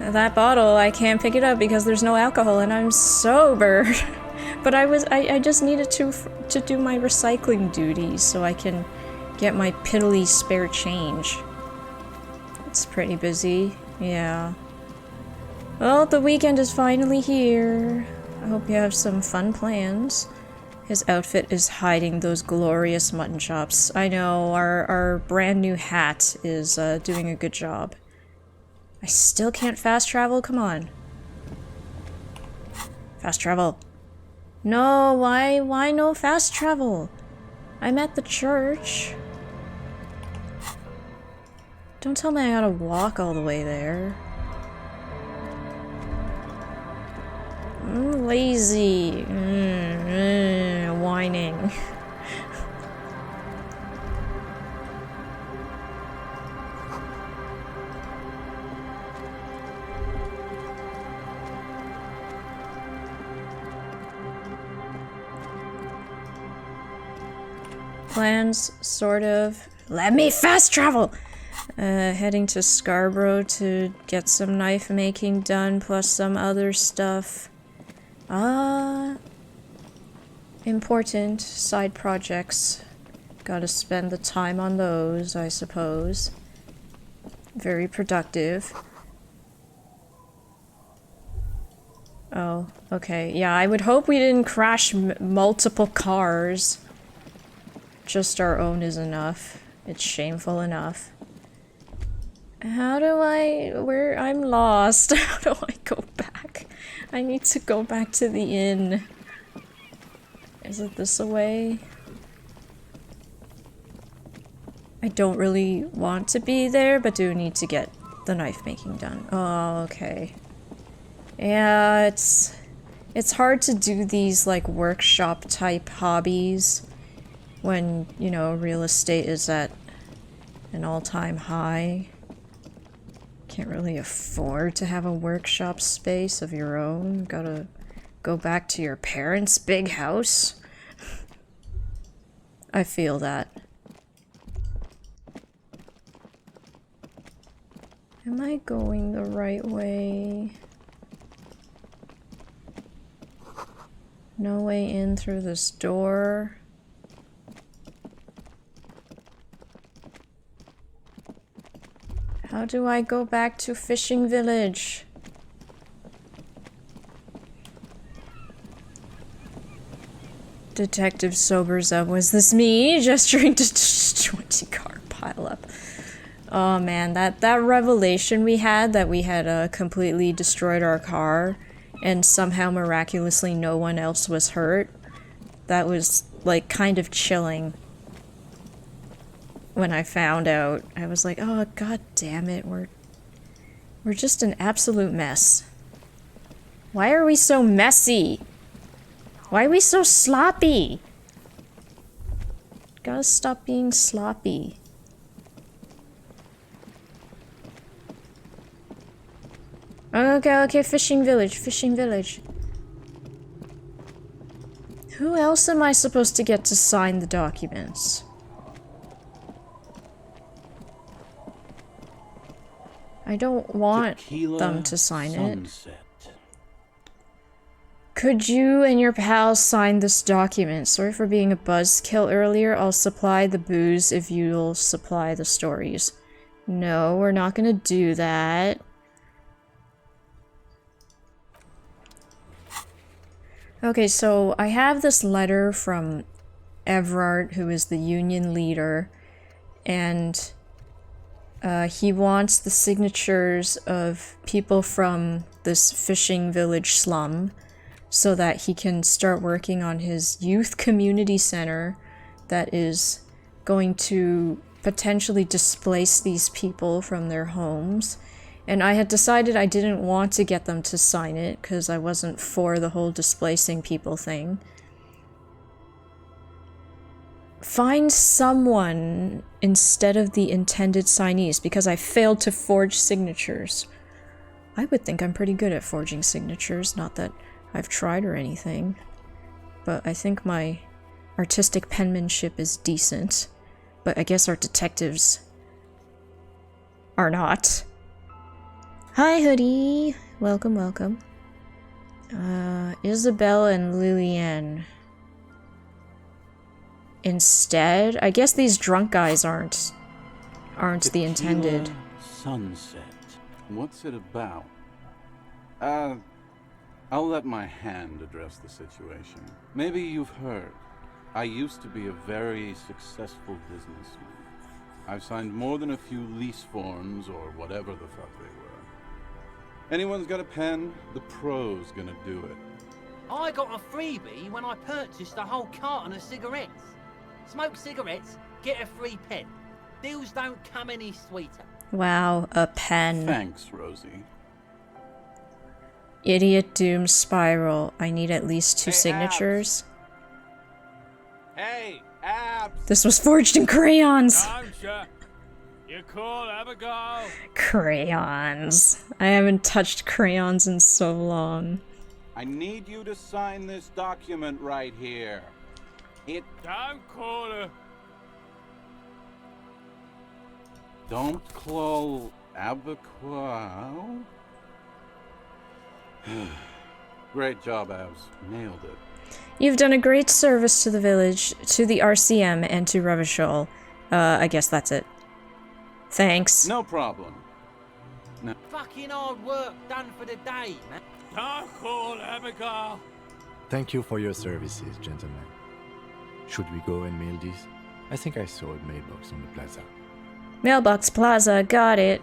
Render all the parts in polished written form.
That bottle, I can't pick it up because there's no alcohol and I'm sober. But I just needed to do my recycling duties so I can get my piddly spare change. It's pretty busy, yeah. Well, the weekend is finally here. I hope you have some fun plans. His outfit is hiding those glorious mutton chops. I know, our brand new hat is doing a good job. I still can't fast travel? Come on. Fast travel. No, why no fast travel? I'm at the church. Don't tell me I gotta walk all the way there. Lazy. Whining. Plans, sort of. Let me fast travel! Heading to Scarborough to get some knife making done, plus some other stuff. Important side projects. Gotta spend the time on those, I suppose. Very productive. Oh, okay. Yeah, I would hope we didn't crash multiple cars. Just our own is enough. It's shameful enough. How do I'm lost. How do I go back? I need to go back to the inn. Is it this way? I don't really want to be there, but do need to get the knife making done. Oh, okay. Yeah, it's hard to do these, like, workshop type hobbies when, you know, real estate is at an all-time high. Can't really afford to have a workshop space of your own. Gotta go back to your parents' big house. I feel that. Am I going the right way? No way in through this door. How do I go back to Fishing Village? Detective sobers up. Was this me? Gesturing to 20 car pileup. Oh man, that revelation we had that we had completely destroyed our car and somehow miraculously no one else was hurt. That was like kind of chilling. When I found out, I was like, oh god damn it, we're just an absolute mess. Why are we so messy? Why are we so sloppy? Gotta stop being sloppy. Okay, Fishing Village, Fishing Village. Who else am I supposed to get to sign the documents? I don't want them to sign it. Could you and your pals sign this document? Sorry for being a buzzkill earlier. I'll supply the booze if you'll supply the stories. No, we're not gonna do that. Okay, so I have this letter from Everard, who is the union leader, and he wants the signatures of people from this fishing village slum so that he can start working on his youth community center that is going to potentially displace these people from their homes. And I had decided I didn't want to get them to sign it because I wasn't for the whole displacing people thing. Find someone instead of the intended signees because I failed to forge signatures. I would think I'm pretty good at forging signatures, not that I've tried or anything, but I think my artistic penmanship is decent, but I guess our detectives are not. Hi, Hoodie. Welcome, welcome. Isabel and Lillian. Instead? I guess these drunk guys aren't the intended. Tequila sunset. What's it about? I'll let my hand address the situation. Maybe you've heard. I used to be a very successful businessman. I've signed more than a few lease forms or whatever the fuck they were. Anyone's got a pen? The pro's gonna do it. I got a freebie when I purchased a whole carton of cigarettes. Smoke cigarettes, get a free pen. Deals don't come any sweeter. Wow, a pen. Thanks, Rosie. Idiot Doom Spiral. I need at least 2 signatures. Hey, Abs! This was forged in crayons! Gotcha. You cool, Abigail? Crayons. I haven't touched crayons in so long. I need you to sign this document right here. Don't call her. Don't call Abigail. Great job, Abs. Nailed it. You've done a great service to the village, to the RCM, and to Revachol. I guess that's it. Thanks. No problem. Fucking hard work done for the day, man. Don't call Abigail. Thank you for your services, gentlemen. Should we go and mail these? I think I saw a mailbox on the plaza. Mailbox Plaza, got it.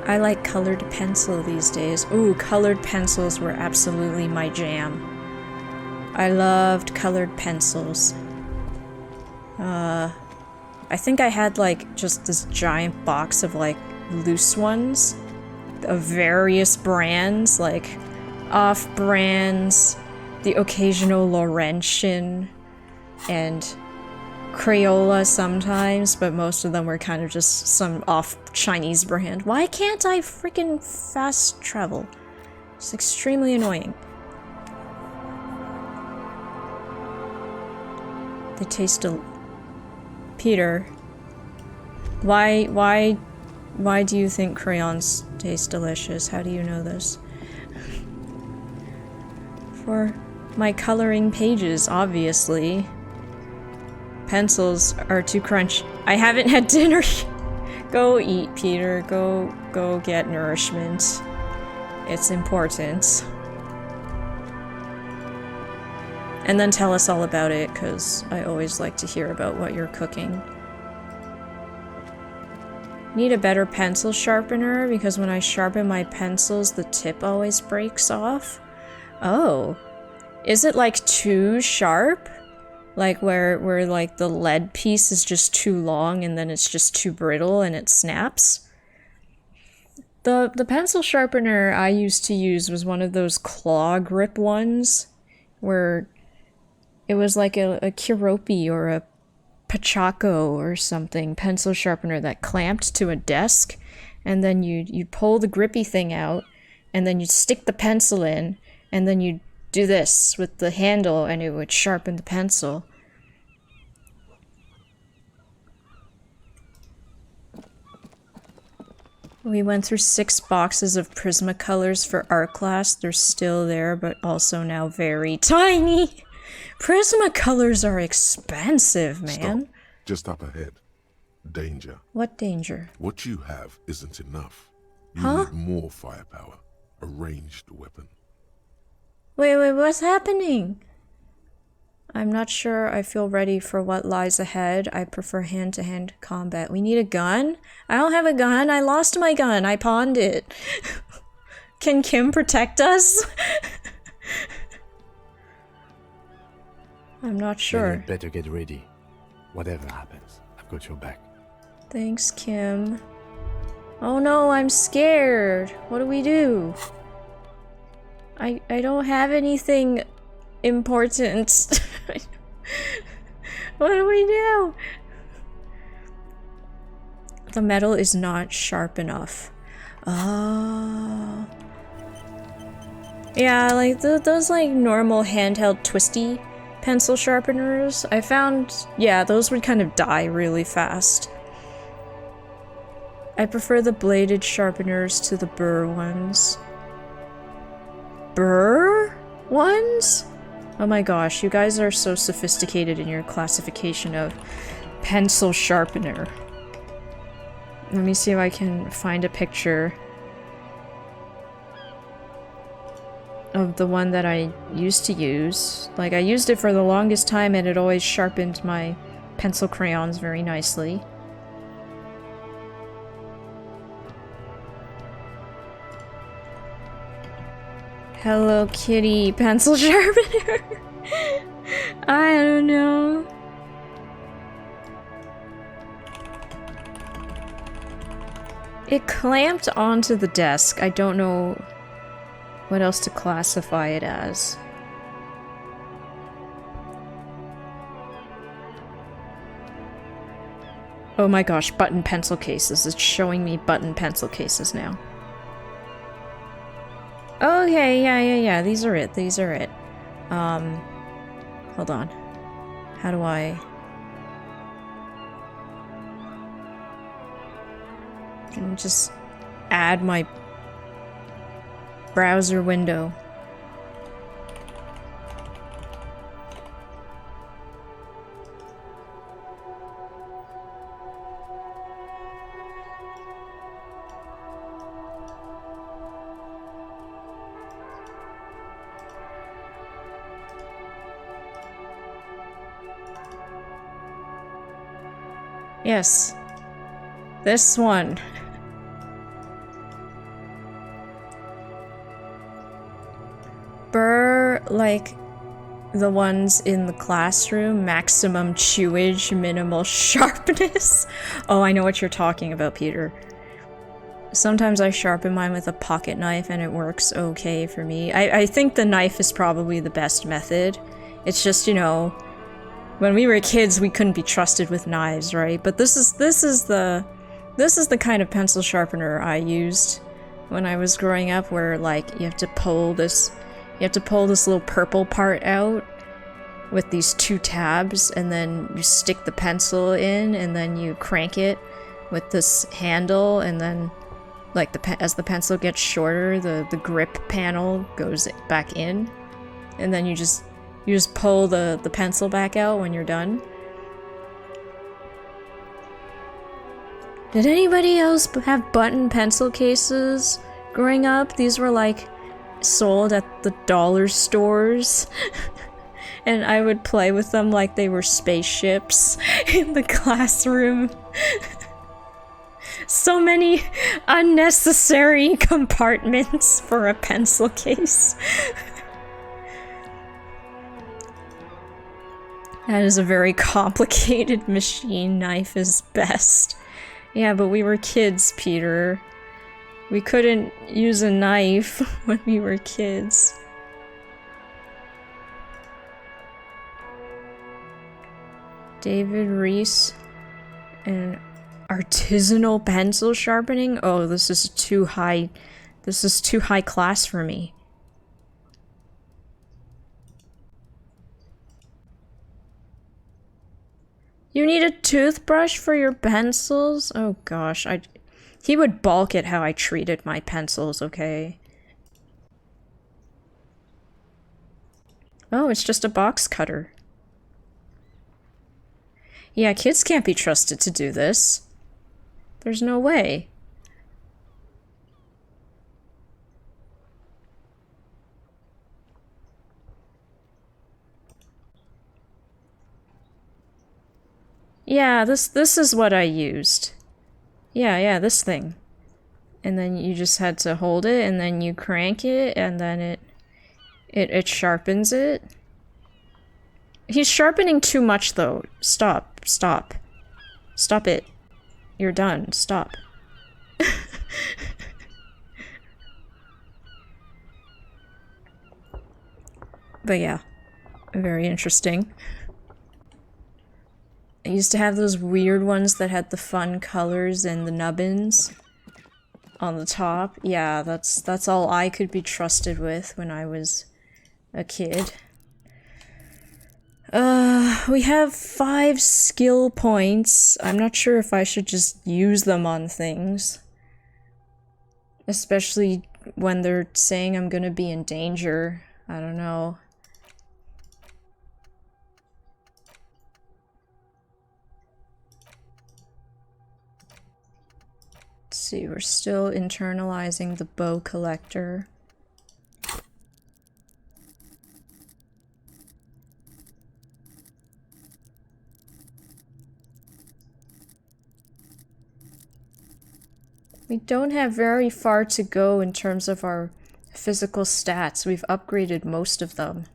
I like colored pencil these days. Ooh, colored pencils were absolutely my jam. I loved colored pencils. I think I had like just this giant box of like loose ones of various brands, like off-brands, the occasional Laurentian, and Crayola sometimes, but most of them were kind of just some off Chinese brand. Why can't I freaking fast travel? It's extremely annoying. They taste Peter, why do you think crayons taste delicious? How do you know this? For my coloring pages, obviously. Pencils are too crunchy. I haven't had dinner. Go eat, Peter. Go get nourishment. It's important. And then tell us all about it, because I always like to hear about what you're cooking. Need a better pencil sharpener, because when I sharpen my pencils, the tip always breaks off. Oh. Is it like too sharp? Like where like the lead piece is just too long and then it's just too brittle and it snaps? The pencil sharpener I used to use was one of those claw grip ones, where it was like a Kuropi or a Pachaco or something pencil sharpener that clamped to a desk, and then you'd pull the grippy thing out, and then you'd stick the pencil in, and then you'd do this with the handle and it would sharpen the pencil. We went through 6 boxes of Prismacolors for art class. They're still there, but also now very tiny. Prismacolors are expensive, man. Stop. Just up ahead. Danger. What danger? What you have isn't enough. You Huh? need more firepower. A ranged weapon. Wait, what's happening? I'm not sure I feel ready for what lies ahead. I prefer hand-to-hand combat. We need a gun? I don't have a gun. I lost my gun. I pawned it. Can Kim protect us? I'm not Then sure. you'd better get ready. Whatever happens, I've got your back. Thanks, Kim. Oh no, I'm scared. What do we do? I don't have anything important. What do we do? The metal is not sharp enough. Oh. Yeah, like those like normal handheld twisty pencil sharpeners. I found, yeah, those would kind of die really fast. I prefer the bladed sharpeners to the burr ones. Burr ones? Oh my gosh, you guys are so sophisticated in your classification of pencil sharpener. Let me see if I can find a picture of the one that I used to use. Like, I used it for the longest time and it always sharpened my pencil crayons very nicely. Hello Kitty pencil sharpener. I don't know. It clamped onto the desk. I don't know what else to classify it as. Oh my gosh, button pencil cases. It's showing me button pencil cases now. Okay, yeah. These are it. These are it. Hold on. How do I... Can I just add my browser window? Yes. This one. Burr, like the ones in the classroom, maximum chewage, minimal sharpness. Oh, I know what you're talking about, Peter. Sometimes I sharpen mine with a pocket knife and it works okay for me. I think the knife is probably the best method. It's just, you know, when we were kids, we couldn't be trusted with knives, right? But this is the kind of pencil sharpener I used when I was growing up, where like you have to pull this little purple part out with these two tabs, and then you stick the pencil in, and then you crank it with this handle, and then like as the pencil gets shorter, the grip panel goes back in, and then you just pull the pencil back out when you're done. Did anybody else have button pencil cases growing up? These were like sold at the dollar stores. And I would play with them like they were spaceships in the classroom. So many unnecessary compartments for a pencil case. That is a very complicated machine. Knife is best. Yeah, but we were kids, Peter. We couldn't use a knife when we were kids. David Reese and artisanal pencil sharpening? Oh, this is too high. This is too high class for me. You need a toothbrush for your pencils? Oh gosh, he would balk at how I treated my pencils, okay? Oh, it's just a box cutter. Yeah, kids can't be trusted to do this. There's no way. Yeah, this is what I used. Yeah, this thing. And then you just had to hold it, and then you crank it, and then it sharpens it. He's sharpening too much, though. Stop. Stop it. You're done. Stop. But yeah, very interesting. I used to have those weird ones that had the fun colors and the nubbins on the top. Yeah, that's all I could be trusted with when I was a kid. We have 5 skill points. I'm not sure if I should just use them on things. Especially when they're saying I'm gonna be in danger. I don't know. Let's see, we're still internalizing the bow collector. We don't have very far to go in terms of our physical stats. We've upgraded most of them.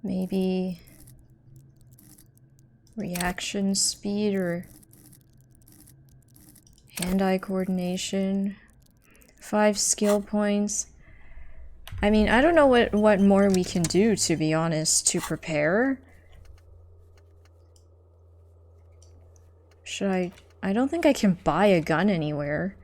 Maybe reaction speed or hand-eye coordination. 5 skill points. I mean, I don't know what more we can do, to be honest, to prepare. Should I don't think I can buy a gun anywhere.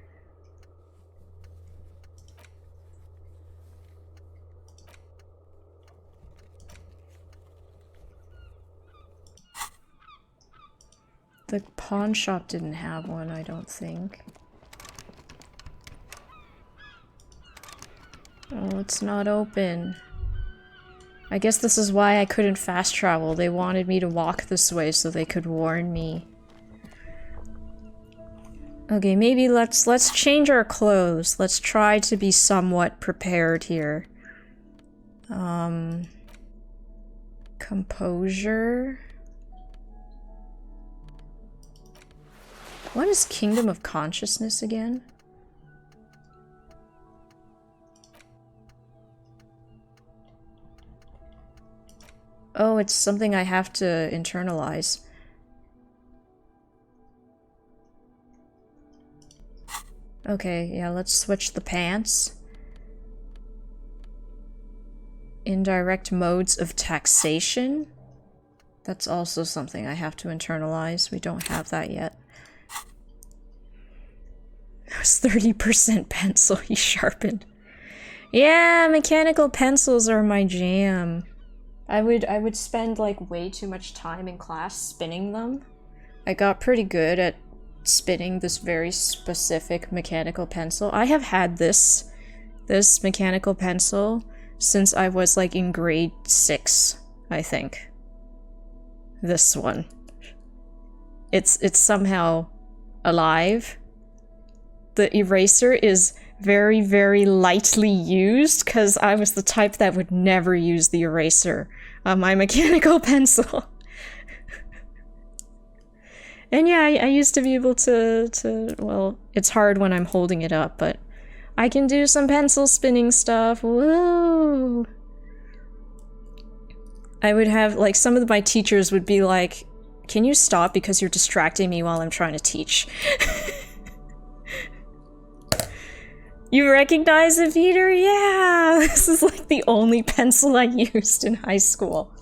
The pawn shop didn't have one, I don't think. Oh, it's not open. I guess this is why I couldn't fast travel. They wanted me to walk this way so they could warn me. Okay, maybe let's change our clothes. Let's try to be somewhat prepared here. Composure. What is Kingdom of Consciousness again? Oh, it's something I have to internalize. Okay, yeah, let's switch the pants. Indirect modes of taxation. That's also something I have to internalize. We don't have that yet. That was 30% pencil he sharpened. Yeah, mechanical pencils are my jam. I would spend like way too much time in class spinning them. I got pretty good at spinning this very specific mechanical pencil. I have had this mechanical pencil since I was like in grade 6, I think. This one. It's somehow alive. The eraser is very, very lightly used because I was the type that would never use the eraser on my mechanical pencil. And yeah, I used to be able to, well, it's hard when I'm holding it up, but I can do some pencil spinning stuff. Whoa! I would have, like, some of my teachers would be like, can you stop because you're distracting me while I'm trying to teach? You recognize it, Peter? Yeah! This is like the only pencil I used in high school.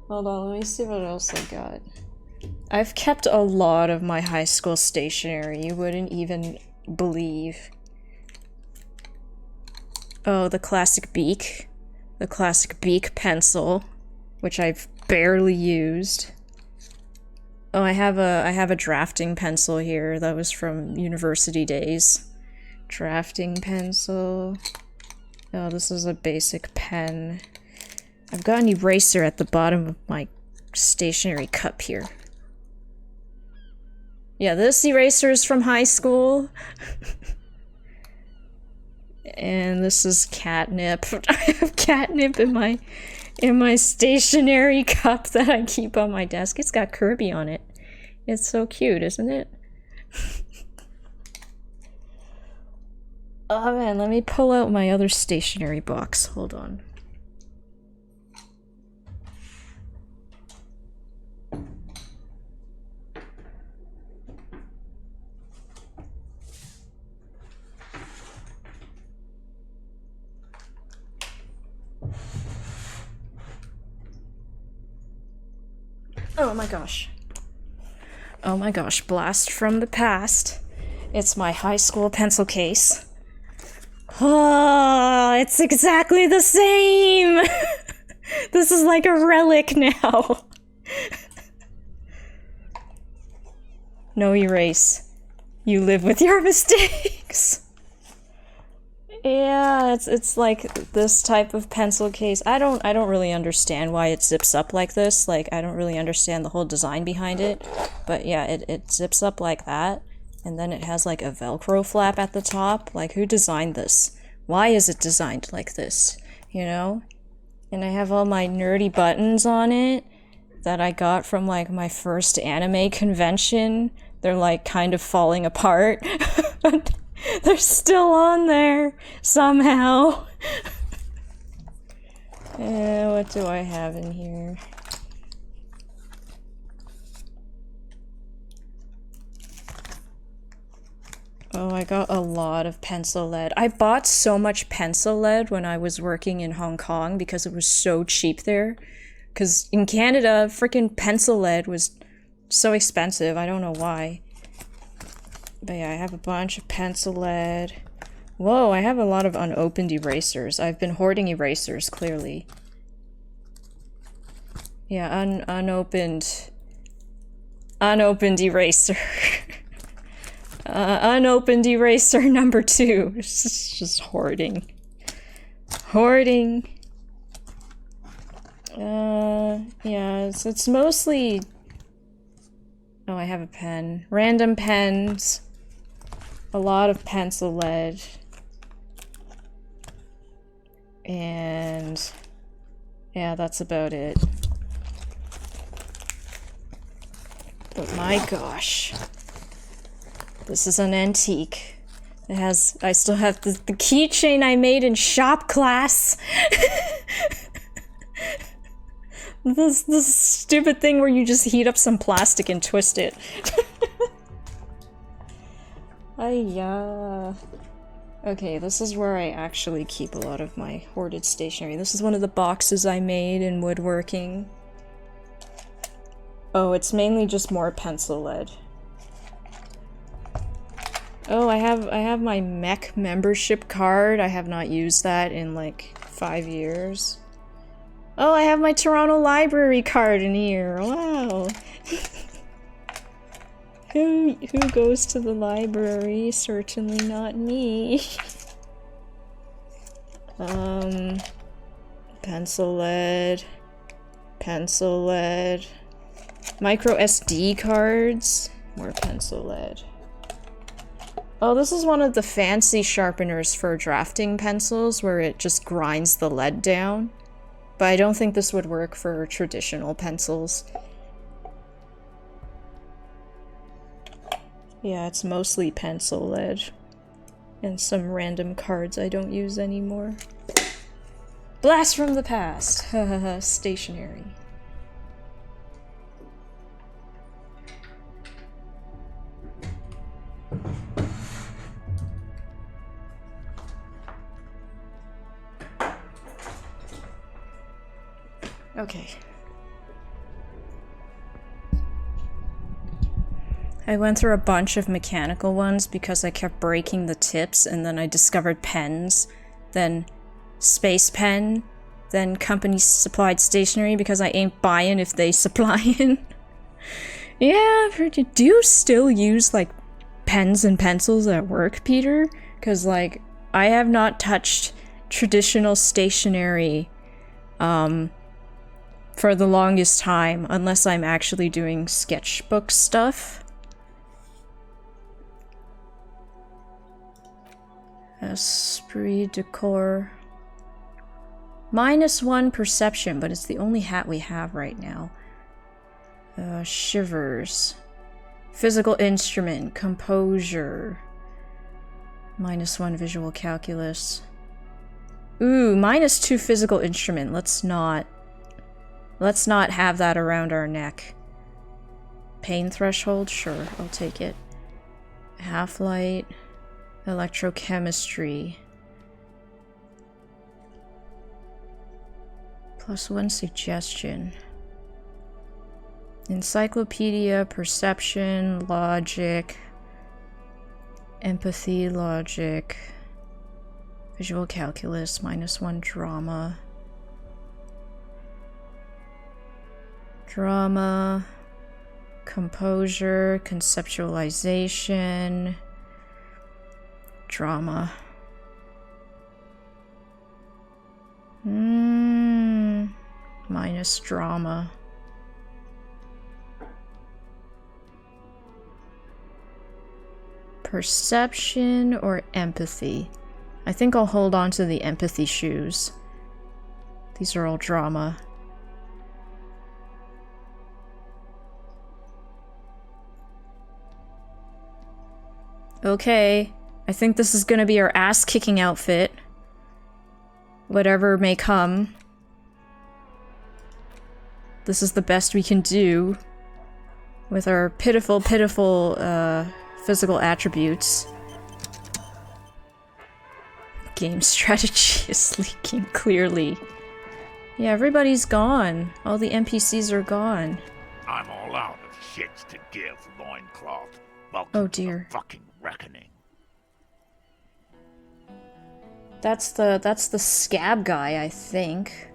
Hold on, let me see what else I got. I've kept a lot of my high school stationery, you wouldn't even believe. Oh, the classic beak. The classic beak pencil, which I've barely used. Oh, I have a drafting pencil here that was from university days. Drafting pencil. Oh, this is a basic pen. I've got an eraser at the bottom of my stationery cup here. Yeah, this eraser is from high school. And this is catnip. I have catnip in my stationery cup that I keep on my desk. It's got Kirby on it. It's so cute, isn't it? Oh man, let me pull out my other stationery box. Hold on. Oh my gosh. Oh my gosh, blast from the past. It's my high school pencil case. Oh, it's exactly the same! This is like a relic now. No erase. You live with your mistakes. Yeah, it's like this type of pencil case. I don't really understand why it zips up like this. Like, I don't really understand the whole design behind it. But yeah, it zips up like that. And then it has like a Velcro flap at the top. Like, who designed this? Why is it designed like this? You know? And I have all my nerdy buttons on it that I got from like my first anime convention. They're like kind of falling apart. But they're still on there somehow. What do I have in here? Oh, I got a lot of pencil lead. I bought so much pencil lead when I was working in Hong Kong because it was so cheap there. Because in Canada, freaking pencil lead was so expensive. I don't know why. But yeah, I have a bunch of pencil lead. Whoa, I have a lot of unopened erasers. I've been hoarding erasers, clearly. Yeah, unopened eraser. Unopened eraser number 2. It's just hoarding. Hoarding. Yeah, it's mostly... Oh, I have a pen. Random pens. A lot of pencil lead. And... yeah, that's about it. But my gosh. This is an antique. It has... I still have the keychain I made in shop class. This stupid thing where you just heat up some plastic and twist it. Ayya. Okay, this is where I actually keep a lot of my hoarded stationery. This is one of the boxes I made in woodworking. Oh, it's mainly just more pencil lead. Oh, I have my mech membership card. I have not used that in like 5 years. Oh, I have my Toronto Library card in here. Wow. Who goes to the library? Certainly not me. Pencil lead. Pencil lead. Micro SD cards. More pencil lead. Oh, this is one of the fancy sharpeners for drafting pencils where it just grinds the lead down. But I don't think this would work for traditional pencils. Yeah, it's mostly pencil lead. And some random cards I don't use anymore. Blast from the past! Hahaha, stationery. Okay. I went through a bunch of mechanical ones because I kept breaking the tips, and then I discovered pens, then space pen, then company supplied stationery because I ain't buying if they supplying. Yeah, do you still use like pens and pencils at work, Peter? Because like I have not touched traditional stationery for the longest time, unless I'm actually doing sketchbook stuff. Esprit de corps. -1 perception, but it's the only hat we have right now. Shivers. Physical instrument. Composure. -1 visual calculus. Ooh, -2 physical instrument. Let's not have that around our neck. Pain threshold? Sure, I'll take it. Half-light. Electrochemistry. +1 suggestion. Encyclopedia, perception, logic, empathy, logic, visual calculus, -1 drama. Drama, composure, conceptualization, drama. Minus drama. Perception or empathy? I think I'll hold on to the empathy shoes. These are all drama. Okay, I think this is gonna be our ass-kicking outfit. Whatever may come. This is the best we can do with our pitiful, physical attributes. Game strategy is leaking clearly. Yeah, everybody's gone. All the NPCs are gone. I'm all out of shits to give, loincloth. Welcome Oh to the dear. fucking reckoning. That's the scab guy, I think.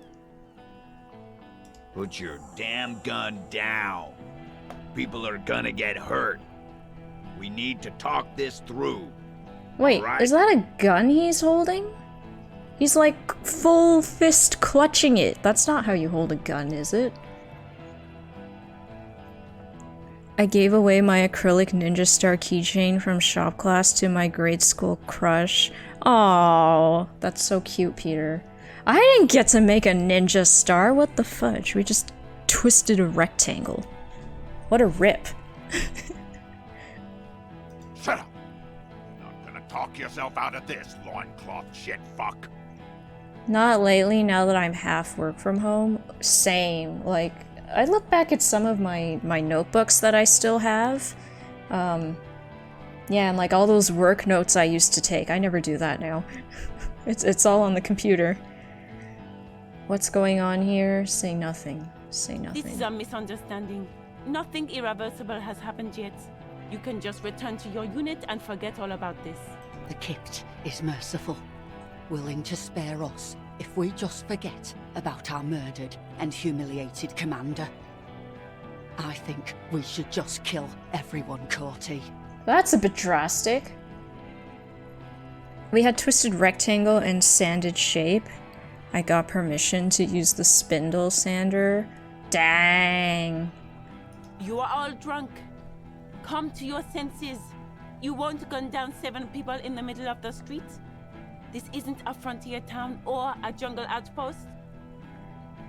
Put your damn gun down. People are gonna get hurt. We need to talk this through. Wait, Alright. is that a gun he's holding? He's like full fist clutching it. That's not how you hold a gun, is it? I gave away my acrylic ninja star keychain from shop class to my grade school crush. Aww, that's so cute, Peter. I didn't get to make a ninja star. What the fudge? We just twisted a rectangle. What a rip. Shut up. Not gonna talk yourself out of this, loincloth shit fuck. Not lately, now that I'm half work from home. Same. Like, I look back at some of my notebooks that I still have. Yeah, and like all those work notes I used to take. I never do that now. It's all on the computer. What's going on here? Say nothing. Say nothing. This is a misunderstanding. Nothing irreversible has happened yet. You can just return to your unit and forget all about this. The Kipt is merciful, willing to spare us if we just forget about our murdered and humiliated commander. I think we should just kill everyone, Corty. That's a bit drastic. We had twisted rectangle and sanded shape. I got permission to use the spindle sander. Dang. You are all drunk. Come to your senses. You won't gun down 7 people in the middle of the street. This isn't a frontier town or a jungle outpost.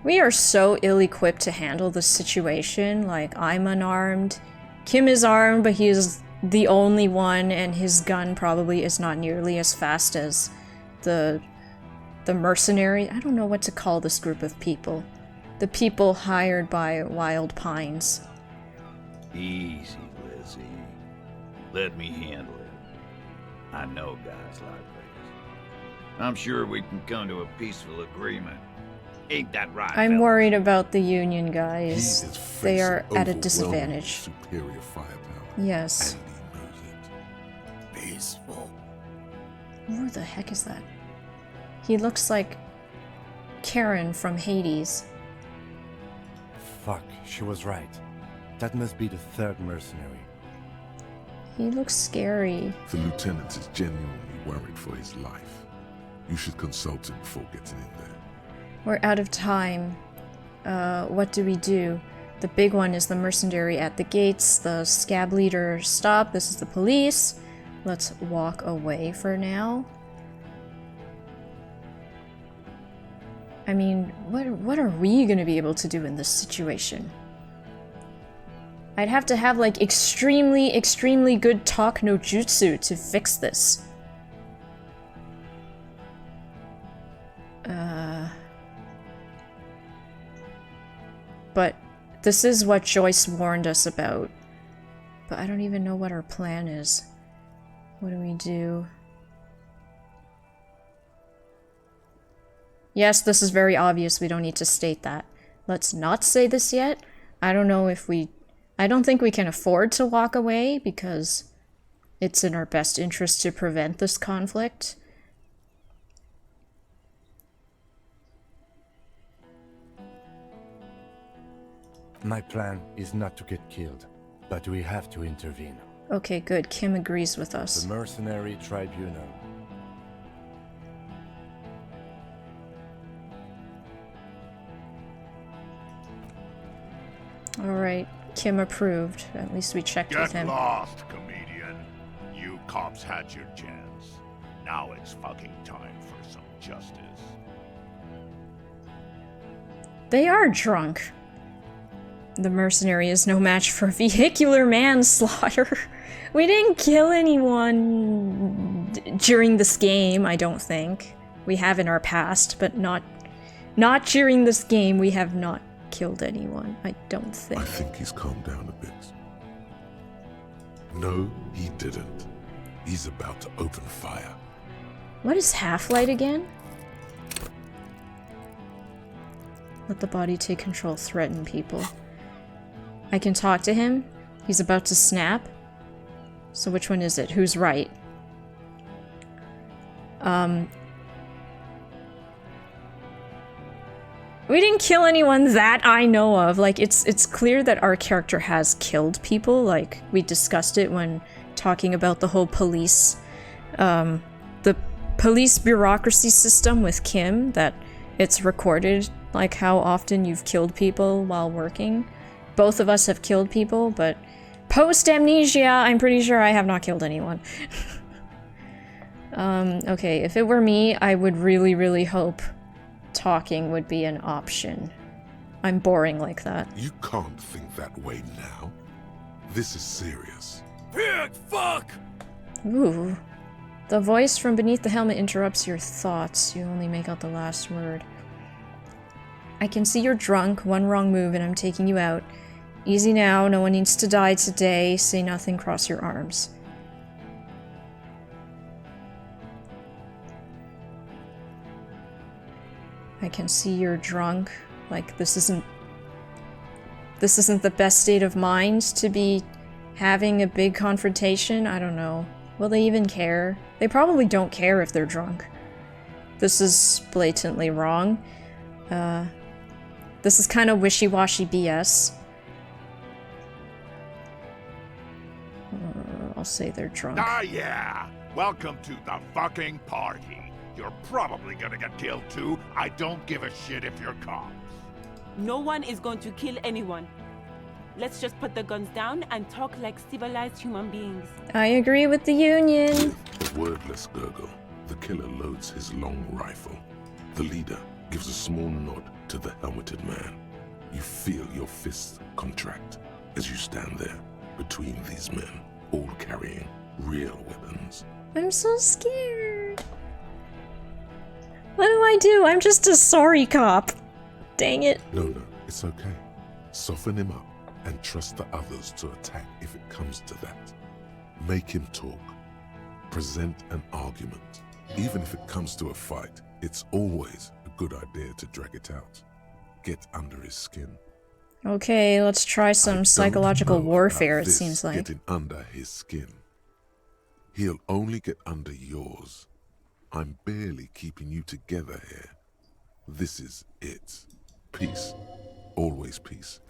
We are so ill-equipped to handle this situation. Like, I'm unarmed. Kim is armed, but he is the only one, and his gun probably is not nearly as fast as the mercenary. I don't know what to call this group of people. The people hired by Wild Pines. Easy, Lizzie. Let me handle it. I know guys like this. I'm sure we can come to a peaceful agreement. Ain't that right, I'm fellas? worried about the Union He guys. is They are facing at a overwhelming disadvantage. Superior firepower. Yes. And he knows it. Peaceful. Who the heck is that? He looks like Karen from Hades. Fuck, she was right. That must be the third mercenary. He looks scary. The lieutenant is genuinely worried for his life. You should consult him before getting in there. We're out of time. What do we do? The big one is the mercenary at the gates. The scab leader, stop. This is the police. Let's walk away for now. I mean, what are we gonna be able to do in this situation? I'd have to have, like, extremely good talk no jutsu to fix this. But this is what Joyce warned us about. But I don't even know what our plan is. What do we do? Yes, this is very obvious. We don't need to state that. Let's not say this yet. I don't know if we... I don't think we can afford to walk away because it's in our best interest to prevent this conflict. My plan is not to get killed, but we have to intervene. Okay, good. Kim agrees with us. The Mercenary Tribunal. Alright, Kim approved. At least we checked with Get him. lost, comedian. You cops had your chance. Now it's fucking time for some justice. They are drunk. The mercenary is no match for vehicular manslaughter. We didn't kill anyone during this game, I don't think. We have in our past, but not during this game. We have not killed anyone, I don't think. I think he's calmed down a bit. No, he didn't. He's about to open fire. What is Half-Light again? Let the body take control, threaten people. I can talk to him? He's about to snap? So which one is it? Who's right? We didn't kill anyone that I know of. Like, it's clear that our character has killed people. Like, we discussed it when talking about the whole police, the police bureaucracy system with Kim, that it's recorded, like, how often you've killed people while working. Both of us have killed people, but post-amnesia, I'm pretty sure I have not killed anyone. Okay, if it were me, I would really, really hope talking would be an option. I'm boring like that. You can't think that way now. This is serious. Pig fuck! Ooh. The voice from beneath the helmet interrupts your thoughts. You only make out the last word. I can see you're drunk. One wrong move and I'm taking you out. Easy now. No one needs to die today. Say nothing. Cross your arms. I can see you're drunk. Like, this isn't the best state of mind to be having a big confrontation. I don't know. Will they even care? They probably don't care if they're drunk. This is blatantly wrong. This is kind of wishy-washy BS. I'll say they're drunk. Ah, yeah! Welcome to the fucking party. You're probably gonna get killed too. I don't give a shit if you're cops. No one is going to kill anyone. Let's just put the guns down and talk like civilized human beings. I agree with the Union. With a wordless gurgle, the killer loads his long rifle. The leader gives a small nod to the helmeted man. You feel your fists contract as you stand there between these men, all carrying real weapons. I'm so scared. What do I do? I'm just a sorry cop. Dang it. No, it's okay. Soften him up and trust the others to attack if it comes to that. Make him talk. Present an argument. Even if it comes to a fight, it's always a good idea to drag it out. Get under his skin. Okay, let's try some psychological warfare, it seems like. Getting under his skin. He'll only get under yours. I'm barely keeping you together here. This is it. Peace. Always peace.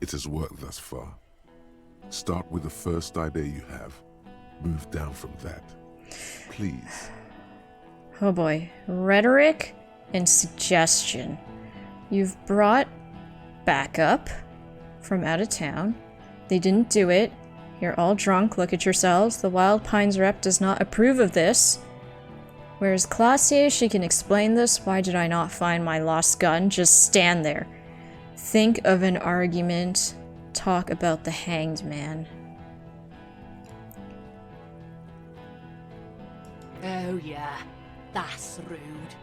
It has worked thus far. Start with the first idea you have. Move down from that. Please. Oh boy. Rhetoric and suggestion. You've brought backup from out of town. They didn't do it. You're all drunk. Look at yourselves. The Wild Pines rep does not approve of this. Whereas Classier, she can explain this. Why did I not find my lost gun? Just stand there. Think of an argument. Talk about the hanged man. Oh yeah, that's rude.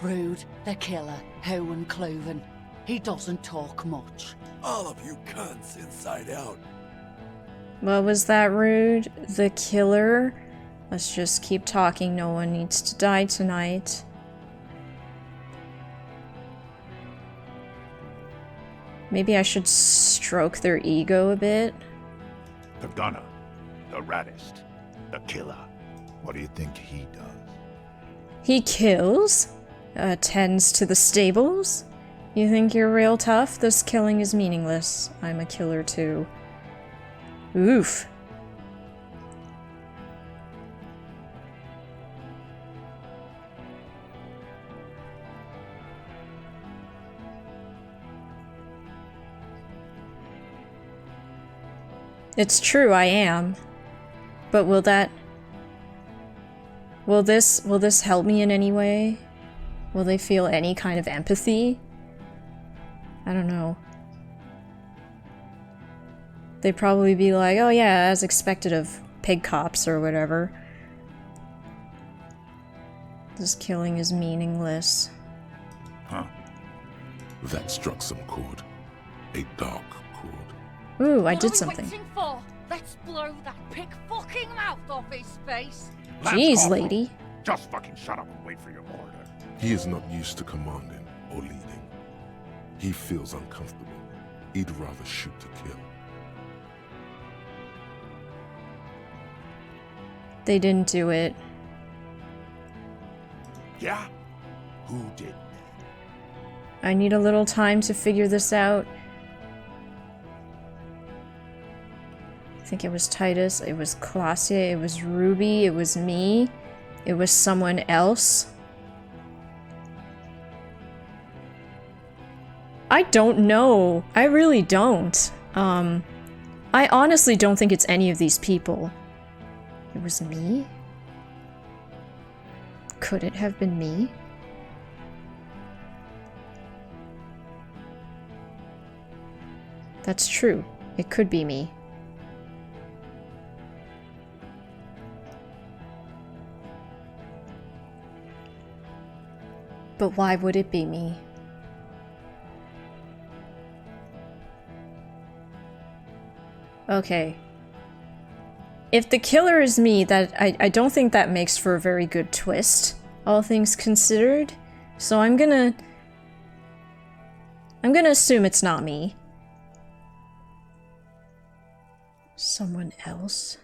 Rude, the killer, Owen Cloven. He doesn't talk much. All of you cunts inside out. What was that, Rude? The killer? Let's just keep talking. No one needs to die tonight. Maybe I should stroke their ego a bit. The gunner, the raddest, the killer. What do you think he does? He kills, tends to the stables. You think you're real tough? This killing is meaningless. I'm a killer too. Oof. It's true, I am. But will this help me in any way? Will they feel any kind of empathy? I don't know. They'd probably be like, oh yeah, as expected of pig cops or whatever. This killing is meaningless. Huh. That struck some chord. A dark chord. Ooh, I did something. What are we waiting for? Let's blow that pig fucking mouth off his face. Jeez, lady. Just fucking shut up and wait for your order. He is not used to commanding or leading. He feels uncomfortable. He'd rather shoot to kill. They didn't do it. Yeah? Who did? I need a little time to figure this out. I think it was Titus, it was Colossia, it was Ruby, it was me, it was someone else. I don't know. I really don't. I honestly don't think it's any of these people. It was me? Could it have been me? That's true. It could be me. But why would it be me? Okay. If the killer is me, I don't think that makes for a very good twist, all things considered. So I'm gonna assume it's not me. Someone else?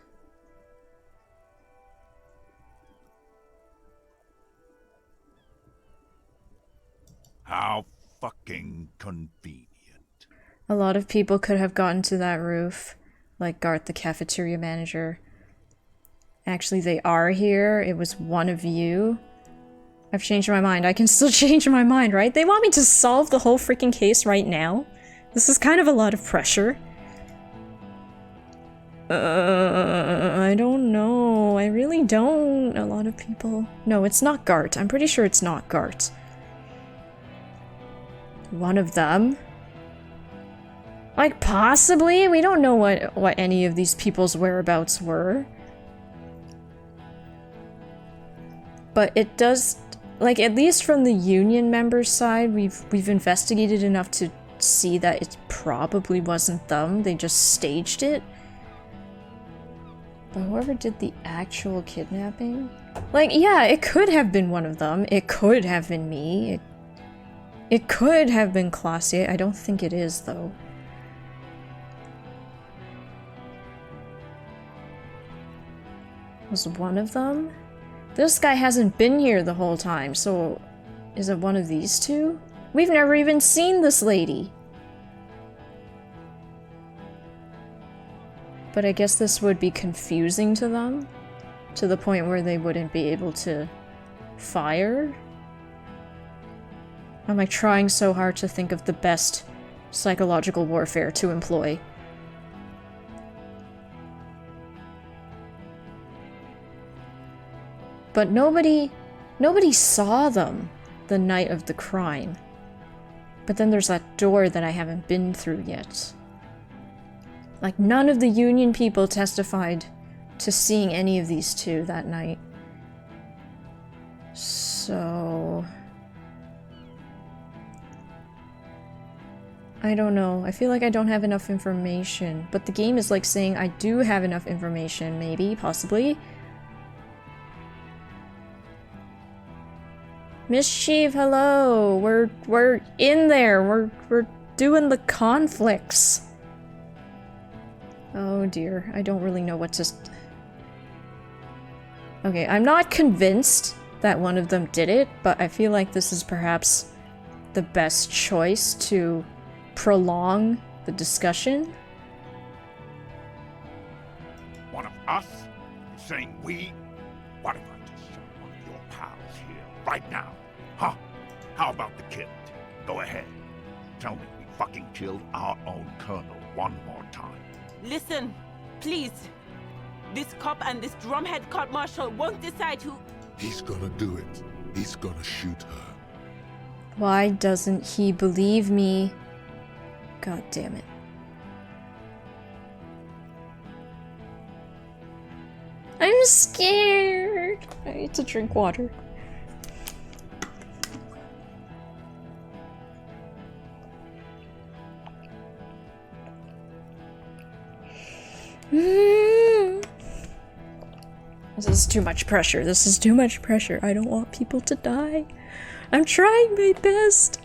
How fucking convenient. A lot of people could have gotten to that roof, like Garth, the cafeteria manager. Actually, they are here. It was one of you. I've changed my mind. I can still change my mind, right? They want me to solve the whole freaking case right now? This is kind of a lot of pressure. I don't know. I really don't. A lot of people... No, it's not Gart. I'm pretty sure it's not Gart. One of them? Like, possibly? We don't know what any of these people's whereabouts were. But it does... Like, at least from the Union members' side, we've investigated enough to see that it probably wasn't them. They just staged it. But whoever did the actual kidnapping? Like, yeah, it could have been one of them. It could have been me. It could have been Colossia. I don't think it is, though. Was one of them? This guy hasn't been here the whole time, so is it one of these two? We've never even seen this lady. But I guess this would be confusing to them, to the point where they wouldn't be able to fire. I'm like trying so hard to think of the best psychological warfare to employ. But nobody saw them the night of the crime. But then there's that door that I haven't been through yet. Like, none of the Union people testified to seeing any of these two that night. So... I don't know. I feel like I don't have enough information. But the game is like saying I do have enough information, maybe, possibly. Mischief, hello! We're in there! We're doing the conflicts! Oh dear, I don't really know what to... Okay, I'm not convinced that one of them did it, but I feel like this is perhaps the best choice to prolong the discussion. One of us? You're saying we? What if I just shot one of your pals here, right now? Huh? How about the kid? Go ahead. Tell me we fucking killed our own colonel one more time. Listen, please. This cop and this drumhead court marshal won't decide who... He's gonna do it. He's gonna shoot her. Why doesn't he believe me? God damn it. I'm scared. I need to drink water. This is too much pressure. This is too much pressure. I don't want people to die. I'm trying my best.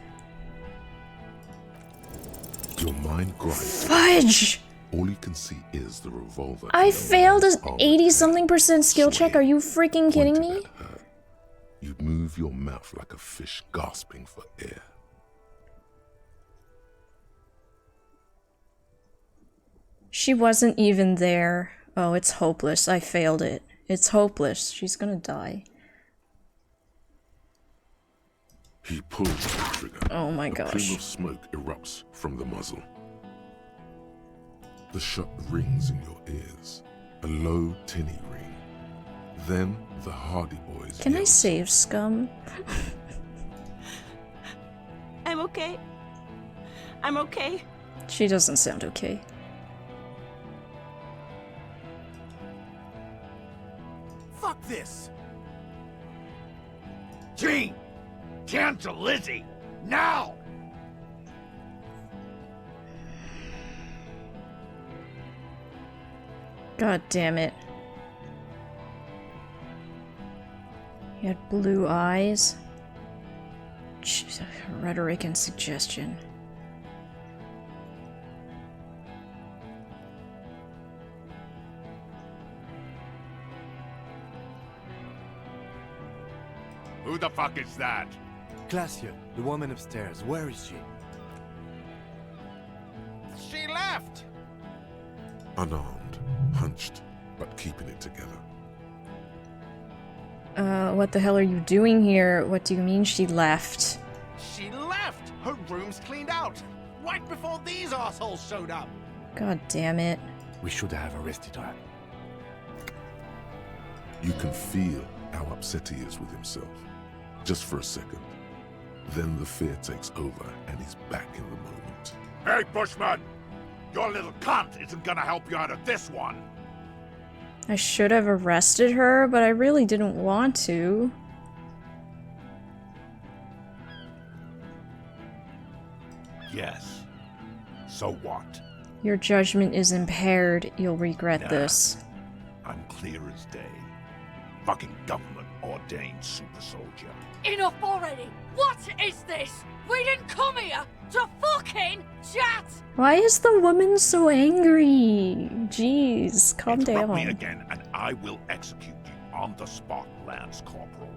Your mind grinds. Fudge! All you can see is the revolver. I failed an 80-something% skill check. Are you freaking kidding me? You'd move your mouth like a fish gasping for air. She wasn't even there. Oh, it's hopeless. I failed it. It's hopeless. She's gonna die. He pulls the trigger. Oh my A gosh. plume of smoke erupts from the muzzle. The shot rings in your ears. A low, tinny ring. Then the Hardy Boys. Can I yell. save Scum? I'm okay. I'm okay. She doesn't sound okay. Fuck this! Gene! Cancel Lizzie! Now! God damn it. He had blue eyes. Jeez, rhetoric and suggestion. Who the fuck is that? Glacia, the woman upstairs. Where is she? She left! Unarmed, hunched, but keeping it together. What the hell are you doing here? What do you mean she left? She left! Her room's cleaned out! Right before these assholes showed up! God damn it. We should have arrested her. You can feel how upset he is with himself. Just for a second. Then the fear takes over and he's back in the moment. Hey, Bushman! Your little cunt isn't gonna help you out of this one! I should have arrested her, but I really didn't want to. Yes. So what? Your judgment is impaired. You'll regret Nah. this. I'm clear as day. Fucking government-ordained super soldier. Enough already! What is this? We didn't come here to fucking chat! Why is the woman so angry? Jeez, calm Interrupt me down. again, and I will execute you on the spot, Lance Corporal.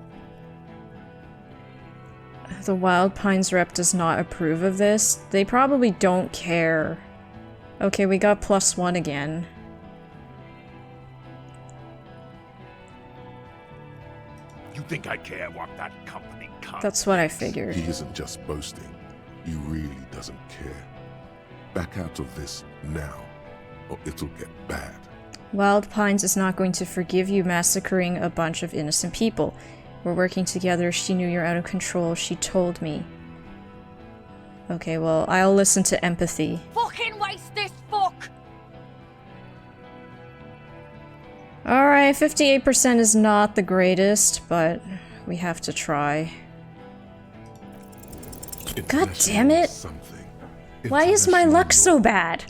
The Wild Pines rep does not approve of this. They probably don't care. Okay, we got +1 again. You think I care what that company cunt That's what I thinks? figured. He isn't just boasting. He really doesn't care. Back out of this now, or it'll get bad. Wild Pines is not going to forgive you massacring a bunch of innocent people. We're working together. She knew you're out of control. She told me. Okay, well, I'll listen to empathy. Fucking waste this fuck! Alright, 58% is not the greatest, but we have to try. God damn it! Something. Why is my International luck so law. bad?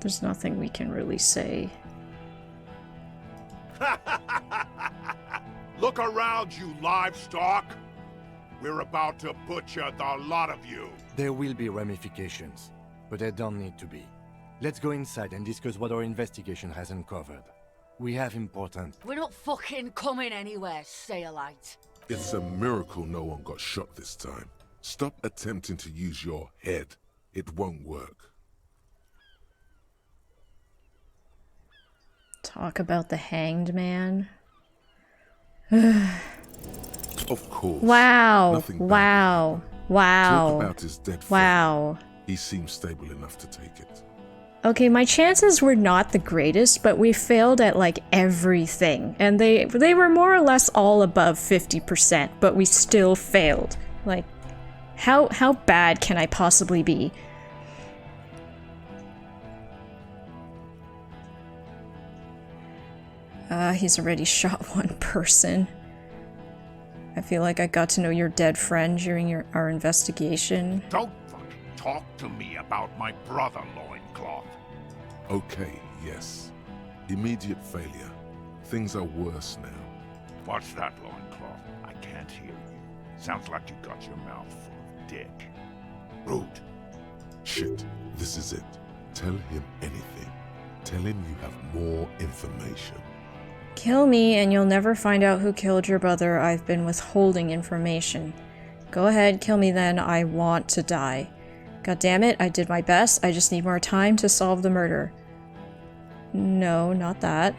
There's nothing we can really say. Look around, you livestock! We're about to butcher the lot of you. There will be ramifications, but there don't need to be. Let's go inside and discuss what our investigation has uncovered. We have important... We're not fucking coming anywhere, Sailite. It's a miracle no one got shot this time. Stop attempting to use your head. It won't work. Talk about the hanged man. Of course. Wow. Nothing bad Wow. will happen. Wow. Talk about his dead friend. Wow. He seems stable enough to take it. Okay, my chances were not the greatest, but we failed at like everything. And they were more or less all above 50%, but we still failed. Like, how bad can I possibly be? He's already shot one person. I feel like I got to know your dead friend during our investigation. Don't fucking talk to me about my brother, Loincloth. Okay, yes. Immediate failure. Things are worse now. What's that, Loincloth? I can't hear you. Sounds like you got your mouth full of dick. Rude. Shit, this is it. Tell him anything. Tell him you have more information. Kill me and you'll never find out who killed your brother. I've been withholding information. Go ahead, kill me then. I want to die. God damn it, I did my best. I just need more time to solve the murder. No, not that.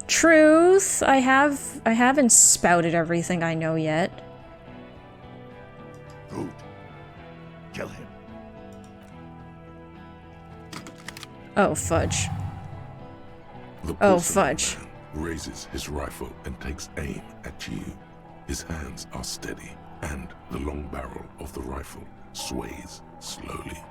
Truth! I haven't spouted everything I know yet. Rude. Kill him. Oh, fudge. The Oh, porcelain fudge. man raises his rifle and takes aim at you. His hands are steady, and the long barrel of the rifle sways slowly.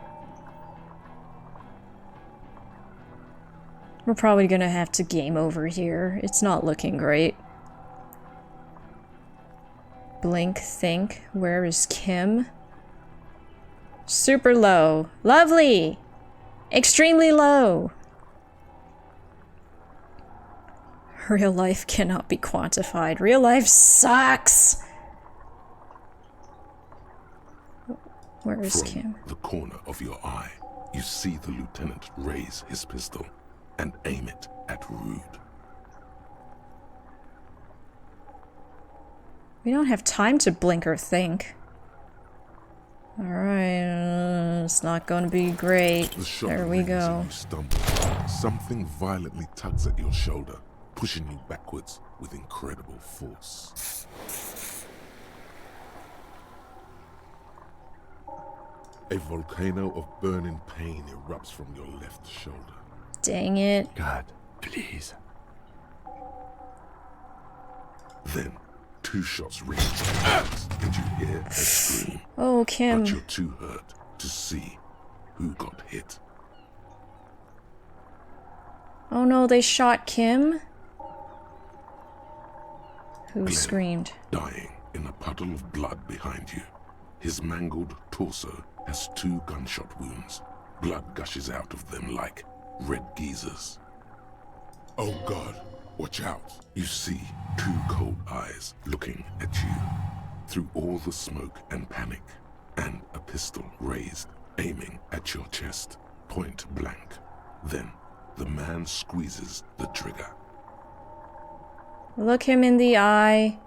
We're probably gonna have to game over here. It's not looking great. Blink, think. Where is Kim? Super low. Lovely! Extremely low! Real life cannot be quantified. Real life sucks! Where is From Kim? the corner of your eye, you see the lieutenant raise his pistol and aim it at Rude. We don't have time to blink or think. Alright, it's not gonna be great. The shot There we rings and go. you stumble. Something violently tugs at your shoulder, pushing you backwards with incredible force. A volcano of burning pain erupts from your left shoulder. Dang it. God, please. Then, two shots ring out, and you hear a scream. Oh, Kim. But you're too hurt to see who got hit. Oh no, they shot Kim? Who Glenn, screamed? dying in a puddle of blood behind you. His mangled torso has 2 gunshot wounds. Blood gushes out of them like red geysers. Oh God, watch out. You see 2 cold eyes looking at you through all the smoke and panic, and a pistol raised, aiming at your chest, point blank. Then the man squeezes the trigger. Look him in the eye.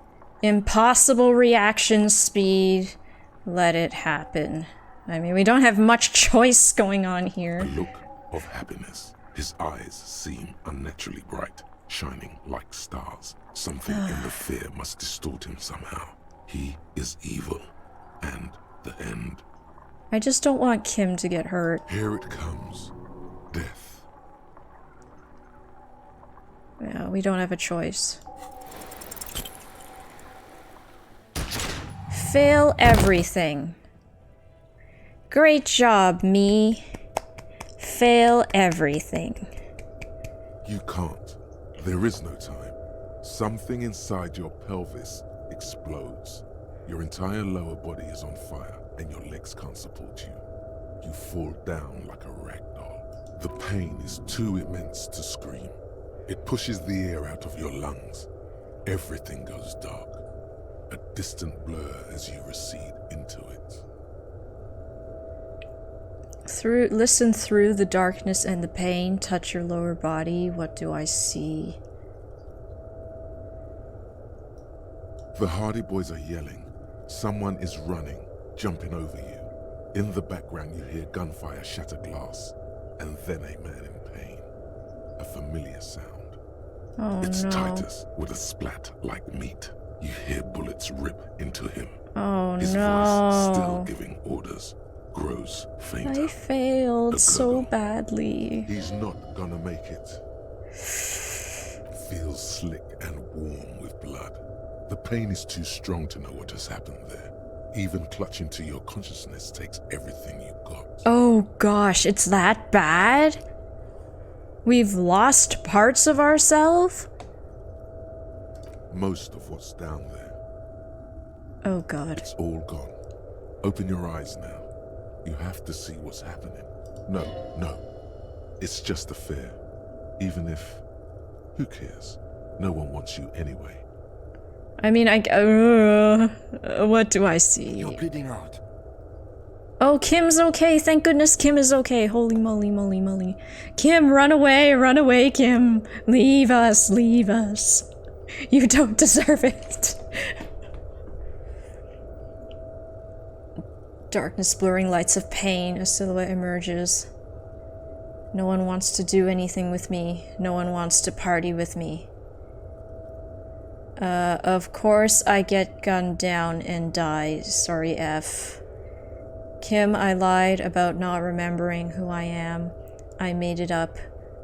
Impossible reaction speed. Let it happen. I mean, we don't have much choice going on here. A look of happiness. His eyes seem unnaturally bright, shining like stars. Something in the fear must distort him somehow. He is evil, and the end. I just don't want Kim to get hurt. Here it comes. Death. Yeah, we don't have a choice. Fail everything. Great job, me. Fail everything. You can't. There is no time. Something inside your pelvis explodes. Your entire lower body is on fire, and your legs can't support you. You fall down like a rag doll. The pain is too immense to scream. It pushes the air out of your lungs. Everything goes dark. a distant blur as you recede into it. Listen through the darkness and the pain, touch your lower body. What do I see? The Hardy Boys are yelling. Someone is running, jumping over you. In the background you hear gunfire shatter glass, and then a man in pain. A familiar sound. Oh It's no. Titus with a splat like meat. You hear bullets rip into him. Oh His no. voice, still giving orders, grows fainter. I failed A so gurgle. badly. He's not gonna make it. Feels slick and warm with blood. The pain is too strong to know what has happened there. Even clutching to your consciousness takes everything you got. Oh gosh, it's that bad? We've lost parts of ourselves? Most of what's down there, Oh god. it's all gone. Open your eyes now. You have to see what's happening. No. It's just a fear. Even if... Who cares? No one wants you anyway. I mean, what do I see? You're bleeding out. Oh, Kim's okay. Thank goodness Kim is okay. Holy moly, moly, moly. Kim, run away, Kim. Leave us. You don't deserve it. Darkness, blurring lights of pain. A silhouette emerges. No one wants to do anything with me. No one wants to party with me. Of course I get gunned down and die. Sorry, F. Kim, I lied about not remembering who I am. I made it up.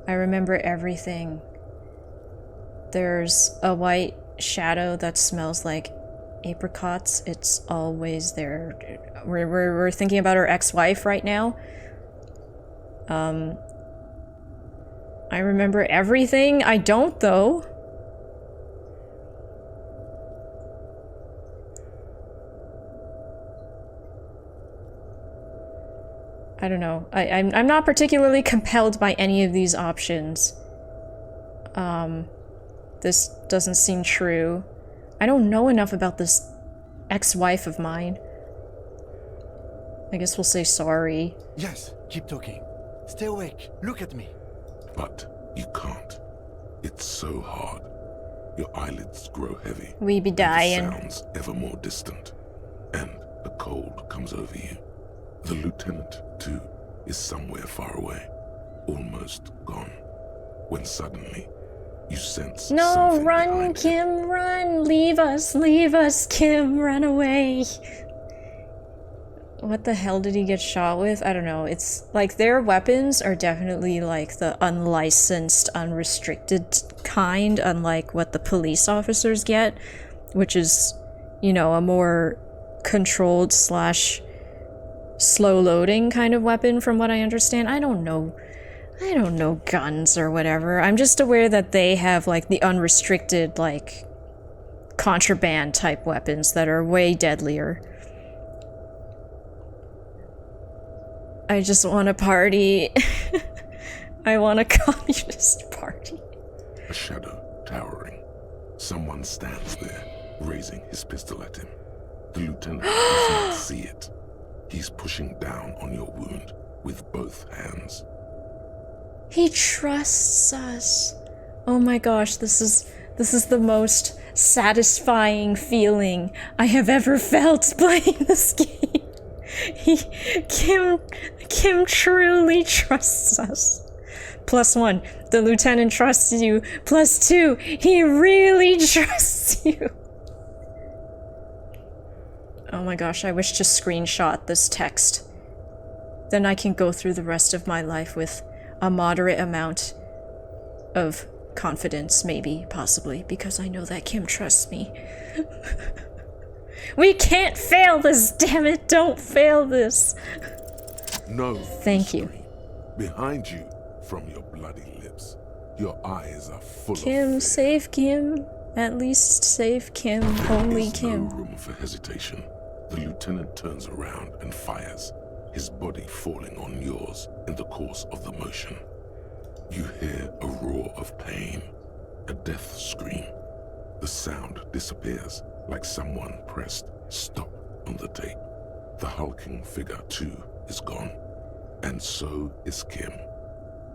I remember everything. There's a white shadow that smells like apricots. It's always there. We're thinking about our ex-wife right now. I remember everything. I don't, though. I don't know. I'm not particularly compelled by any of these options. This doesn't seem true. I don't know enough about this ex-wife of mine. I guess we'll say sorry. Yes, keep talking. Stay awake. Look at me. But you can't. It's so hard. Your eyelids grow heavy. We be and dying. the sounds ever more distant. And a cold comes over you. The lieutenant, too, is somewhere far away. Almost gone. When suddenly, you sense No, something run, behind Kim, run! Leave us, Kim, run away! What the hell did he get shot with? I don't know. It's like their weapons are definitely like the unlicensed, unrestricted kind, unlike what the police officers get, which is, you know, a more controlled slash slow loading kind of weapon from what I understand. I don't know guns or whatever. I'm just aware that they have like the unrestricted, like, contraband type weapons that are way deadlier. I just want to party. I want a communist party. A shadow towering. Someone stands there, raising his pistol at him. The lieutenant does not see it. He's pushing down on your wound with both hands. He trusts us. Oh my gosh, this is the most satisfying feeling I have ever felt playing this game. Kim truly trusts us. +1, the lieutenant trusts you. +2, he really trusts you. Oh my gosh, I wish to screenshot this text. Then I can go through the rest of my life with a moderate amount of confidence, maybe, possibly, because I know that Kim trusts me. We can't fail this, damn it! Don't fail this! No. Thank you. Behind you, from your bloody lips, your eyes are full Kim, of fear. save Kim. At least save Kim. There Only is Kim. no room for hesitation. The lieutenant turns around and fires, his body falling on yours in the course of the motion. You hear a roar of pain, a death scream. The sound disappears, like someone pressed stop on the tape. The hulking figure, too, is gone. And so is Kim.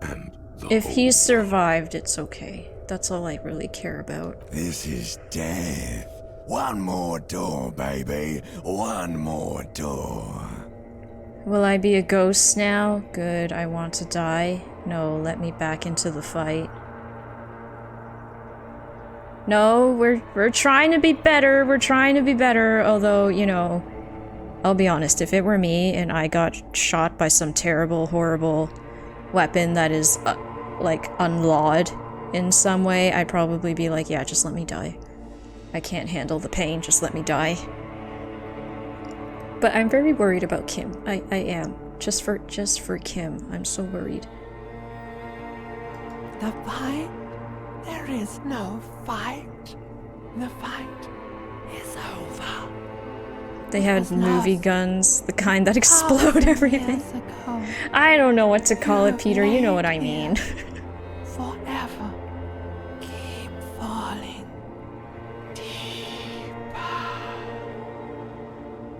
And the If whole he's survived, it's okay. That's all I really care about. This is death. One more door, baby. One more door. Will I be a ghost now? Good, I want to die. No, let me back into the fight. No, we're trying to be better. We're trying to be better. Although, you know, I'll be honest, if it were me and I got shot by some terrible, horrible weapon that is, like, unlawed in some way, I'd probably be like, yeah, just let me die. I can't handle the pain, just let me die. But I'm very worried about Kim. I am. Just for Kim. I'm so worried. The fight? There is no fight. The fight is over. They had movie guns, the kind that explode everything. I don't know what to call it, Peter. You know what I mean. Forever. Keep falling deeper.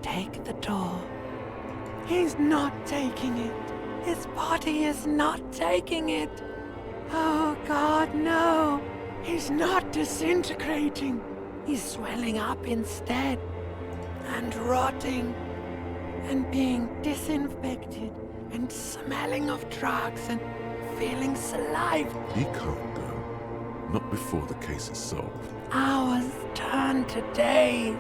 Take the door. He's not taking it. His body is not taking it. Oh God, no. He's not disintegrating. He's swelling up instead. And rotting. And being disinfected. And smelling of drugs and feeling saliva. He can't go. Not before the case is solved. Hours turn to days.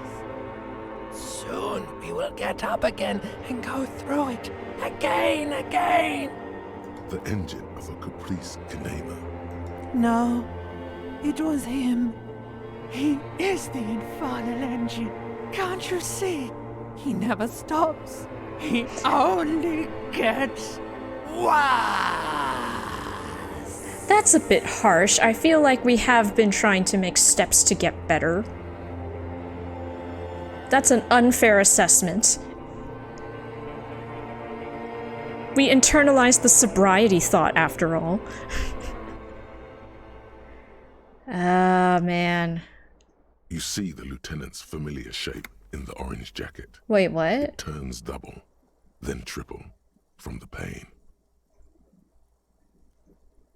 Soon we will get up again and go through it again. The engine of a Caprice Canema. No, it was him. He is the infernal engine. Can't you see? He never stops. He only gets worse. That's a bit harsh. I feel like we have been trying to make steps to get better. That's an unfair assessment. We internalized the sobriety thought, after all. Ah, man. You see the lieutenant's familiar shape in the orange jacket. Wait, what? It turns double, then triple, from the pain.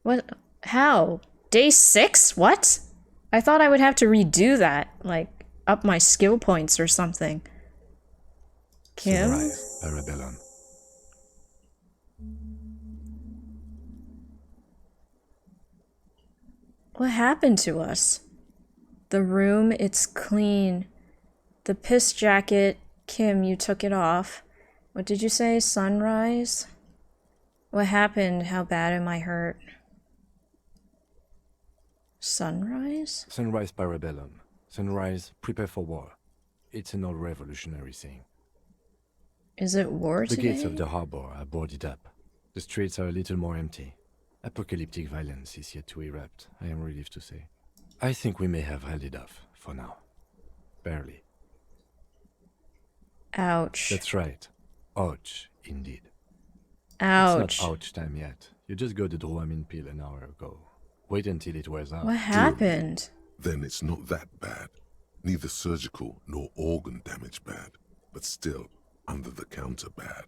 What? How? Day 6? What? I thought I would have to redo that. Like, up my skill points or something. Kim? Sunrise, Parabellum. What happened to us? The room, it's clean. The piss jacket, Kim, you took it off. What did you say? Sunrise? What happened? How bad am I hurt? Sunrise? Sunrise, Parabellum. Sunrise, prepare for war. It's an old revolutionary saying. Is it war The today? gates of the harbor are boarded up. The streets are a little more empty. Apocalyptic violence is yet to erupt, I am relieved to say. I think we may have held it off, for now. Barely. Ouch. That's right. Ouch, indeed. Ouch. It's not ouch time yet. You just got the Dramamine pill an hour ago. Wait until it wears out. What happened? Then it's not that bad. Neither surgical nor organ damage bad, but still under the counter bad.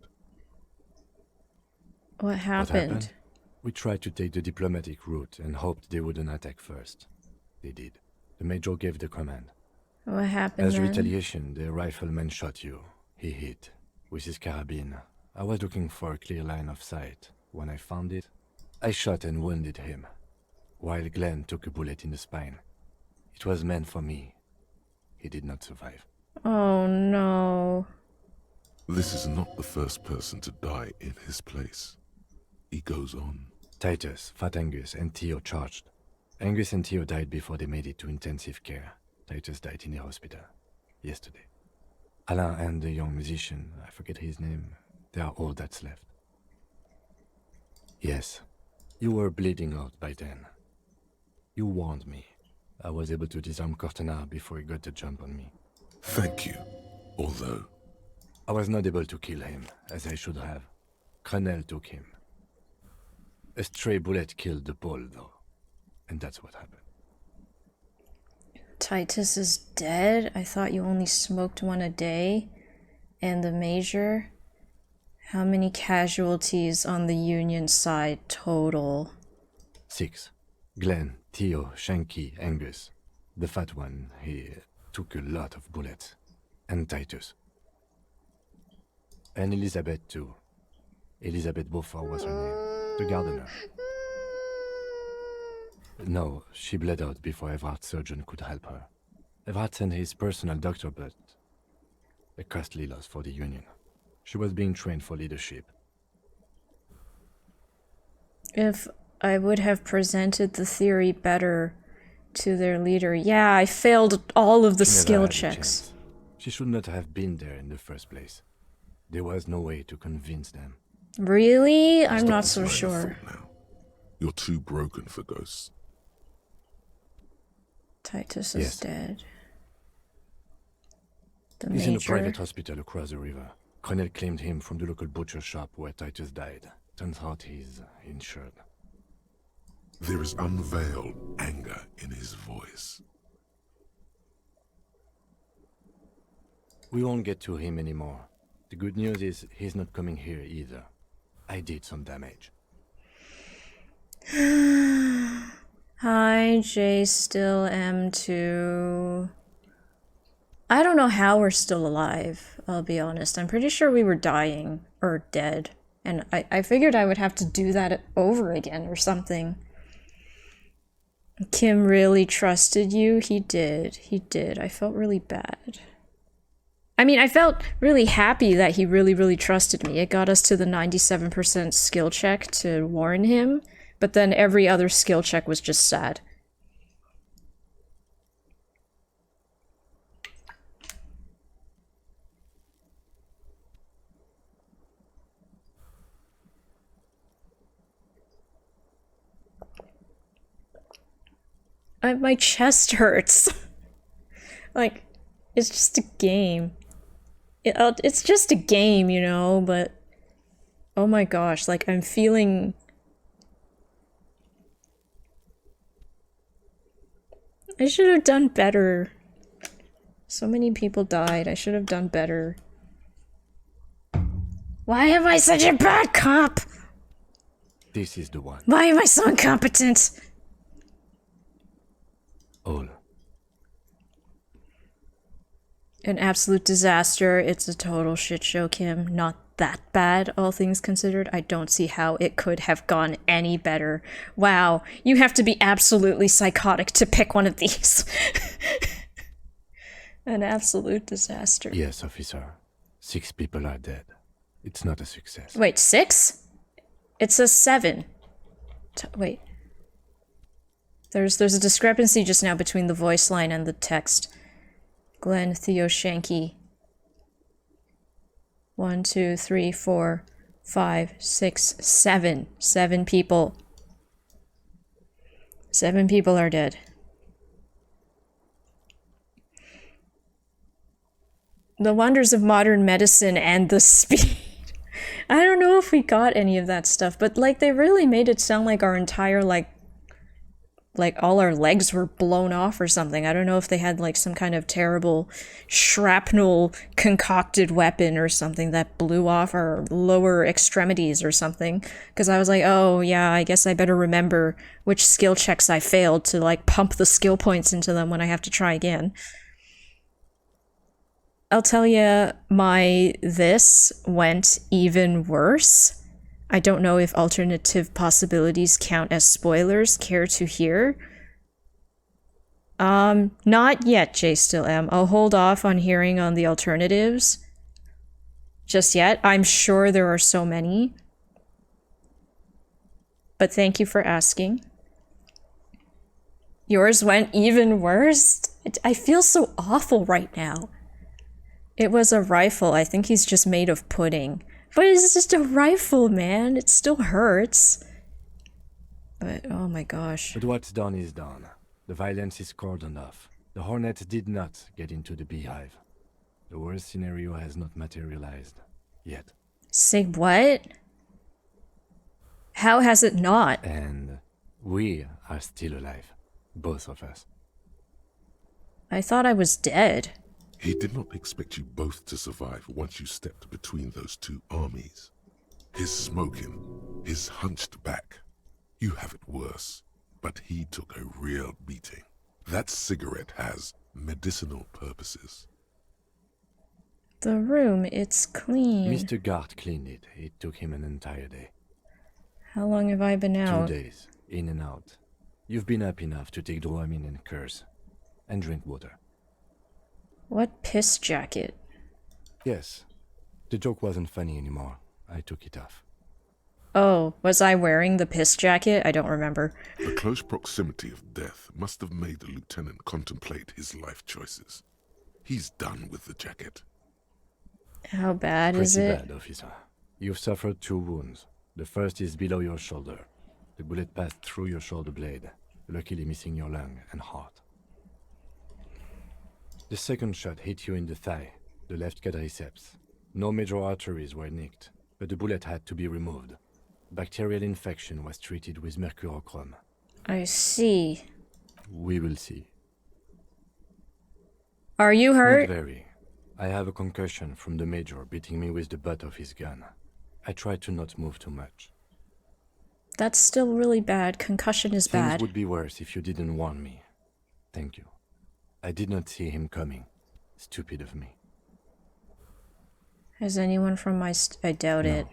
What happened? What happened? We tried to take the diplomatic route and hoped they wouldn't attack first. They did. The major gave the command. What happened As then? retaliation, the rifleman shot you. He hit. With his carabine. I was looking for a clear line of sight. When I found it, I shot and wounded him, while Glenn took a bullet in the spine. It was meant for me. He did not survive. Oh no. This is not the first person to die in his place. He goes on. Titus, Fat Angus, and Theo charged. Angus and Theo died before they made it to intensive care. Titus died in the hospital yesterday. Alain and the young musician, I forget his name, they are all that's left. Yes, you were bleeding out by then. You warned me. I was able to disarm Cortana before he got the jump on me. Thank you. Although I was not able to kill him, as I should have. Crenel took him. A stray bullet killed the pole, though. And that's what happened. Titus is dead? I thought you only smoked one a day. And the Major? How many casualties on the Union side total? 6. Glenn, Theo, Shanky, Angus. The fat one, he took a lot of bullets. And Titus. And Elizabeth too. Elizabeth Beaufort was her name. The gardener. No, she bled out before Everard's surgeon could help her. Everard sent his personal doctor, but a costly loss for the Union. She was being trained for leadership. If I would have presented the theory better to their leader. Yeah, I failed all of the skill checks. She should not have been there in the first place. There was no way to convince them. Really? I'm not so sure. Now. You're too broken for ghosts. Titus is dead. The He's in a Major. private hospital across the river. Cornell claimed him from the local butcher shop where Titus died. Turns out he's insured. There is unveiled anger in his voice. We won't get to him anymore. The good news is he's not coming here either. I did some damage. Hi, J still M2. I don't know how we're still alive, I'll be honest. I'm pretty sure we were dying, or dead. And I figured I would have to do that over again or something. Kim really trusted you? He did. He did. I felt really bad. I mean, I felt really happy that he really trusted me. It got us to the 97% skill check to warn him, but then every other skill check was just sad. My chest hurts. Like, it's just a game. It's just a game, you know, but oh my gosh, like I'm feeling... I should have done better. So many people died. I should have done better. Why am I such a bad cop? This is the one. Why am I so incompetent? All. An absolute disaster. It's a total shit show, Kim. Not that bad, all things considered. I don't see how it could have gone any better. Wow, you have to be absolutely psychotic to pick one of these. An absolute disaster. Yes, officer. 6 people are dead. It's not a success. Wait, 6? It says 7. Wait. There's a discrepancy just now between the voice line and the text. Glenn, Theo, Shanky. 1, 2, 3, 4, 5, 6, 7. 7 people. 7 people are dead. The wonders of modern medicine and the speed. I don't know if we got any of that stuff, but like they really made it sound like our entire like all our legs were blown off or something. I don't know if they had like some kind of terrible shrapnel concocted weapon or something that blew off our lower extremities or something. Because I was like, oh yeah, I guess I better remember which skill checks I failed to like pump the skill points into them when I have to try again. I'll tell you, this went even worse. I don't know if alternative possibilities count as spoilers. Care to hear? Not yet, J still M. I'll hold off on hearing on the alternatives just yet. I'm sure there are so many. But thank you for asking. Yours went even worse? I feel so awful right now. It was a rifle. I think he's just made of pudding. But it's just a rifle, man. It still hurts. But, oh my gosh. But what's done is done. The violence is cordoned off. The Hornets did not get into the beehive. The worst scenario has not materialized. Yet. Say what? How has it not? And... we are still alive. Both of us. I thought I was dead. He did not expect you both to survive once you stepped between those two armies. His smoking, his hunched back. You have it worse, but he took a real beating. That cigarette has medicinal purposes. The room, it's clean. Mr. Gart cleaned it. It took him an entire day. How long have I been out? 2 days, in and out. You've been up enough to take Dramamine and curse. And drink water. What piss jacket? Yes. The joke wasn't funny anymore. I took it off. Oh, was I wearing the piss jacket? I don't remember. The close proximity of death must have made the lieutenant contemplate his life choices. He's done with the jacket. How bad is Pretty it? bad, officer. You've suffered 2 wounds. The first is below your shoulder. The bullet passed through your shoulder blade, luckily missing your lung and heart. The second shot hit you in the thigh, the left quadriceps. No major arteries were nicked, but the bullet had to be removed. Bacterial infection was treated with mercurochrome. I see. We will see. Are you hurt? Not very. I have a concussion from the major beating me with the butt of his gun. I tried to not move too much. That's still really bad. Concussion is Things bad. would be worse if you didn't warn me. Thank you. I did not see him coming. Stupid of me. Has anyone from my I doubt it.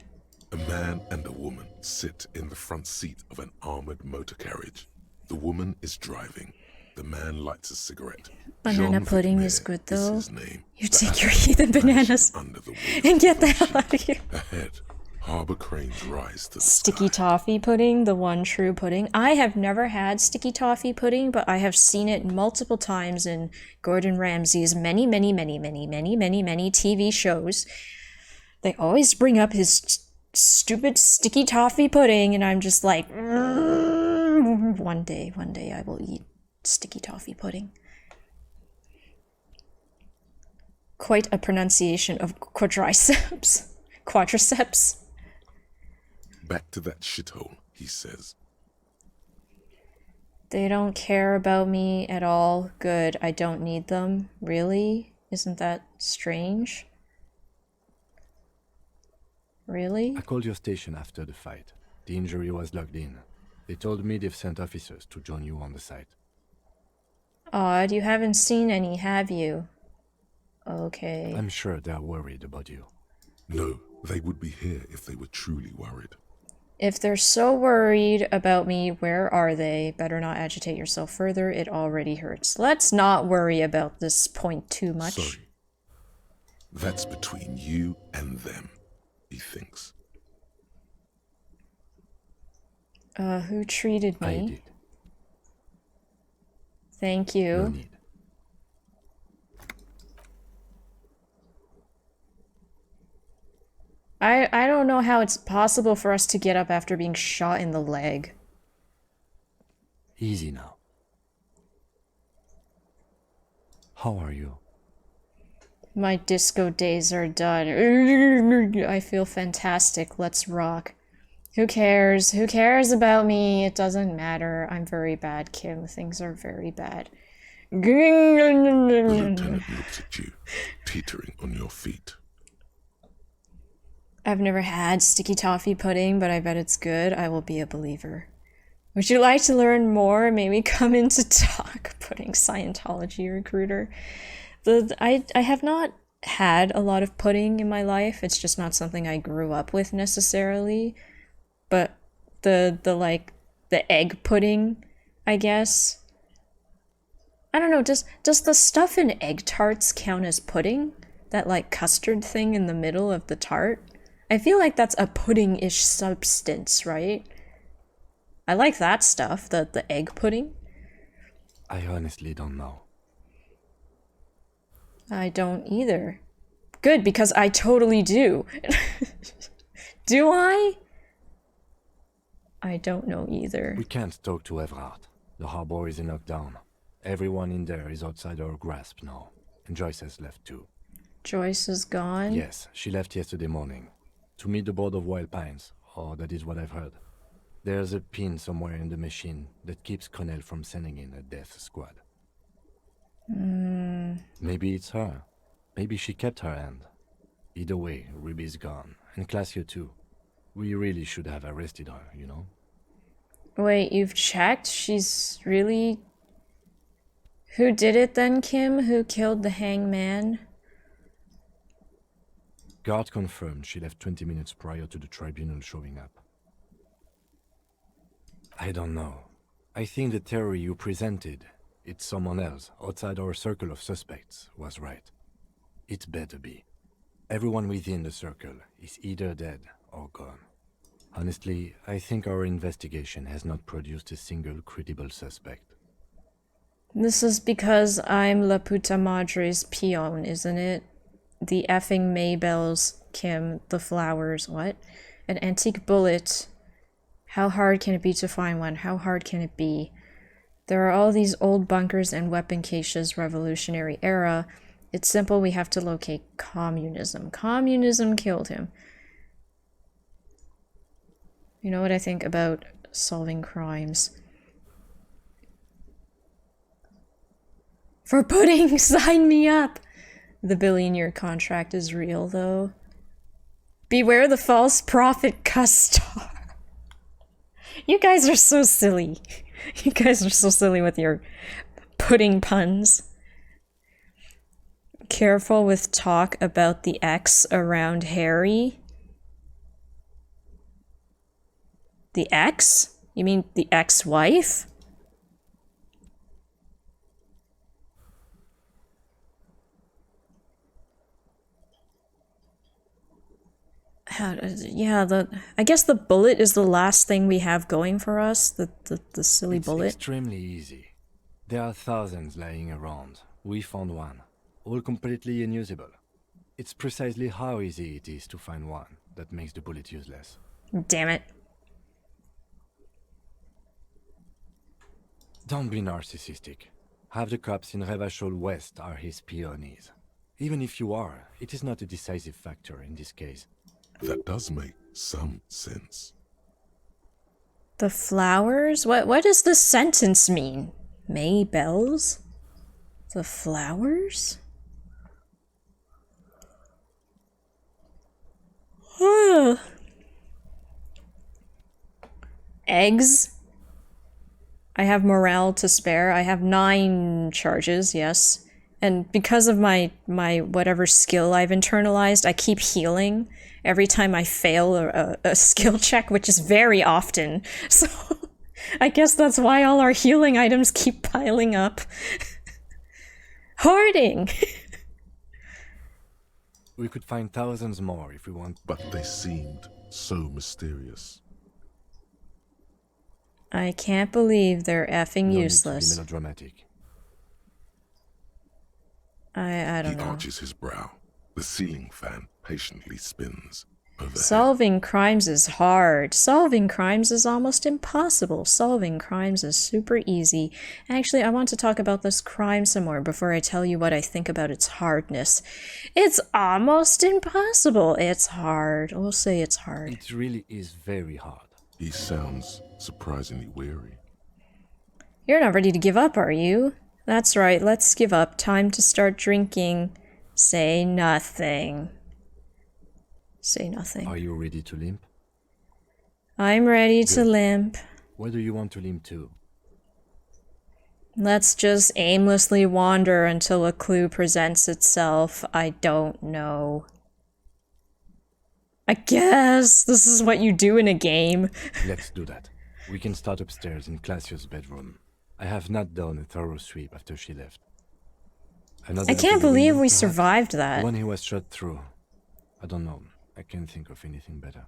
A man and a woman sit in the front seat of an armored motor carriage. The woman is driving. The man lights a cigarette. Banana Jean pudding Vicmer is good though. his name. You The take your apple heathen vanishes bananas under the and get the hell out of here. Ahead, harbor cranes rise to the Sticky toffee pudding, the one true pudding. I have never had sticky toffee pudding, but I have seen it multiple times in Gordon Ramsay's many TV shows. They always bring up his stupid sticky toffee pudding, and I'm just like, one day I will eat sticky toffee pudding. Quite a pronunciation of quadriceps. Quadriceps. Back to that shithole, he says. They don't care about me at all. Good, I don't need them. Really? Isn't that strange? Really? I called your station after the fight. The injury was logged in. They told me they've sent officers to join you on the site. Odd, you haven't seen any, have you? Okay. I'm sure they're worried about you. No, they would be here if they were truly worried. If they're so worried about me, where are they? Better not agitate yourself further, it already hurts. Let's not worry about this point too much. Sorry. That's between you and them, he thinks. Who treated me? I did. Thank you. No need. I don't know how it's possible for us to get up after being shot in the leg. Easy now. How are you? My disco days are done. I feel fantastic. Let's rock. Who cares? Who cares about me? It doesn't matter. I'm very bad, Kim. Things are very bad. The lieutenant looks at you, teetering on your feet. I've never had sticky toffee pudding, but I bet it's good. I will be a believer. Would you like to learn more? Maybe come into talk. Pudding Scientology recruiter. I have not had a lot of pudding in my life. It's just not something I grew up with necessarily. But the egg pudding, I guess. I don't know, does the stuff in egg tarts count as pudding? That like custard thing in the middle of the tart? I feel like that's a pudding-ish substance, right? I like that stuff, the egg pudding. I honestly don't know. I don't either. Good, because I totally do. Do I? I don't know either. We can't talk to Everard. The harbor is in lockdown. Everyone in there is outside our grasp now. And Joyce has left too. Joyce is gone? Yes, she left yesterday morning. To meet the board of Wild Pines, or that is what I've heard. There's a pin somewhere in the machine that keeps Connell from sending in a death squad. Maybe it's her. Maybe she kept her hand. Either way, Ruby's gone. And Classio too. We really should have arrested her, you know? Wait, you've checked? She's really... Who did it then, Kim? Who killed the hangman? Guard confirmed she left 20 minutes prior to the tribunal showing up. I don't know. I think the theory you presented, it's someone else outside our circle of suspects, was right. It better be. Everyone within the circle is either dead or gone. Honestly, I think our investigation has not produced a single credible suspect. This is because I'm La Puta Madre's peon, isn't it? The effing Maybells, Kim, the flowers, what? An antique bullet. How hard can it be to find one? How hard can it be? There are all these old bunkers and weapon caches, Revolutionary Era. It's simple, we have to locate communism. Communism killed him. You know what I think about solving crimes? For pudding, sign me up! The billion-year contract is real, though. Beware the false prophet Custar. You guys are so silly. You guys are so silly with your pudding puns. Careful with talk about the ex around Harry. The ex? You mean the ex-wife? Yeah, I guess the bullet is the last thing we have going for us. The silly bullet. It's extremely easy. There are thousands lying around. We found one. All completely unusable. It's precisely how easy it is to find one that makes the bullet useless. Damn it. Don't be narcissistic. Half the cops in Revachol West are his peonies. Even if you are, it is not a decisive factor in this case. That does make some sense. The flowers? What does this sentence mean? Maybells? The flowers? Eggs? I have morale to spare. I have 9 charges, yes. And because of my whatever skill I've internalized, I keep healing every time I fail a skill check, which is very often. So I guess that's why all our healing items keep piling up. Hoarding! We could find thousands more if we want. But they seemed so mysterious. I can't believe they're effing useless. No need to be melodramatic. I don't know. He arches his brow. The ceiling fan patiently spins overhead. Solving crimes is hard. Solving crimes is almost impossible. Solving crimes is super easy. Actually, I want to talk about this crime some more before I tell you what I think about its hardness. It's almost impossible. It's hard. We'll say it's hard. It really is very hard. He sounds surprisingly weary. You're not ready to give up, are you? That's right, let's give up. Time to start drinking. Say nothing. Say nothing. Are you ready to limp? I'm ready to limp. Where do you want to limp to? Let's just aimlessly wander until a clue presents itself. I don't know. I guess this is what you do in a game. Let's do that. We can start upstairs in Classio's bedroom. I have not done a thorough sweep after she left. I can't believe we survived that. The one he was shot through. I don't know. I can't think of anything better.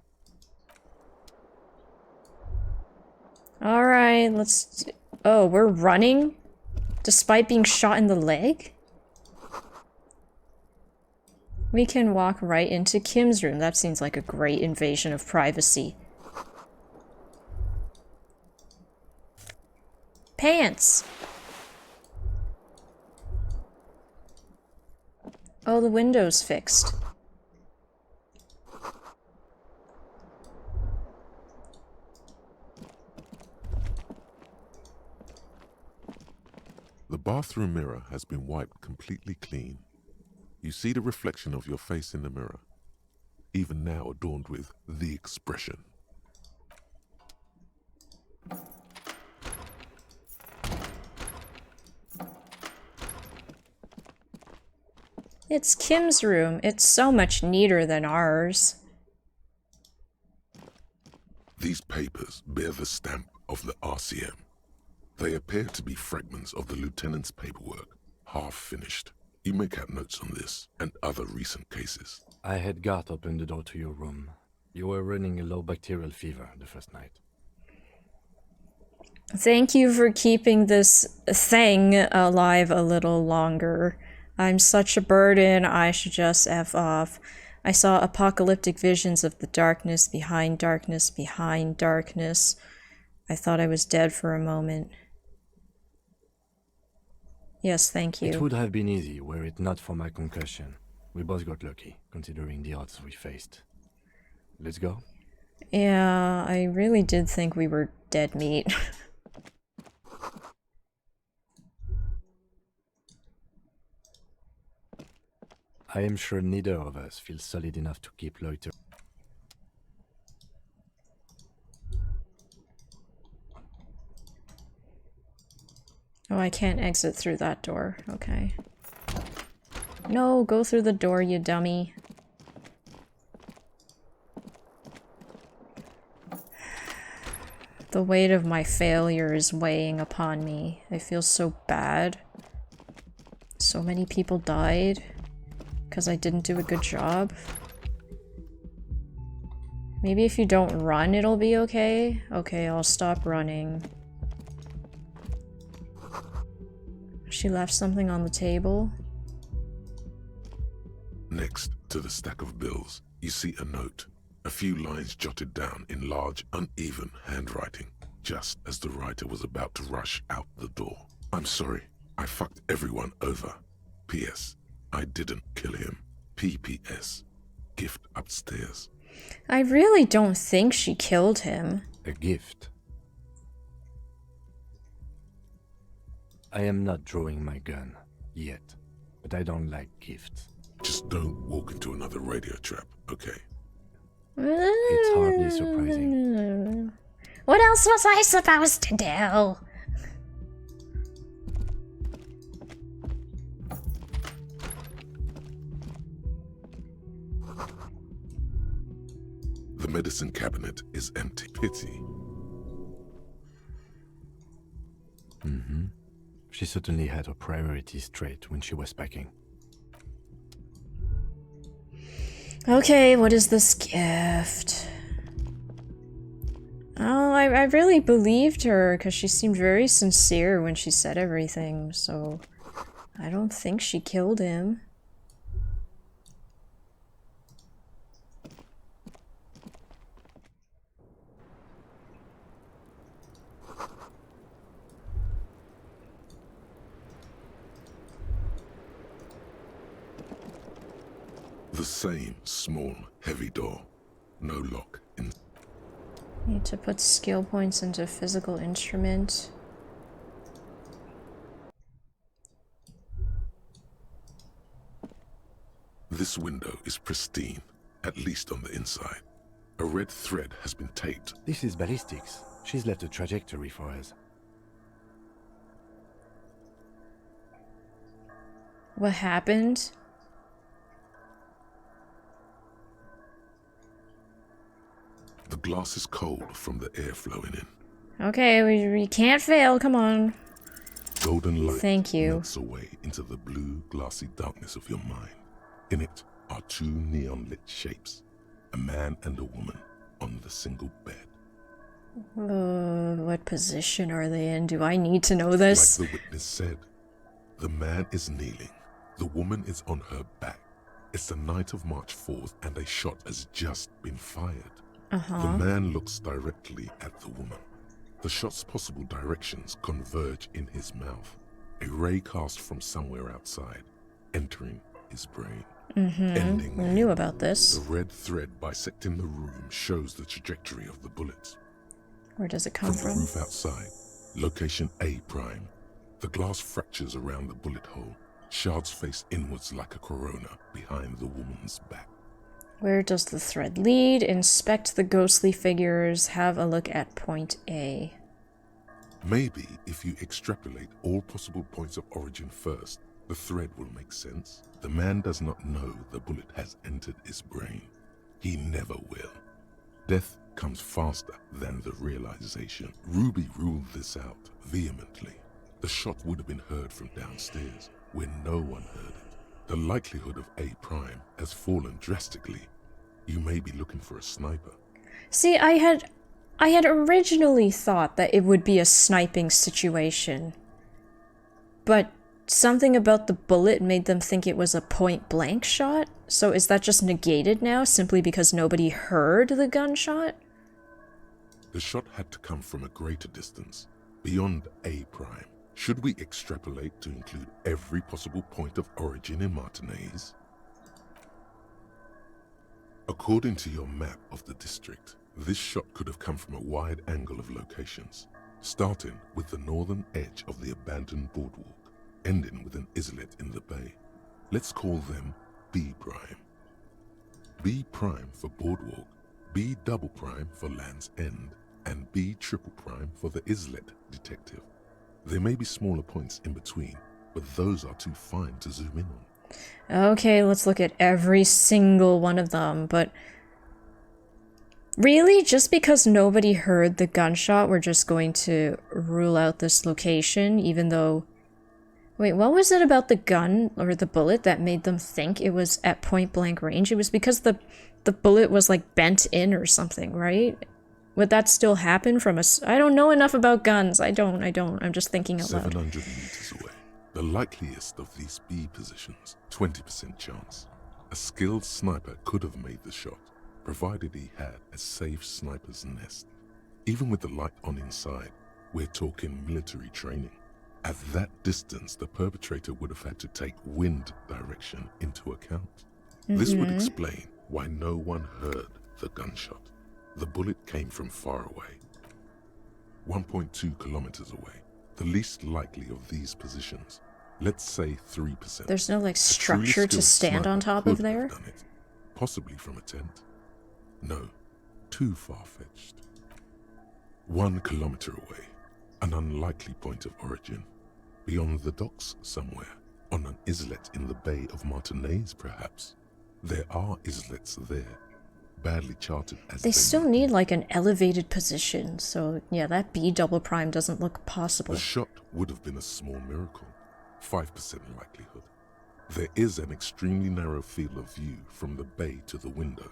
Alright, let's... Oh, we're running? Despite being shot in the leg? We can walk right into Kim's room. That seems like a great invasion of privacy. Pants! Oh, the window's fixed. The bathroom mirror has been wiped completely clean. You see the reflection of your face in the mirror, even now adorned with the expression. It's Kim's room. It's so much neater than ours. These papers bear the stamp of the RCM. They appear to be fragments of the lieutenant's paperwork, half finished. You make out notes on this and other recent cases. I had Garth open the door to your room. You were running a low bacterial fever the first night. Thank you for keeping this thing alive a little longer. I'm such a burden, I should just F off. I saw apocalyptic visions of the darkness behind darkness behind darkness. I thought I was dead for a moment. Yes, thank you. It would have been easy were it not for my concussion. We both got lucky, considering the odds we faced. Let's go? Yeah, I really did think we were dead meat. I am sure neither of us feels solid enough to keep loitering. Oh, I can't exit through that door. Okay. No, go through the door, you dummy. The weight of my failure is weighing upon me. I feel so bad. So many people died because I didn't do a good job. Maybe if you don't run, it'll be okay? Okay, I'll stop running. She left something on the table. Next to the stack of bills, you see a note. A few lines jotted down in large, uneven handwriting, just as the writer was about to rush out the door. I'm sorry, I fucked everyone over. P.S. I didn't kill him. P.P.S. Gift upstairs. I really don't think she killed him. A gift. I am not drawing my gun, yet, but I don't like gifts. Just don't walk into another radio trap, okay? It's hardly surprising. What else was I supposed to do? The medicine cabinet is empty. Pity. Mm-hmm. She certainly had her priorities straight when she was packing. Okay, what is this gift? Oh, I really believed her because she seemed very sincere when she said everything, so I don't think she killed him. The same small, heavy door. No lock in. Need to put skill points into physical instrument. This window is pristine, at least on the inside. A red thread has been taped. This is ballistics. She's left a trajectory for us. What happened? The glass is cold from the air flowing in. Okay, we can't fail, come on. Golden light Thank you. melts away into the blue, glassy darkness of your mind. In it are two neon-lit shapes, a man and a woman on the single bed. What position are they in? Do I need to know this? Like the witness said, the man is kneeling, the woman is on her back. It's the night of March 4th and a shot has just been fired. The man looks directly at the woman. The shot's possible directions converge in his mouth. A ray cast from somewhere outside, entering his brain. Ending I knew about this. The red thread bisecting the room shows the trajectory of the bullets. Where does it come From from? the roof outside, location A prime. The glass fractures around the bullet hole. Shards face inwards like a corona behind the woman's back. Where does the thread lead? Inspect the ghostly figures. Have a look at point A. Maybe if you extrapolate all possible points of origin first, the thread will make sense. The man does not know the bullet has entered his brain. He never will. Death comes faster than the realization. Ruby ruled this out vehemently. The shot would have been heard from downstairs, where no one heard it. The likelihood of A prime has fallen drastically. You may be looking for a sniper. See, I had originally thought that it would be a sniping situation. But something about the bullet made them think it was a point-blank shot? So is that just negated now, simply because nobody heard the gunshot? The shot had to come from a greater distance, beyond A prime. Should we extrapolate to include every possible point of origin in Martinez? According to your map of the district, this shot could have come from a wide angle of locations, starting with the northern edge of the abandoned boardwalk, ending with an islet in the bay. Let's call them B prime. B prime for boardwalk, B double prime for Land's End, and B triple prime for the islet detective. There may be smaller points in between, but those are too fine to zoom in on. Okay, let's look at every single one of them, but... Really? Just because nobody heard the gunshot, we're just going to rule out this location, even though... Wait, what was it about the gun, or the bullet, that made them think it was at point-blank range? It was because the bullet was, like, bent in or something, right? Would that still happen from a... I don't know enough about guns. I don't. I'm just thinking out loud. 700 meters away. The likeliest of these B positions, 20% chance. A skilled sniper could have made the shot, provided he had a safe sniper's nest. Even with the light on inside, we're talking military training. At that distance, the perpetrator would have had to take wind direction into account. This would explain why no one heard the gunshot. The bullet came from far away, 1.2 kilometers away. The least likely of these positions, let's say 3%. There's no, like, structure to stand on top of there? Done it, possibly from a tent. No, too far-fetched. 1 kilometer away, an unlikely point of origin. Beyond the docks somewhere, on an islet in the Bay of Martinez perhaps. There are islets there, badly charted as they still need like an elevated position, so yeah, that B double prime doesn't look possible. The shot would have been a small miracle, 5% likelihood. There is an extremely narrow field of view from the bay to the window,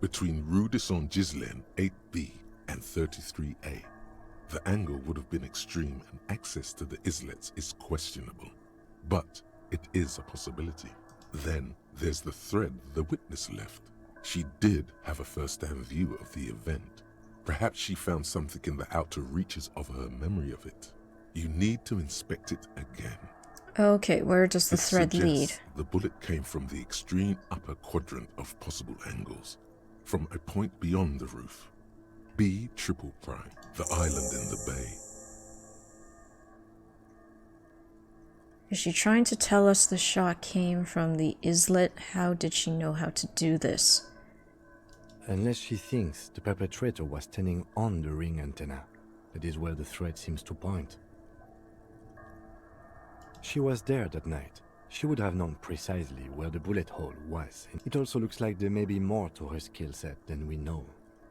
between Rue de Saint-Ghislain 8B and 33A. The angle would have been extreme and access to the islets is questionable, but it is a possibility. Then there's the thread the witness left. She did have a first-hand view of the event. Perhaps she found something in the outer reaches of her memory of it. You need to inspect it again. Okay, where does the thread lead? The bullet came from the extreme upper quadrant of possible angles, from a point beyond the roof. B triple prime, the island in the bay. Is she trying to tell us the shot came from the islet? How did she know how to do this? Unless she thinks the perpetrator was standing on the ring antenna. That is where the thread seems to point. She was there that night. She would have known precisely where the bullet hole was. It also looks like there may be more to her skill set than we know.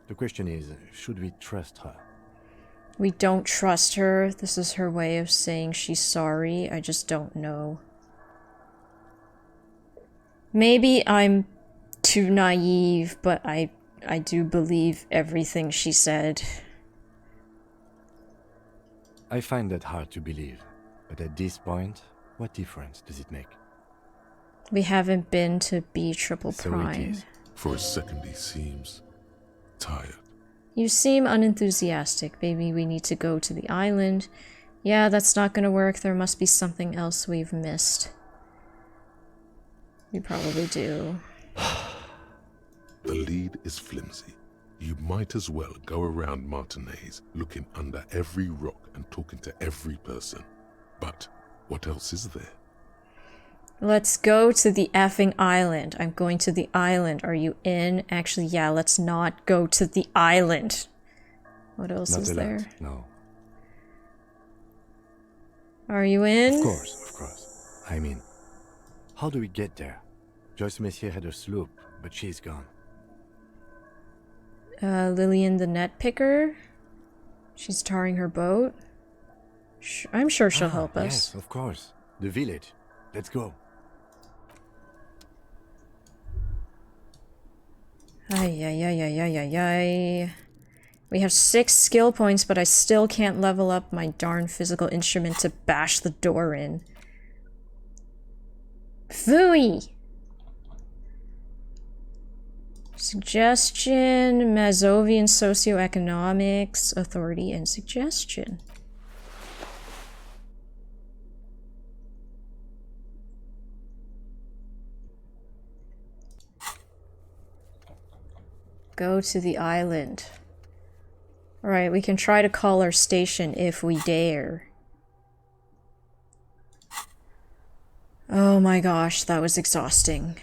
The question is, should we trust her? We don't trust her. This is her way of saying she's sorry. I just don't know. Maybe I'm too naive, but I do believe everything she said. I find that hard to believe. But at this point, what difference does it make? We haven't been to B triple prime. For a second he seems tired. You seem unenthusiastic. Maybe we need to go to the island. Yeah, that's not gonna work. There must be something else we've missed. We probably do. The lead is flimsy. You might as well go around Martinez looking under every rock and talking to every person. But What else is there? Let's go to the effing island. I'm going to the island. Are you in? Actually, yeah, let's not go to the island. What else Not is a there? lot, no. Are you in? Of course. I mean, how do we get there? Joyce Messier had a sloop, but she's gone. Lillian the net picker. She's tarring her boat. I'm sure she'll help us. Yes, of course. The village. Let's go. Ay. We have 6 skill points, but I still can't level up my darn physical instrument to bash the door in. Phooey! Suggestion, Mazovian socioeconomics, authority, and suggestion. Go to the island. Alright, we can try to call our station if we dare. Oh my gosh, that was exhausting.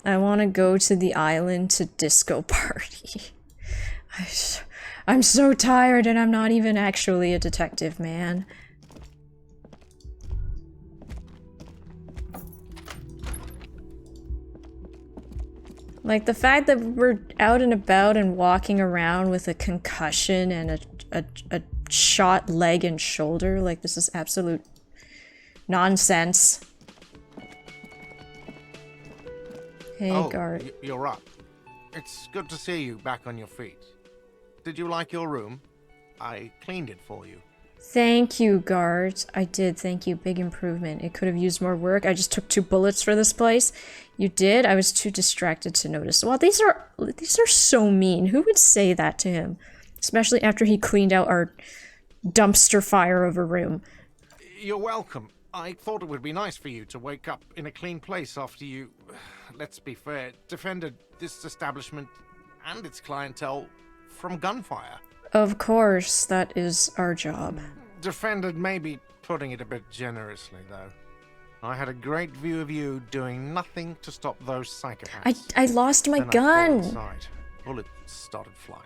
I want to go to the island to disco party. I'm so tired and I'm not even actually a detective, man. Like, the fact that we're out and about and walking around with a concussion and a shot leg and shoulder, like, this is absolute nonsense. Hey, Gart. You're up. It's good to see you back on your feet. Did you like your room? I cleaned it for you. Thank you, Gart. I did, thank you. Big improvement. It could have used more work. I just took 2 bullets for this place. You did? I was too distracted to notice. Wow, these are so mean. Who would say that to him? Especially after he cleaned out our dumpster fire of a room. You're welcome. I thought it would be nice for you to wake up in a clean place after you, let's be fair, defended this establishment and its clientele from gunfire. Of course, that is our job. Defended may be putting it a bit generously, though. I had a great view of you doing nothing to stop those psychopaths. I lost my Then gun. I fell inside. Bullets started flying.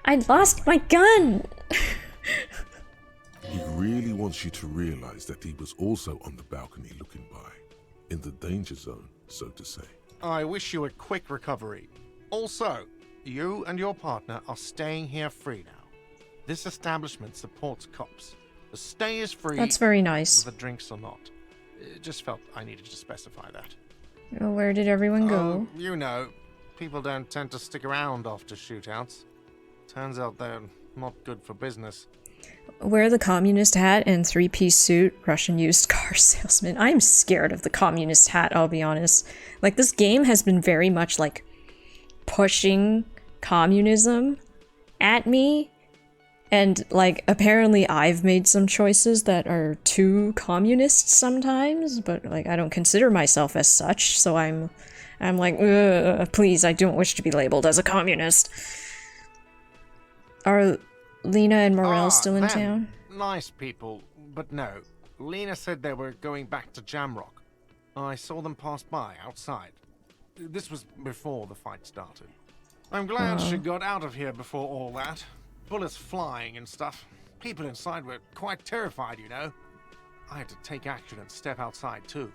I lost my gun. He really wants you to realize that he was also on the balcony looking by, in the danger zone, so to say. I wish you a quick recovery. Also, you and your partner are staying here free now. This establishment supports cops. The stay is free. That's very nice. Whether drinks or not. It just felt I needed to specify that. Well, where did everyone go? Oh, you know, people don't tend to stick around after shootouts. Turns out they're not good for business. Wear the communist hat and 3-piece suit, Russian used car salesman. I'm scared of the communist hat, I'll be honest. Like, this game has been very much, like, pushing communism at me. And, like, apparently I've made some choices that are too communist sometimes, but, like, I don't consider myself as such, so I'm like, please, I don't wish to be labeled as a communist. Are Lena and Morel still in them. town? Nice people, but no. Lena said they were going back to Jamrock. I saw them pass by outside. This was before the fight started. I'm glad she got out of here before all that. Bullets flying and stuff. People inside were quite terrified, you know. I had to take action and step outside too.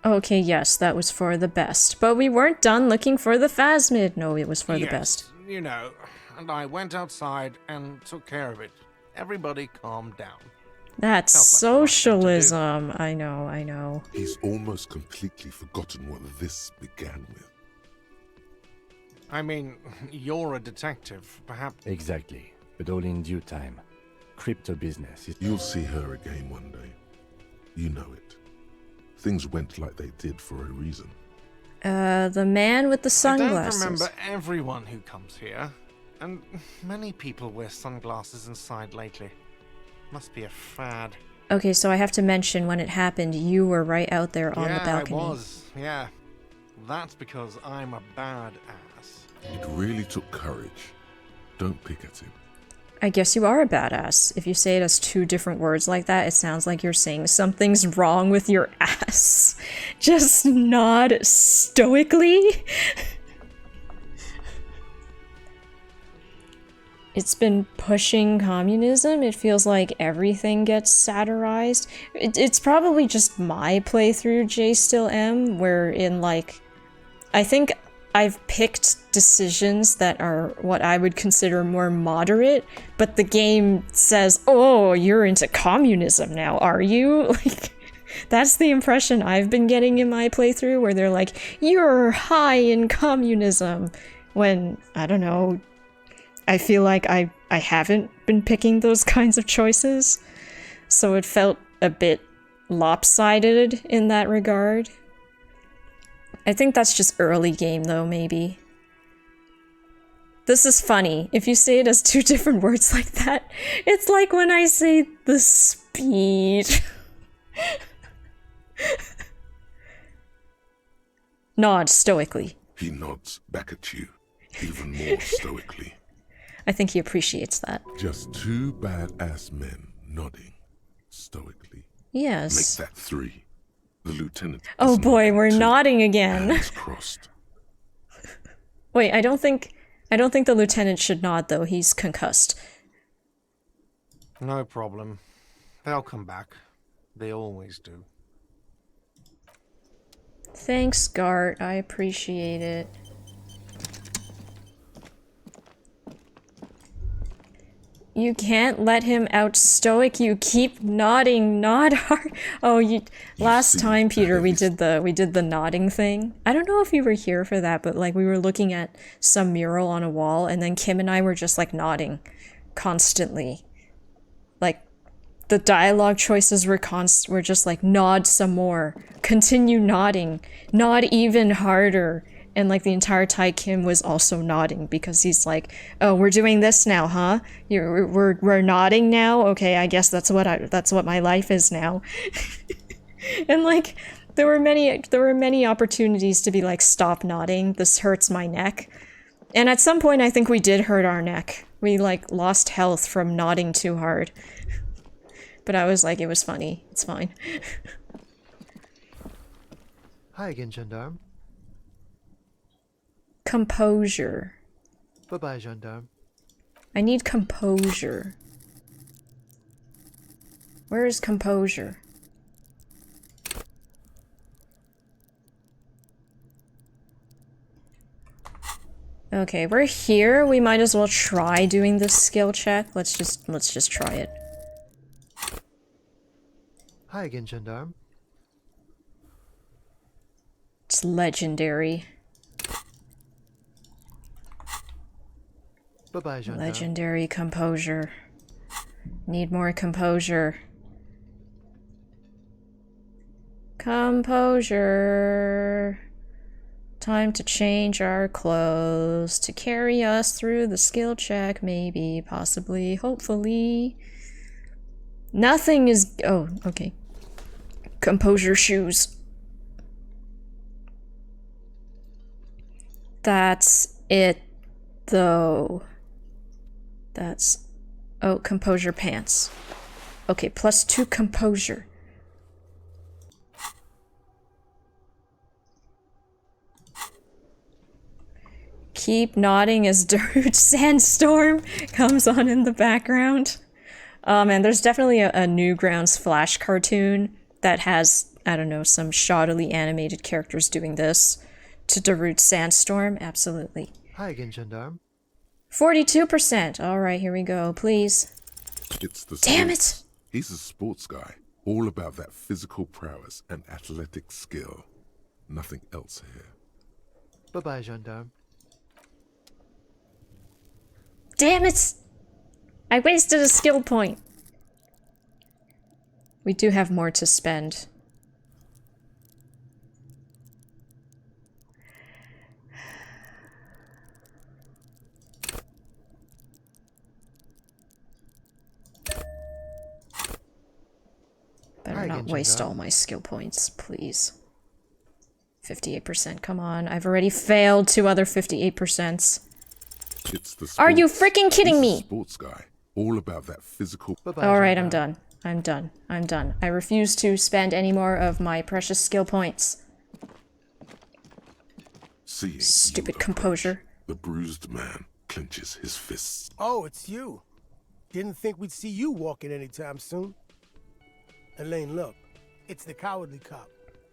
Okay, yes, that was for the best. But we weren't done looking for the phasmid. No, it was for the best. You know, and I went outside and took care of it. Everybody calmed down. That's socialism. I know. He's almost completely forgotten what this began with. I mean, you're a detective, perhaps. Exactly, but all in due time. Crypto business is... You'll see her again one day. You know it. Things went like they did for a reason. The man with the sunglasses. I don't remember everyone who comes here. And many people wear sunglasses inside lately. Must be a fad. Okay, so I have to mention when it happened, you were right out there on the balcony. I was, yeah. That's because I'm a bad ass. It really took courage. Don't pick at him. I guess you are a badass. If you say it as two different words like that, it sounds like you're saying something's wrong with your ass. Just nod stoically. It's been pushing communism. It feels like everything gets satirized. It's probably just my playthrough, J still M, wherein, like, I think I've picked decisions that are what I would consider more moderate, but the game says, oh, you're into communism now, are you? Like, that's the impression I've been getting in my playthrough, where they're like, you're high in communism, when, I don't know, I feel like I haven't been picking those kinds of choices, so it felt a bit lopsided in that regard. I think that's just early game though, maybe. This is funny. If you say it as two different words like that, it's like when I say the speed. Nod stoically. He nods back at you, even more stoically. I think he appreciates that. Just two badass men nodding stoically. Yes. Make that three. The lieutenant. Oh boy, we're nodding again. Hands crossed. Wait, I don't think the lieutenant should nod though. He's concussed. No problem. They'll come back. They always do. Thanks, Gart. I appreciate it. You can't let him out stoic. You keep nodding. Nod hard. Oh, last time, Peter, we did the nodding thing. I don't know if you were here for that, but like we were looking at some mural on a wall, and then Kim and I were just like nodding constantly. Like the dialogue choices were just like nod some more, continue nodding, nod even harder. And like the entire time Kim was also nodding because he's like, "Oh, we're doing this now, huh? We're nodding now. Okay, I guess that's what my life is now." And like there were many opportunities to be like, "Stop nodding. This hurts my neck." And at some point I think we did hurt our neck. We like lost health from nodding too hard. But I was like, it was funny. It's fine. Hi again, gendarme. Composure. Bye-bye, gendarme. I need composure. Where is composure? Okay, we're here. We might as well try doing this skill check. Let's just try it. Hi again, gendarme. It's legendary. Bye-bye, gendarme. Legendary composure. Need more composure. Composure. Time to change our clothes to carry us through the skill check, maybe, possibly, hopefully. Nothing is... Oh, okay. Composure shoes. That's it, though. That's... Oh, composure pants. Okay, +2 composure. Keep nodding as Darude Sandstorm comes on in the background. And there's definitely a Newgrounds Flash cartoon that has, I don't know, some shoddily animated characters doing this to Darude Sandstorm. Absolutely. Hi again, gendarme. 42%. Alright, here we go, please. It's the Damn sports. He's a sports guy, all about that physical prowess and athletic skill. Nothing else here. Bye-bye, gendarme. Damn it! I wasted a skill point. We do have more to spend. Better not waste all my skill points, please. 58%, come on. I've already failed 2 other 58%s. It's the Are you freaking kidding me? Sports guy, All about that physical... Alright, I'm done. I'm done. I'm done. I refuse to spend any more of my precious skill points. Seeing Stupid you composure. The bruised man clenches his fists. Oh, it's you. Didn't think we'd see you walking anytime soon. Elaine, look. It's the cowardly cop.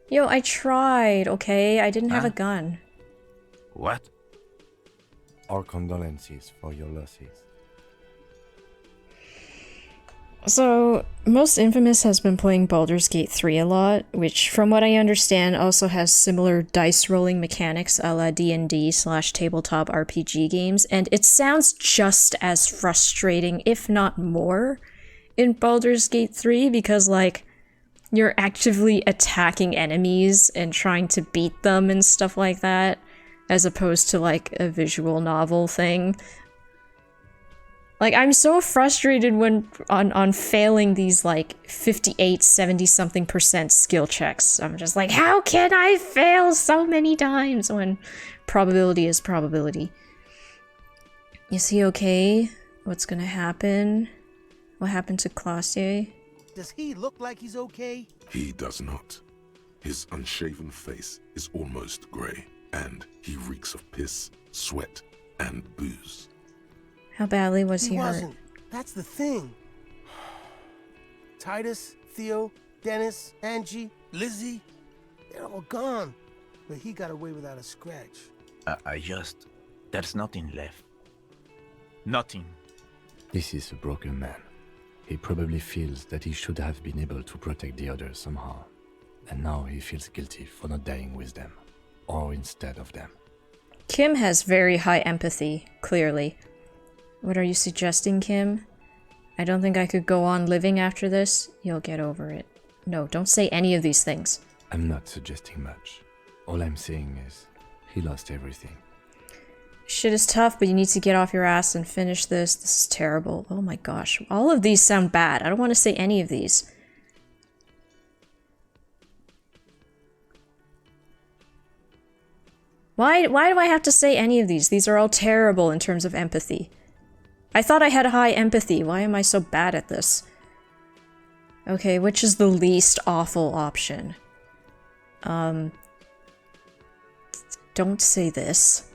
Yo, I tried, okay? I didn't have a gun. What? Our condolences for your losses. So, Most Infamous has been playing Baldur's Gate 3 a lot, which, from what I understand, also has similar dice rolling mechanics a la D&D/tabletop RPG games, and it sounds just as frustrating, if not more, in Baldur's Gate 3, because, like, you're actively attacking enemies and trying to beat them and stuff like that, as opposed to, like, a visual novel thing. Like, I'm so frustrated when on failing these, like, 58, 70-something% skill checks. I'm just like, how can I fail so many times when probability is probability? Is he okay? What's gonna happen? What happened to Classier? Does he look like he's okay? He does not. His unshaven face is almost grey, and he reeks of piss, sweat, and booze. How badly was he hurt? Wasn't. That's the thing. Titus, Theo, Dennis, Angie, Lizzie, they're all gone. But he got away without a scratch. There's nothing left. Nothing. This is a broken man. He probably feels that he should have been able to protect the others somehow. And now he feels guilty for not dying with them. Or instead of them. Kim has very high empathy, clearly. What are you suggesting, Kim? I don't think I could go on living after this. You'll get over it. No, don't say any of these things. I'm not suggesting much. All I'm saying is, he lost everything. Shit is tough, but you need to get off your ass and finish this. This is terrible. Oh my gosh. All of these sound bad. I don't want to say any of these. Why do I have to say any of these? These are all terrible in terms of empathy. I thought I had high empathy. Why am I so bad at this? Okay, which is the least awful option? Don't say this.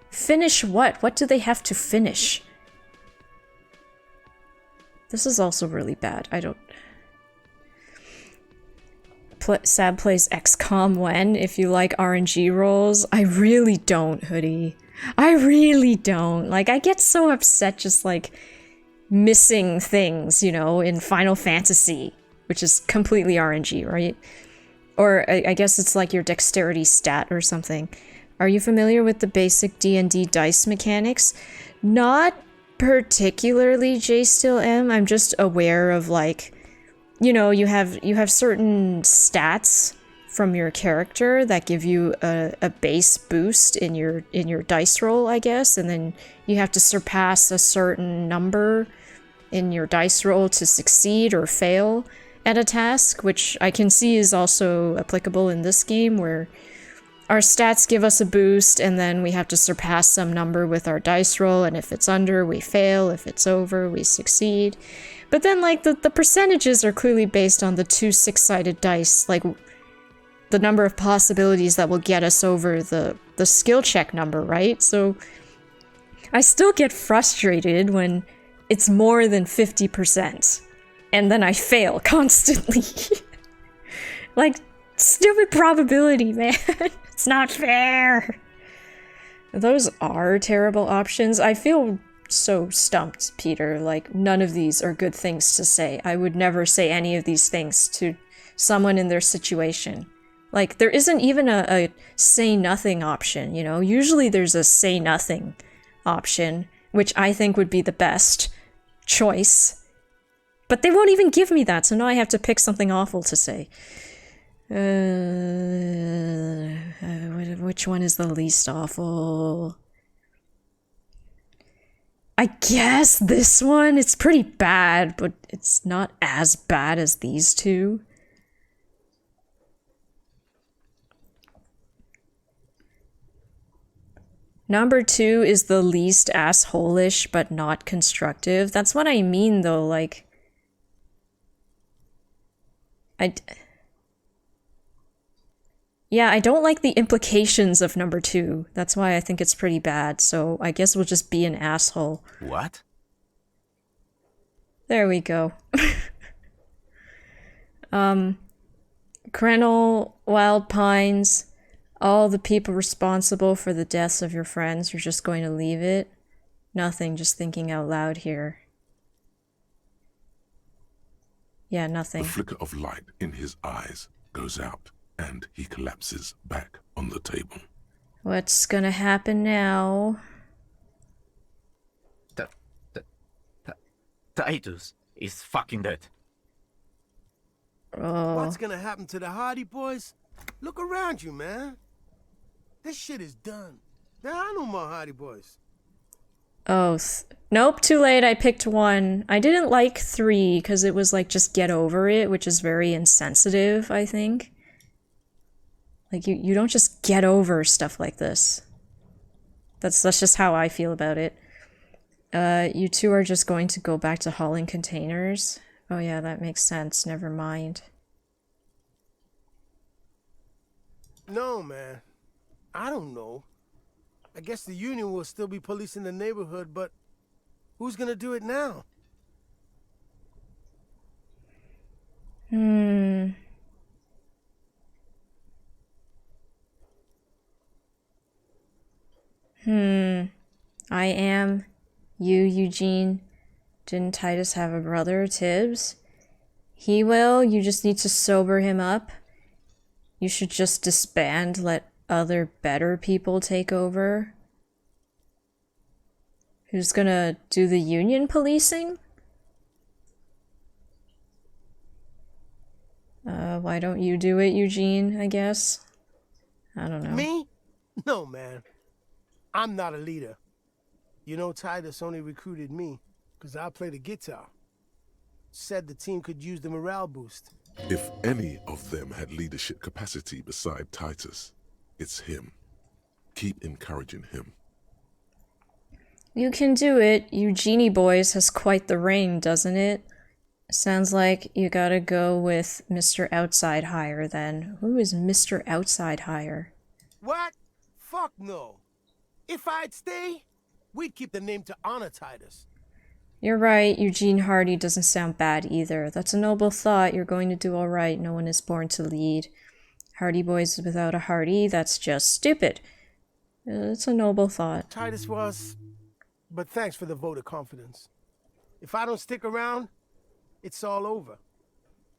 Finish what? What do they have to finish? This is also really bad. I don't... Sab plays XCOM when? If you like RNG rolls? I really don't, Hoodie. I really don't. Like, I get so upset just, like, missing things, you know, in Final Fantasy, which is completely RNG, right? Or I guess it's like your dexterity stat or something. Are you familiar with the basic D&D dice mechanics? Not particularly, J still am. I'm just aware of, like, you know, you have certain stats from your character that give you a base boost in your dice roll, I guess, and then you have to surpass a certain number in your dice roll to succeed or fail at a task, which I can see is also applicable in this game, where our stats give us a boost and then we have to surpass some number with our dice roll, and if it's under, we fail, if it's over, we succeed. But then, like, the percentages are clearly based on the two six-sided dice, like the number of possibilities that will get us over the skill check number, right? So I still get frustrated when it's more than 50%, and then I fail constantly. Like, stupid probability, man. It's not fair. Those are terrible options. I feel so stumped, Peter. Like, none of these are good things to say. I would never say any of these things to someone in their situation. Like, there isn't even a say nothing option, you know? Usually there's a say nothing option, which I think would be the best choice. But they won't even give me that, so now I have to pick something awful to say. Which one is the least awful? I guess this one? It's pretty bad, but it's not as bad as these two. Number 2 is the least asshole-ish, but not constructive. That's what I mean, though, like... Yeah, I don't like the implications of number 2. That's why I think it's pretty bad, so I guess we'll just be an asshole. What? There we go. Krenel, Wild Pines, all the people responsible for the deaths of your friends, you're just going to leave it? Nothing, just thinking out loud here. Yeah, nothing. The flicker of light in his eyes goes out, and he collapses back on the table. What's gonna happen now? Titus is fucking dead. Oh. What's gonna happen to the Hardy Boys? Look around you, man. This shit is done. There are no more Hardy Boys. Oh, nope, too late, I picked 1. I didn't like 3, because it was like, just get over it, which is very insensitive, I think. Like, you don't just get over stuff like this. That's just how I feel about it. You two are just going to go back to hauling containers? Oh yeah, that makes sense, never mind. No, man. I don't know. I guess the Union will still be policing the neighborhood, but who's gonna do it now? I am. You, Eugene. Didn't Titus have a brother, Tibbs? He will. You just need to sober him up. You should just disband, let other better people take over. Who's gonna do the Union policing? Why don't you do it, Eugene, I guess? I don't know. Me? No, man. I'm not a leader. You know, Titus only recruited me because I play the guitar. Said the team could use the morale boost. If any of them had leadership capacity beside Titus, it's him. Keep encouraging him. You can do it. Eugenie Boys has quite the reign, doesn't it? Sounds like you gotta go with Mr. Outside Hire then. Who is Mr. Outside Hire? What? Fuck no. If I'd stay, we'd keep the name to honor Titus. You're right, Eugene Hardy doesn't sound bad either. That's a noble thought, you're going to do alright, no one is born to lead. Hardy Boys without a Hardy, that's just stupid. It's a noble thought. Titus was, but thanks for the vote of confidence. If I don't stick around, it's all over.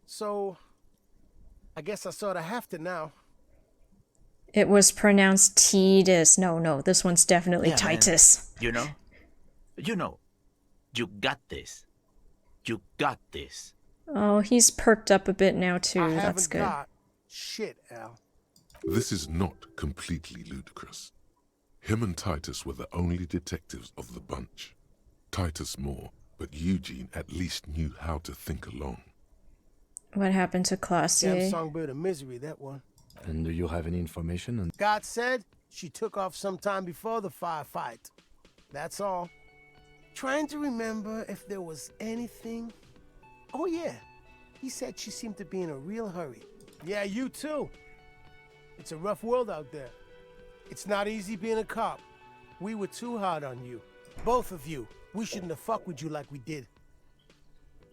So, I guess I sorta have to now. It was pronounced Titus. No, this one's definitely Titus. You know, you got this. You got this. Oh, he's perked up a bit now too, I that's haven't good. got shit, Al. This is not completely ludicrous. Him and Titus were the only detectives of the bunch. Titus more, but Eugene at least knew how to think along. What happened to Damn Classier? songbird of misery, that one. And do you have any information on... God said she took off sometime before the firefight. That's all. Trying to remember if there was anything. Oh yeah, he said she seemed to be in a real hurry. Yeah, you too. It's a rough world out there. It's not easy being a cop. We were too hard on you. Both of you. We shouldn't have fucked with you like we did.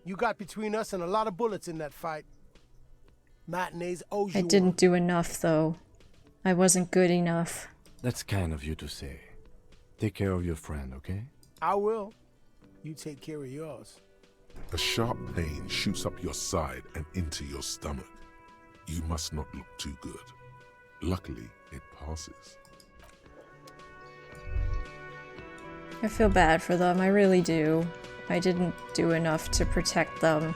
You got between us and a lot of bullets in that fight. Matinees owes you I didn't do enough, though. I wasn't good enough. That's kind of you to say. Take care of your friend, okay? I will. You take care of yours. A sharp pain shoots up your side and into your stomach. You must not look too good. Luckily, it passes. I feel bad for them, I really do. I didn't do enough to protect them.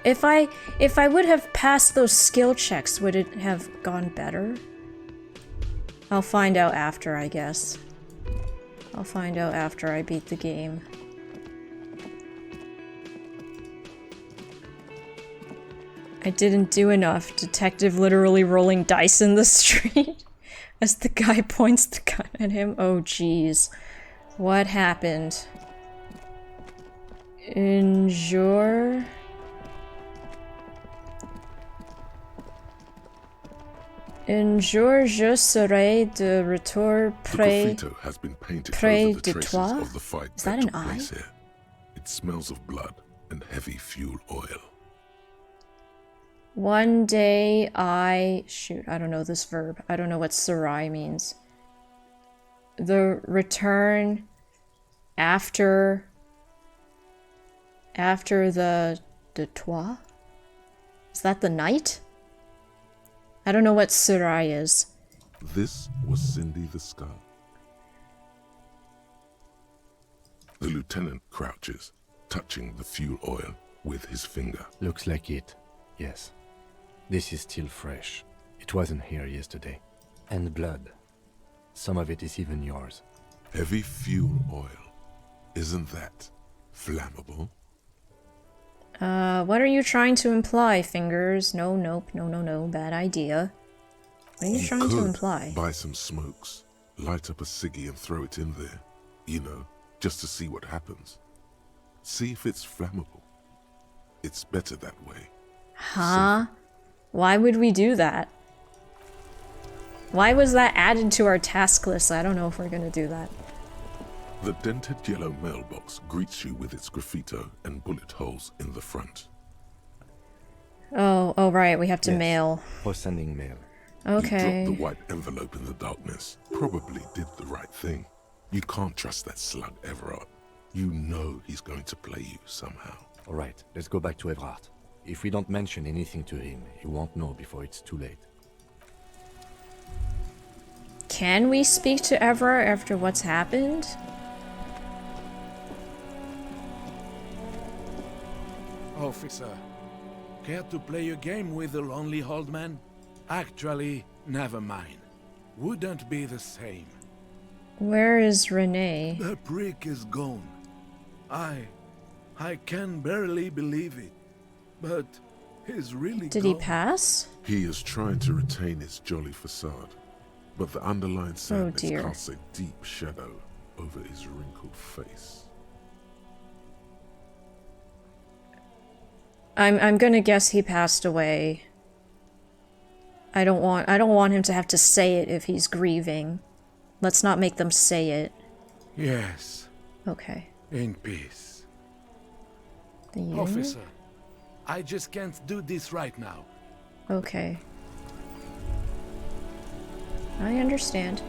If I would have passed those skill checks, would it have gone better? I'll find out after, I guess. I'll find out after I beat the game. I didn't do enough. Detective literally rolling dice in the street. As the guy points the gun at him. Oh, jeez. What happened? Un jour... Un jour je serai de retour The près... graffito has been painted près over the de traces toi? of the fight Is that that an took eye? place here. It smells of blood and heavy fuel oil. One day I... Shoot, I don't know this verb. I don't know what serai means. The return after... After the... De toi? Is that the night? I don't know what serai is. This was Cindy the Skull. The lieutenant crouches, touching the fuel oil with his finger. Looks like it. Yes. This is still fresh. It wasn't here yesterday. And blood. Some of it is even yours. Heavy fuel oil. Isn't that flammable? What are you trying to imply, Fingers? No, nope, no, bad idea. What are you trying to imply? Buy some smokes, light up a ciggy and throw it in there. You know, just to see what happens. See if it's flammable. It's better that way. Huh? Why would we do that? Why was that added to our task list? I don't know if we're gonna do that. The dented yellow mailbox greets you with its graffito and bullet holes in the front. Oh, right, we have to mail. For sending mail. Okay. You dropped the white envelope in the darkness. Probably did the right thing. You can't trust that slug, Everard. You know he's going to play you somehow. Alright, let's go back to Everard. If we don't mention anything to him, he won't know before it's too late. Can we speak to Everard after what's happened? Officer, care to play a game with the lonely old man? Actually, never mind. Wouldn't be the same. Where is Renee? The prick is gone. I can barely believe it. But he's really Did he pass? He is trying to retain his jolly facade, but the underlying sadness casts a deep shadow over his wrinkled face. I'm gonna guess he passed away. I don't want him to have to say it if he's grieving. Let's not make them say it. Yes. Okay. In peace. The union? Officer, I just can't do this right now. Okay. I understand.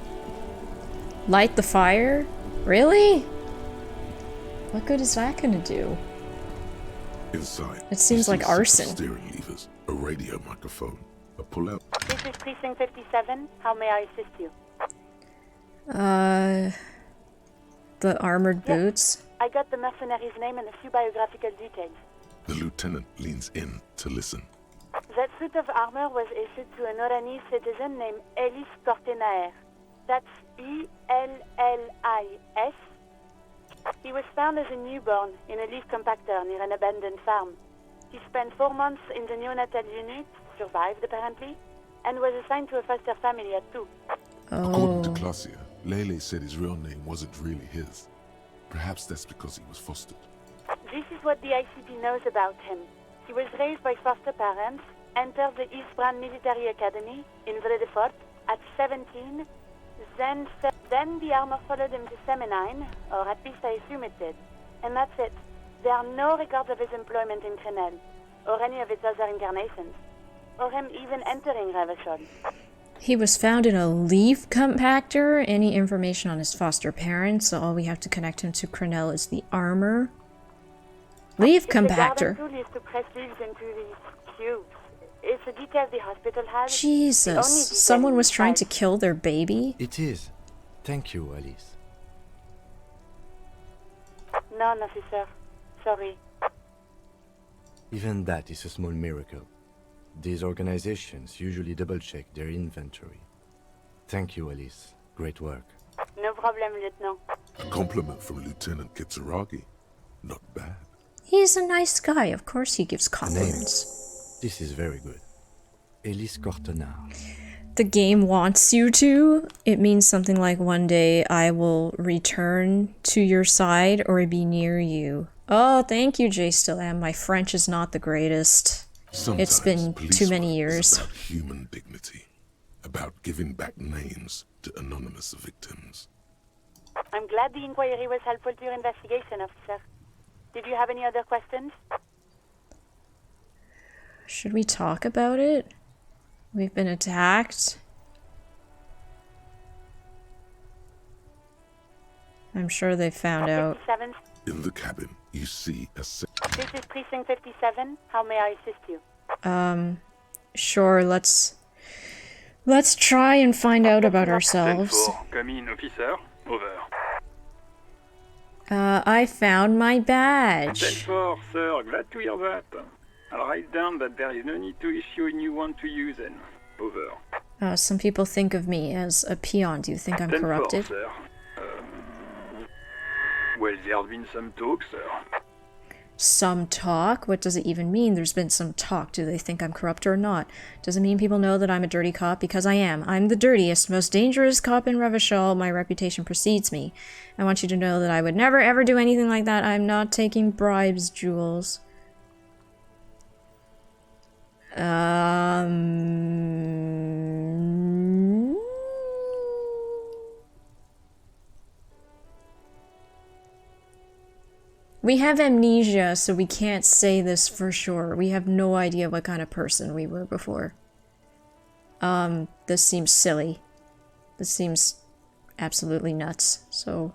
Light the fire? Really? What good is that gonna do? Inside, It seems you like see a set of arson. steering levers, a radio microphone, a pull-out. This is Precinct 57. How may I assist you? The armored boots? I got the mercenary's name and a few biographical details. The lieutenant leans in to listen. That suit of armor was issued to an Oranese citizen named Ellis Cortenaer. That's E-L-L-I-S. He was found as a newborn in a leaf compactor near an abandoned farm. He spent 4 months in the neonatal unit, survived apparently, and was assigned to a foster family at 2. According to Clausia, Lele said his real name wasn't really his. Perhaps that's because he was fostered. This is what the ICP knows about him. He was raised by foster parents, entered the Eastbrand Military Academy in Vredefort at 17, then the armor followed him to Semenine, or at least I assume it did. And that's it. There are no records of his employment in Crenel, or any of its other incarnations, or him even entering Revachol. He was found in a leaf compactor. Any information on his foster parents, so all we have to connect him to Crenel is the armor. Leaf compactor? The garden tool is to press leaves into these cubes. It's a detail the hospital has. Jesus, someone was trying to kill their baby? It is. Thank you, Alice. None, officer. Sorry. Even that is a small miracle. These organizations usually double-check their inventory. Thank you, Alice. Great work. No problem, Lieutenant. A compliment from Lieutenant Kitsuragi. Not bad. He's a nice guy. Of course he gives The name. compliments. This is very good. Elise Cortenard. the game wants you to, it means something like one day I will return to your side or be near you. Oh, thank you, J. Still Am. My French is not the greatest. It's been too many years. It's about human dignity, about giving back names to anonymous victims. I'm glad the inquiry was helpful to your investigation, officer. Did you have any other questions? Should we talk about it? We've been attacked. I'm sure they found out. In the cabin, you see a... This is Precinct 57. How may I assist you? Sure, let's try and find out about ourselves. Come in, officer. Over. I found my badge. 10-4, sir. Glad to hear that. I'll write down that there is no need to issue a new one to you then. Over. Some people think of me as a peon. Do you think I'm 10-4, corrupted? sir. Well, there's been some talk, sir. Some talk? What does it even mean? There's been some talk. Do they think I'm corrupt or not? Does it mean people know that I'm a dirty cop? Because I am. I'm the dirtiest, most dangerous cop in Revachol. My reputation precedes me. I want you to know that I would never ever do anything like that. I'm not taking bribes, Jules. We have amnesia, so we can't say this for sure. We have no idea what kind of person we were before. This seems silly. This seems absolutely nuts, so...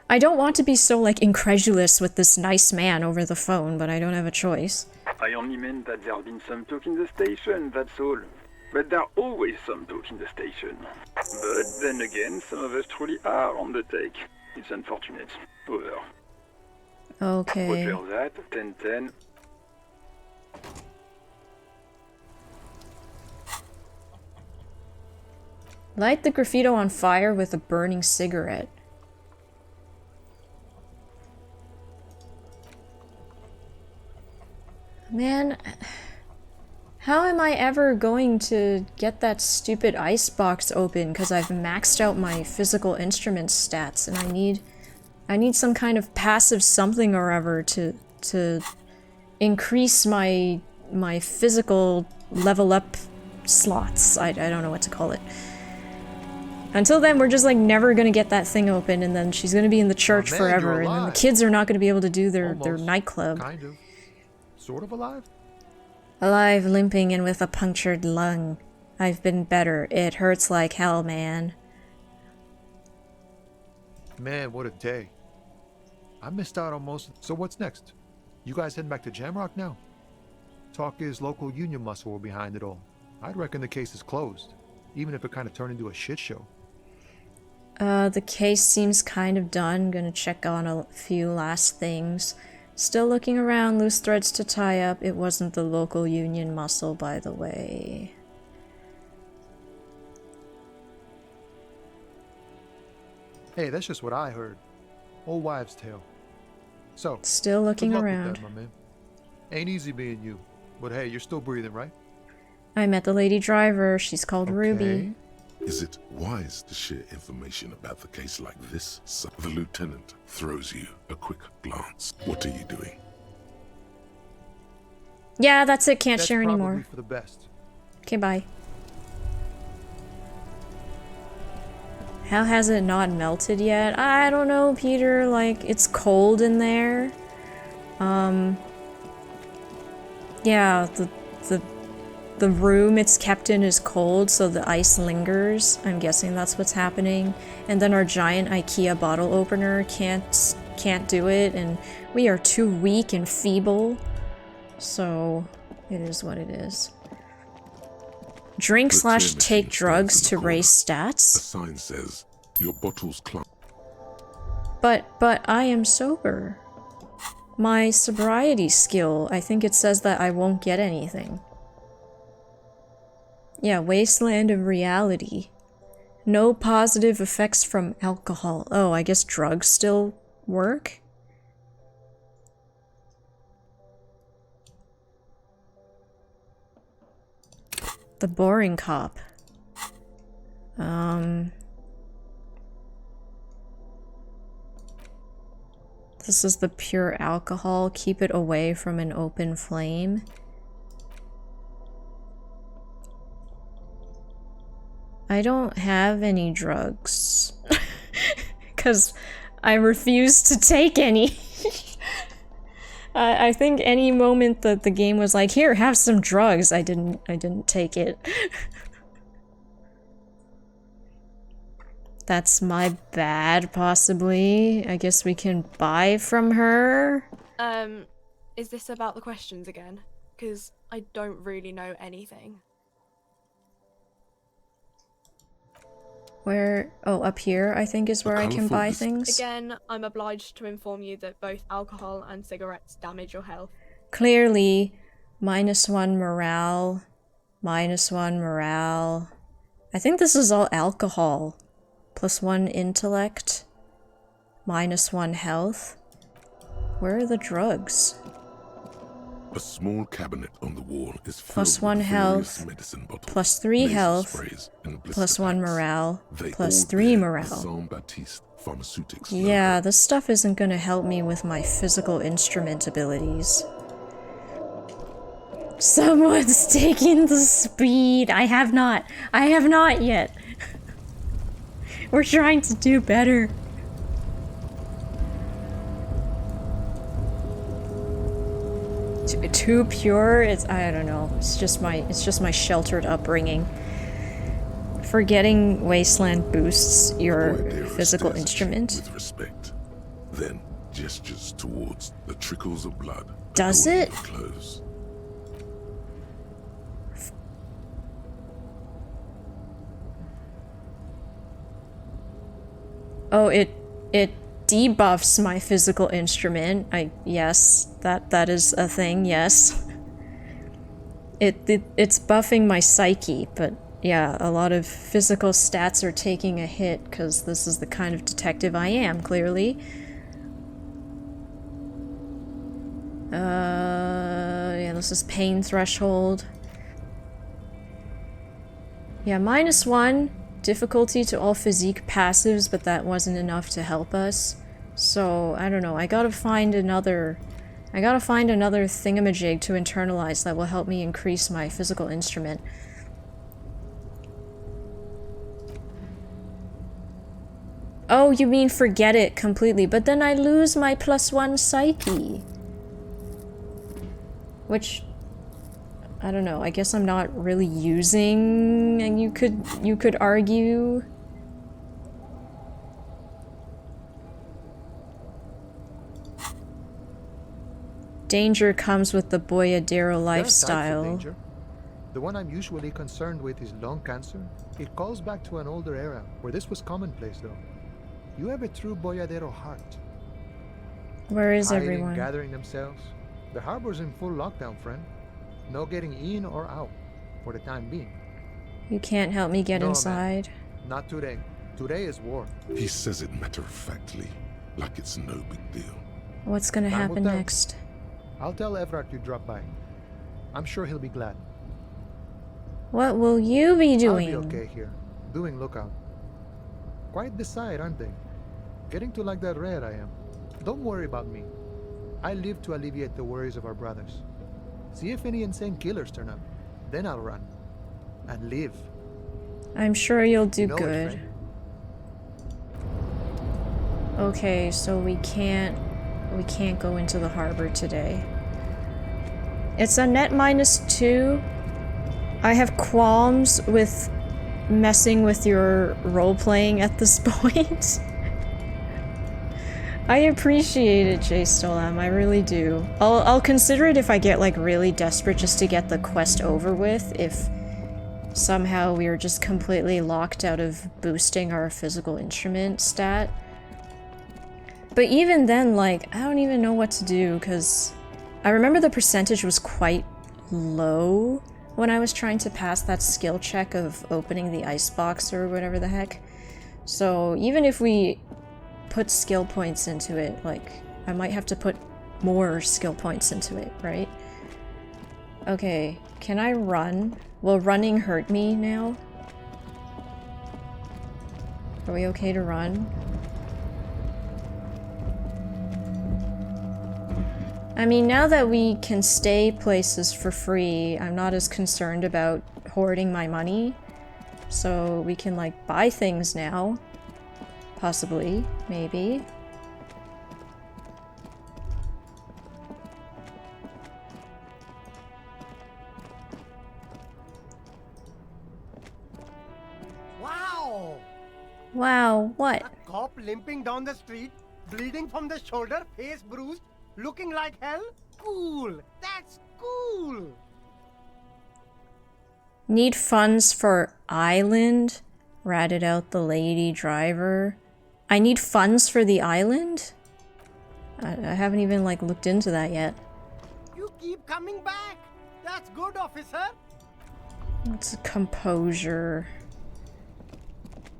I don't want to be so, like, incredulous with this nice man over the phone, but I don't have a choice. I only meant that there's been some talk in the station, that's all. But there's always some talk in the station. But then again, some of us truly are on the take. It's unfortunate. Over. Okay. Roger that, 10-10. Light the graffito on fire with a burning cigarette. Man, how am I ever going to get that stupid ice box open? Because I've maxed out my physical instruments stats, and I need some kind of passive something or other to increase my physical level up slots. I don't know what to call it. Until then, we're just like never gonna get that thing open, and then she's gonna be in the church forever, and then the kids are not gonna be able to do their nightclub. Kind of. Sort of alive? Alive, limping, and with a punctured lung. I've been better. It hurts like hell, man. Man, what a day. I missed out on most. So what's next? You guys heading back to Jamrock now? Talk is local union muscle were behind it all. I'd reckon the case is closed, even if it kind of turned into a shit show. The case seems kind of done. Gonna check on a few last things. Still looking around, loose threads to tie up. It wasn't the local union muscle, by the way. Hey, that's just what I heard. Old wives' tale. So, still looking good luck around. with that, my man. Ain't easy being you, but hey, you're still breathing, right? I met the lady driver. She's called Ruby. Is it wise to share information about the case like this? So the lieutenant throws you a quick glance. What are you doing? Yeah, that's it. Can't That's share probably anymore. for the best. Okay, bye. How has it not melted yet? I don't know, Peter. Like, it's cold in there. Yeah, the room it's kept in is cold, so the ice lingers. I'm guessing that's what's happening. And then our giant IKEA bottle opener can't do it, and we are too weak and feeble. So, it is what it is. Drink/take drugs to raise stats? A sign says, your bottle's clumped. But I am sober. My sobriety skill, I think it says that I won't get anything. Yeah, wasteland of reality. No positive effects from alcohol. Oh, I guess drugs still work? The boring cop. This is the pure alcohol. Keep it away from an open flame. I don't have any drugs. Because I refuse to take any. I think any moment that the game was like, here, have some drugs, I didn't take it. That's my bad, possibly. I guess we can buy from her. Is this about the questions again? Because I don't really know anything. Where? Oh, up here, I think, is where I can buy things. Again, I'm obliged to inform you that both alcohol and cigarettes damage your health. Clearly, -1 morale, -1 morale. I think this is all alcohol. +1 intellect, -1 health. Where are the drugs? A small cabinet on the wall is filled +1 with health, various medicine bottles, +3 nasal health, sprays, and blister +1 packs. morale, They +3 all bear morale. the Saint-Baptiste Pharmaceutics Yeah, this stuff isn't gonna help me with my physical instrument abilities. Someone's taking the speed! I have not yet! We're trying to do better. Too pure? I don't know. It's just my sheltered upbringing. Forgetting Wasteland boosts your physical instrument. with respect. Then gestures towards the trickles of blood. Does adorning it? the clothes. Oh, it debuffs my physical instrument. Yes, that is a thing, yes. It's buffing my psyche, but yeah, a lot of physical stats are taking a hit because this is the kind of detective I am, clearly. Yeah, this is pain threshold. Yeah, -1. Difficulty to all physique passives, but that wasn't enough to help us. So, I don't know, I gotta find another thingamajig to internalize that will help me increase my physical instrument. Oh, you mean forget it completely, but then I lose my +1 psyche. Which, I don't know, I guess I'm not really using, and you could argue. Danger comes with the Boyadero There are types of lifestyle. danger. The one I'm usually concerned with is lung cancer. It calls back to an older era, where this was commonplace though. You have a true Boyadero heart. Where is Hiding, everyone? gathering themselves. The harbor's in full lockdown, friend. No getting in or out, for the time being. You can't help me get No, man. inside. Not today. Today is war. He says it matter-of-factly, like it's no big deal. What's gonna Time will happen tell. next? I'll tell Everard you dropped by. I'm sure he'll be glad. What will you be doing? I'll be okay here, doing lookout. Quite the sight, aren't they? Getting to like that red I am. Don't worry about me. I live to alleviate the worries of our brothers. See if any insane killers turn up. Then I'll run. And live. I'm sure you'll do You know it, good. friend. Okay, so we can't go into the harbor today. It's a net -2. I have qualms with messing with your role-playing at this point. I appreciate it, Jay Stolam, I really do. I'll consider it if I get like really desperate just to get the quest over with, if somehow we are just completely locked out of boosting our physical instrument stat. But even then, like, I don't even know what to do, because I remember the percentage was quite low when I was trying to pass that skill check of opening the icebox or whatever the heck. So even if we put skill points into it, like, I might have to put more skill points into it, right? Okay, can I run? Will running hurt me now? Are we okay to run? I mean, now that we can stay places for free, I'm not as concerned about hoarding my money. So we can, like, buy things now. Possibly. Maybe. Wow! Wow, what? A cop limping down the street, bleeding from the shoulder, face bruised, looking like hell? Cool! That's cool! Need funds for island? Ratted out the lady driver. I need funds for the island? I haven't even, like, looked into that yet. You keep coming back! That's good, officer! What's a composure?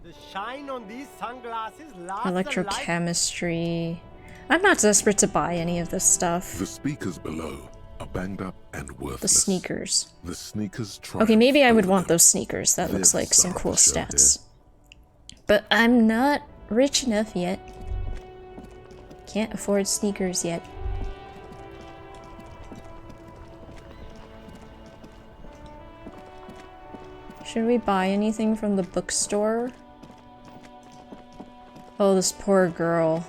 The shine on these sunglasses lasts a life. Electrochemistry. I'm not desperate to buy any of this stuff. The speakers below are banged up and worthless. The sneakers. The sneakers Okay, maybe I would want those sneakers. That looks like some cool stats. But I'm not rich enough yet. Can't afford sneakers yet. Should we buy anything from the bookstore? Oh, this poor girl.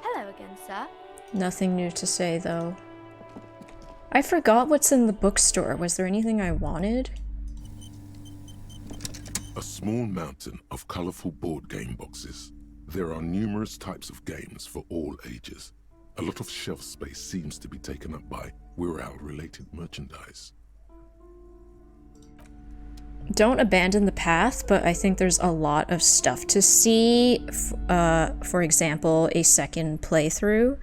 Hello again, sir. Nothing new to say, though. I forgot what's in the bookstore. Was there anything I wanted? A small mountain of colorful board game boxes. There are numerous types of games for all ages. A lot of shelf space seems to be taken up by Wirral-related merchandise. Don't abandon the path, but I think there's a lot of stuff to see. For example, a second playthrough.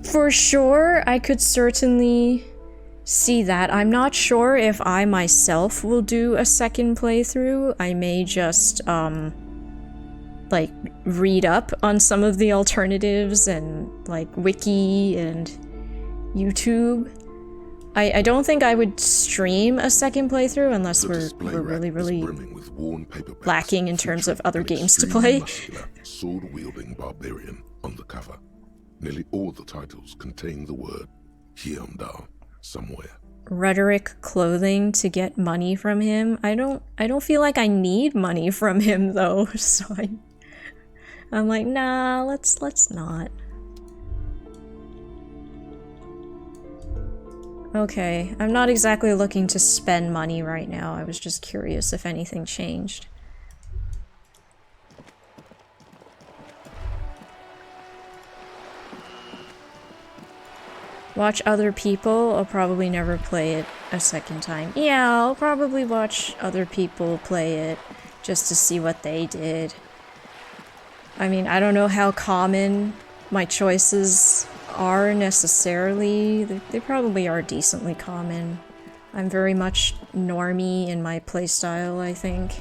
For sure, I could certainly see that. I'm not sure if I myself will do a second playthrough. I may just, like, read up on some of the alternatives and, like, wiki and YouTube. I don't think I would stream a second playthrough unless we're really lacking in terms of other games to play. Sword-wielding barbarian on the cover. Nearly all the titles contain the word Hyundai somewhere. Rhetoric clothing to get money from him. I don't feel like I need money from him though, so I'm like, nah, let's not. Okay, I'm not exactly looking to spend money right now. I was just curious if anything changed. Watch other people. I'll probably never play it a second time. Yeah, I'll probably watch other people play it just to see what they did. I mean, I don't know how common my choices are necessarily. They probably are decently common. I'm very much normie in my playstyle, I think.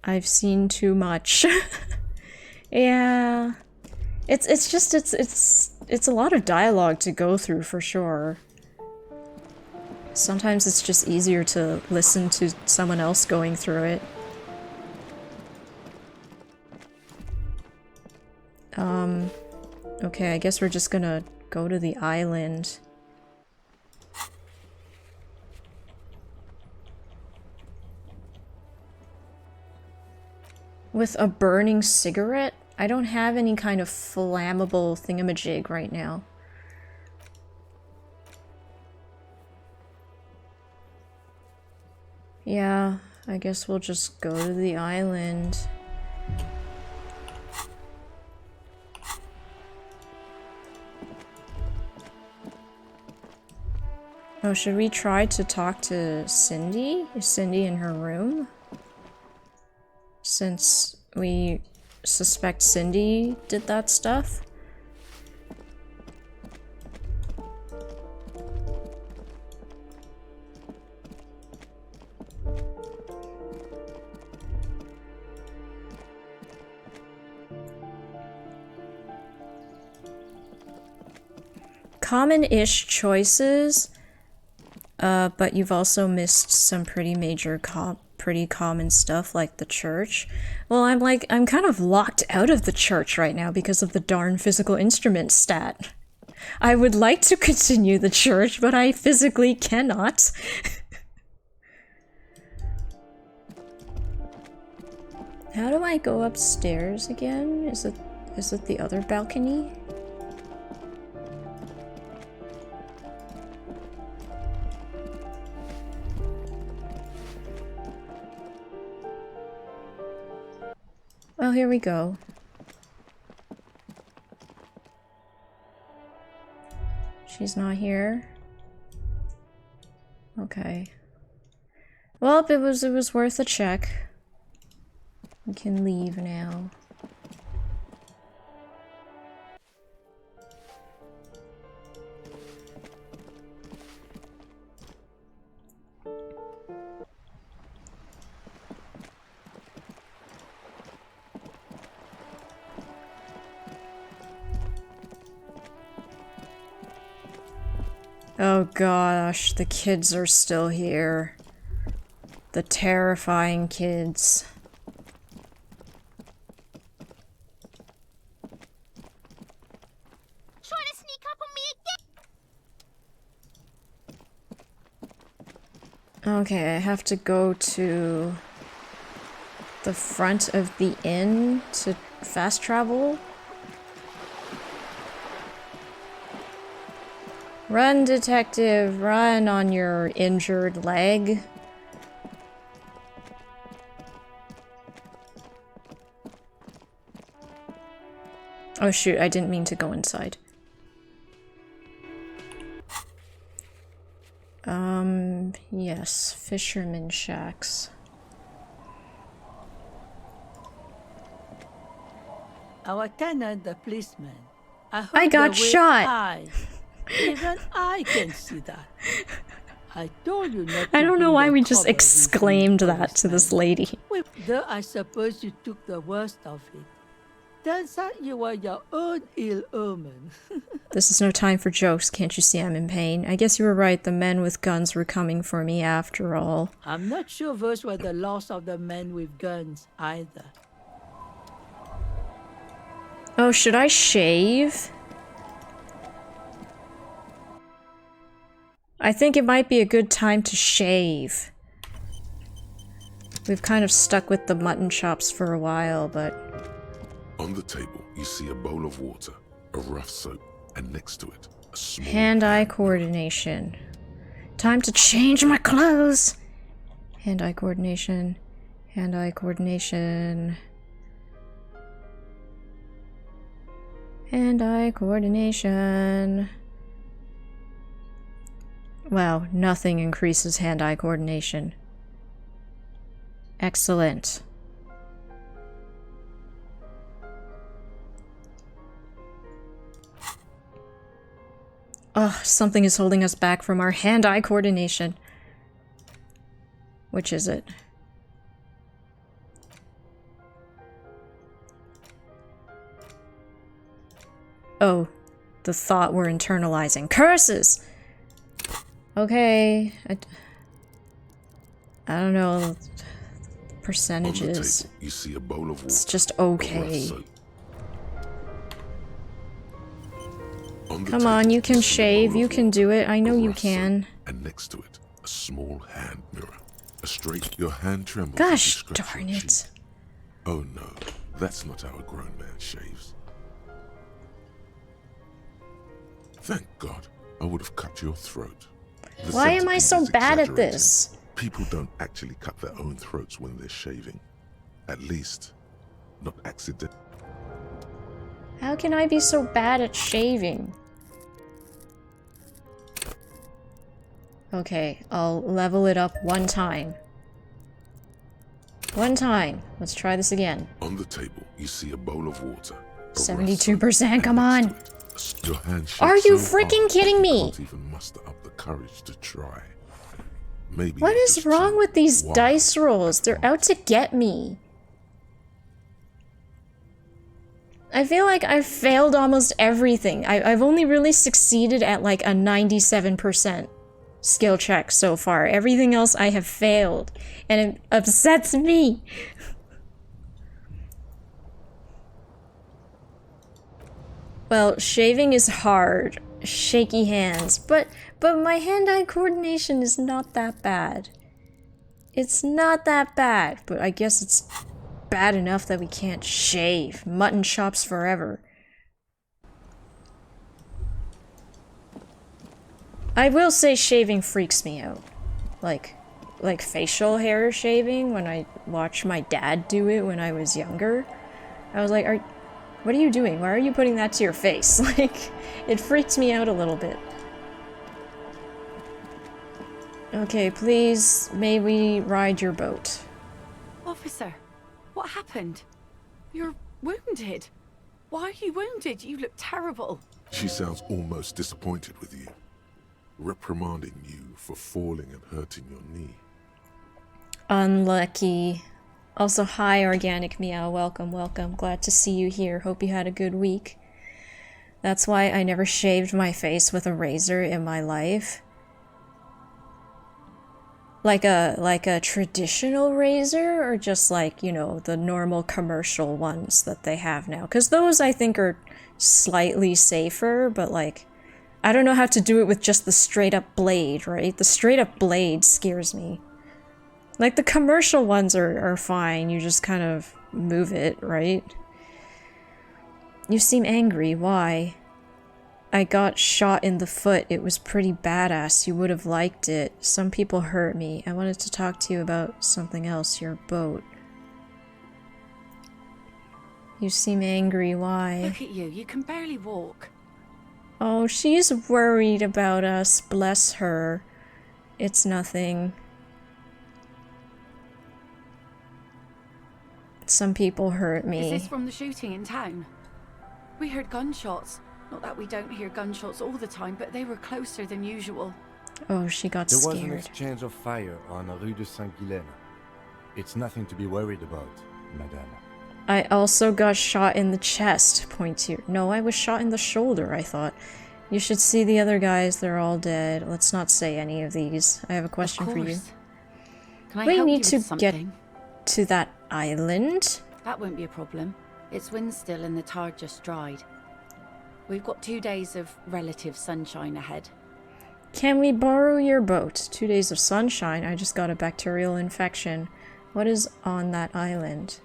I've seen too much. Yeah. It's a lot of dialogue to go through for sure. Sometimes it's just easier to listen to someone else going through it. Okay, I guess we're just gonna go to the island. With a burning cigarette? I don't have any kind of flammable thingamajig right now. Yeah, I guess we'll just go to the island. Oh, should we try to talk to Cindy? Is Cindy in her room? Since we suspect Cindy did that stuff? common-ish choices, but you've also missed some pretty major, pretty common stuff like the church. Well, I'm kind of locked out of the church right now because of the darn physical instrument stat. I would like to continue the church, but I physically cannot. How do I go upstairs again? Is it the other balcony? Well, here we go. She's not here. Okay. Well, it was worth a check. We can leave now. Oh gosh, the kids are still here. The terrifying kids. Try to sneak up on me again. Okay, I have to go to the front of the inn to fast travel. Run, detective, run on your injured leg. Oh shoot, I didn't mean to go inside. Yes, fisherman shacks. Our tenant, the policeman. I got shot! Even I can see that. I told you not to. I don't know why we just cover exclaimed that to this lady. Though I suppose you took the worst of it. Turns out you were your own ill omen. This is no time for jokes, can't you see I'm in pain? I guess you were right, the men with guns were coming for me after all. I'm not sure those were the last of the men with guns either. Oh, should I shave? I think it might be a good time to shave. We've kind of stuck with the mutton chops for a while, but... On the table, you see a bowl of water, a rough soap, and next to it, a small... Hand-eye coordination. Time to change my clothes! Hand-eye coordination. Hand-eye coordination. Hand-eye coordination. Wow, nothing increases hand-eye coordination. Excellent. Ugh, something is holding us back from our hand-eye coordination. Which is it? Oh, the thought we're internalizing. Curses! Okay, I don't know percentages. On the table, you see a bowl of water. It's just okay. Come on, you can shave, you can do it. I know you can. And next to it, a small hand mirror. A straight, your hand trembles. Gosh darn it. Oh no, that's not how a grown man shaves. Thank God, I would have cut your throat. Why am I so bad at this? People don't actually cut their own throats when they're shaving. At least, not accident. How can I be so bad at shaving? Okay, I'll level it up one time. One time. Let's try this again. On the table, you see a bowl of water. 72%, come on! Your hand Are you so freaking hard kidding you me? can't even muster up the courage to try. Maybe What is wrong with these dice rolls? They're out to get me. I feel like I've failed almost everything. I've only really succeeded at like a 97% skill check so far. Everything else I have failed, and it upsets me. Well, shaving is hard. Shaky hands, but my hand-eye coordination is not that bad. It's not that bad, but I guess it's bad enough that we can't shave. Mutton chops forever. I will say shaving freaks me out. Like facial hair shaving, when I watched my dad do it when I was younger. I was like, what are you doing? Why are you putting that to your face? Like, it freaks me out a little bit. Okay, please, may we ride your boat? Officer, what happened? You're wounded. Why are you wounded? You look terrible. She sounds almost disappointed with you, reprimanding you for falling and hurting your knee. Unlucky. Also, hi, Organic Meow. Welcome, welcome. Glad to see you here. Hope you had a good week. That's why I never shaved my face with a razor in my life. Like a traditional razor, or just like, you know, the normal commercial ones that they have now? Because those, I think, are slightly safer, but like, I don't know how to do it with just the straight up blade, right? The straight up blade scares me. Like, the commercial ones are fine, you just kind of move it, right? You seem angry, why? I got shot in the foot. It was pretty badass. You would have liked it. Some people hurt me. I wanted to talk to you about something else, your boat. You seem angry, why? Look at you, you can barely walk. Oh, she's worried about us, bless her. It's nothing. Some people hurt me. Is this from the shooting in town? We heard gunshots. Not that we don't hear gunshots all the time, but they were closer than usual. Oh, she got There scared. was an exchange of fire on Rue de Saint-Guilaine. It's nothing to be worried about, madame. I also got shot in the chest, point here. No, I was shot in the shoulder, I thought. You should see the other guys, they're all dead. Let's not say any of these. I have a question for you. Can I We help need you to with something? get to that island. That won't be a problem. It's wind still and the tide just dried. We've got 2 days of relative sunshine ahead. Can we borrow your boat? 2 days of sunshine. I just got a bacterial infection. What is on that island?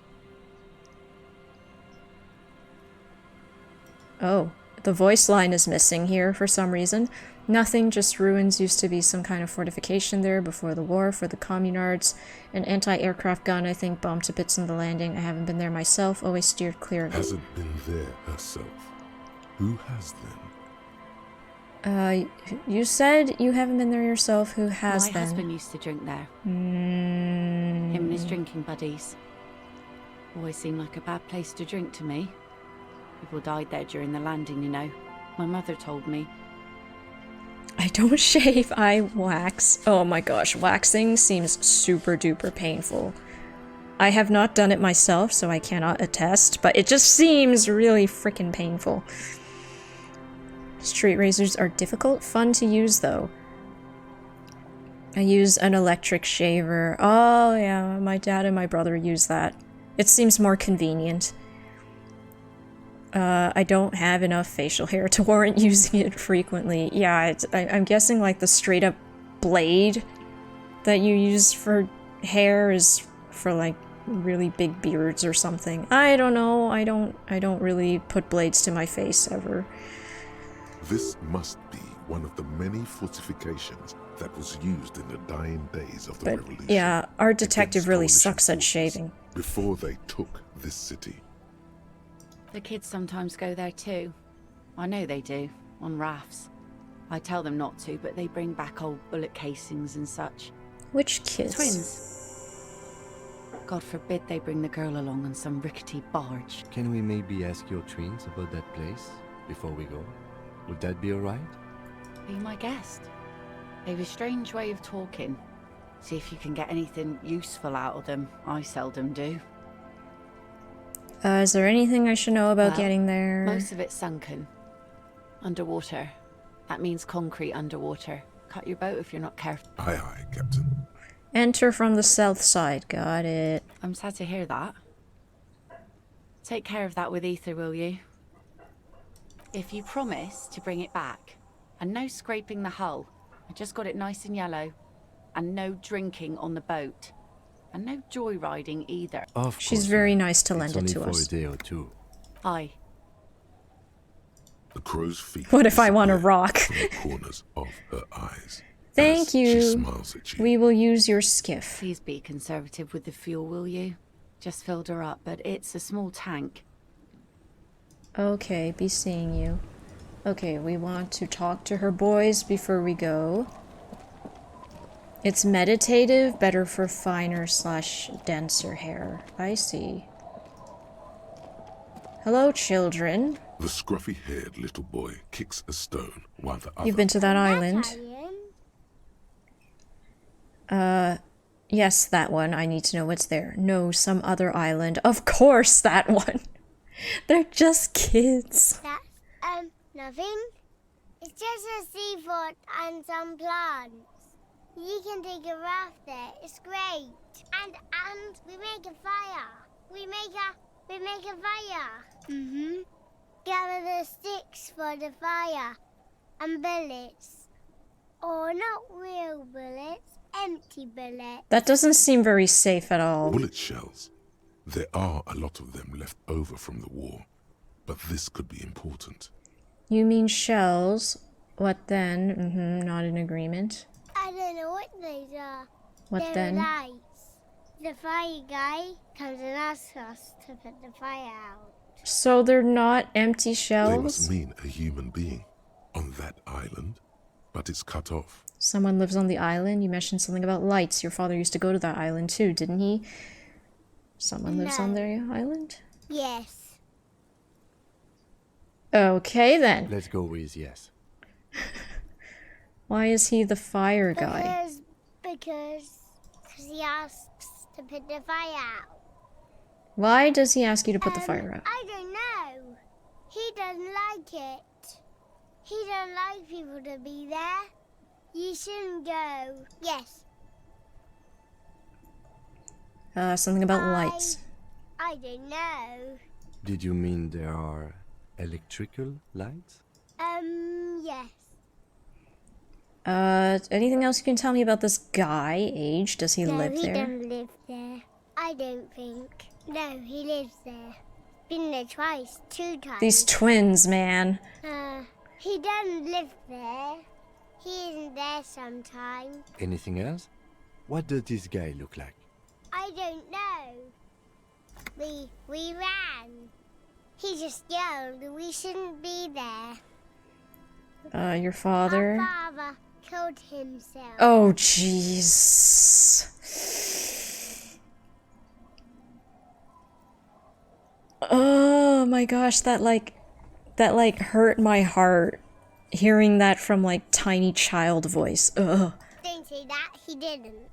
Oh, the voice line is missing here for some reason. Nothing, just ruins. Used to be some kind of fortification there before the war for the communards. An anti-aircraft gun, I think, bombed to bits on the landing. I haven't been there myself, always steered clear of it. Hasn't been there herself. Who has then? You said you haven't been there yourself. Who has My then? husband used to drink there. Mm. Him and his drinking buddies. Always seemed like a bad place to drink to me. People died there during the landing, you know. My mother told me. I don't shave, I wax. Oh my gosh, waxing seems super duper painful. I have not done it myself, so I cannot attest, but it just seems really freaking painful. Straight razors are difficult, fun to use though. I use an electric shaver. Oh yeah, my dad and my brother use that. It seems more convenient. I don't have enough facial hair to warrant using it frequently. Yeah, I'm guessing like the straight up blade that you use for hair is for like really big beards or something. I don't know. I don't really put blades to my face ever. This must be one of the many fortifications that was used in the dying days of the revolution. Yeah, our detective really against sucks at coalition shaving. forces before they took this city. The kids sometimes go there too. I know they do, on rafts. I tell them not to, but they bring back old bullet casings and such. Which kids? Twins. God forbid they bring the girl along on some rickety barge. Can we maybe ask your twins about that place before we go? Would that be alright? Be my guest. They've a strange way of talking. See if you can get anything useful out of them. I seldom do. Is there anything I should know about Well, getting there? Most of it's sunken. Underwater. That means concrete underwater. Cut your boat if you're not careful. Aye, aye, Captain. Enter from the south side. Got it. I'm sad to hear that. Take care of that with Ether, will you? If you promise to bring it back. And no scraping the hull. I just got it nice and yellow. And no drinking on the boat. And no joyriding either. Of She's course, very ma'am. nice to lend it It's to only for us. a day or two. Aye. The crow's feet. What if I want a rock? From the corners of her eyes. Thank She you. smiles at you. We will use your skiff. Please be conservative with the fuel, will you? Just filled her up, but it's a small tank. Okay, be seeing you. Okay, we want to talk to her boys before we go. It's meditative, better for finer / denser hair. I see. Hello, children. The scruffy-haired little boy kicks a stone while the other... You've been to that island? Yes, that one. I need to know what's there. No, some other island. Of course, that one. They're just kids. That's, nothing. It's just a seafort and some plants. You can take a raft there. It's great. And we make a fire. We make a fire. Mm-hmm. Gather the sticks for the fire. And bullets. Or not real bullets. Empty bullets. That doesn't seem very safe at all. Bullet shells. There are a lot of them left over from the war. But this could be important. You mean shells? What then? Not in agreement. I don't know what those are. What They're then? lights. The fire guy comes and asks us to put the fire out. So they're not empty They shells? must mean a human being on that island, but it's cut off. Someone lives on the island? You mentioned something about lights. Your father used to go to that island too, didn't he? Someone lives on their island? Yes. Okay then. Let's go with yes. Why is he the fire guy? Because he asks to put the fire out. Why does he ask you to put the fire out? I don't know. He doesn't like it. He doesn't like people to be there. You shouldn't go. Yes. Something about lights. I don't know. Did you mean there are electrical lights? Yes. Anything else you can tell me about this guy? Age? Does he No, live he there? doesn't live there. I don't think. No, he lives there. Been there twice, 2 times. These twins, man. He doesn't live there. He isn't there sometimes. Anything else? What does this guy look like? I don't know. We ran. He just yelled we shouldn't be there. Your father? Our father killed himself. Oh, jeez. Oh my gosh, that hurt my heart. Hearing that from like tiny child voice. Ugh. Don't say that. He didn't.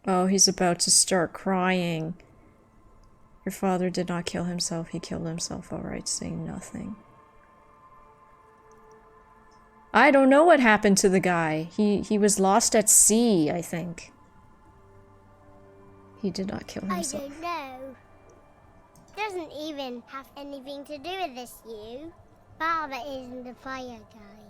Oh, he's about to start crying. Your father did not kill himself. He killed himself. Alright, say nothing. I don't know what happened to the guy. He was lost at sea, I think. He did not kill himself. I don't know. Doesn't even have anything to do with this, you. Father isn't the fire guy.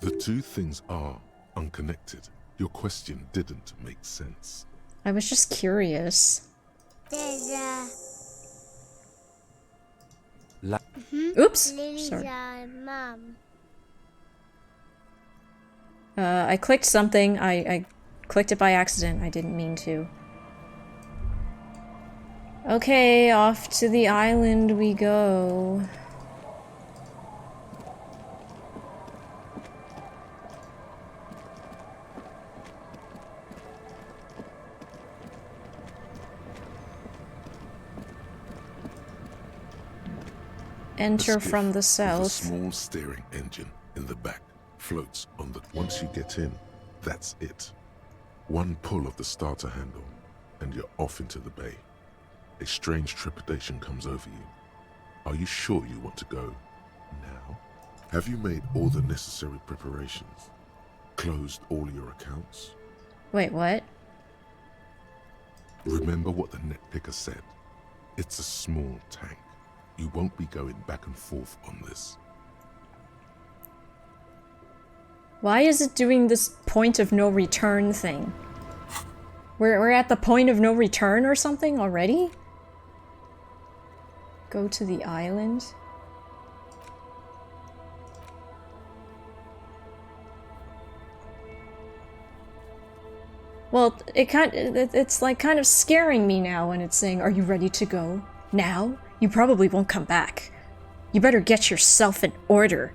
The two things are unconnected. Your question didn't make sense. I was just curious. There's Oops! Lily's Sorry. mum. I clicked something. I clicked it by accident. I didn't mean to. Okay, off to the island we go. Enter from the With a south. small steering engine in the back floats on the... Once you get in, that's it. One pull of the starter handle, and you're off into the bay. A strange trepidation comes over you. Are you sure you want to go now? Have you made all the necessary preparations? Closed all your accounts? Wait, what? Remember what the netpicker said. It's a small tank. You won't be going back and forth on this. Why is it doing this point of no return thing? We're at the point of no return or something already? Go to the island? Well, it's like kind of scaring me now when it's saying, "Are you ready to go? Now? You probably won't come back. You better get yourself in order."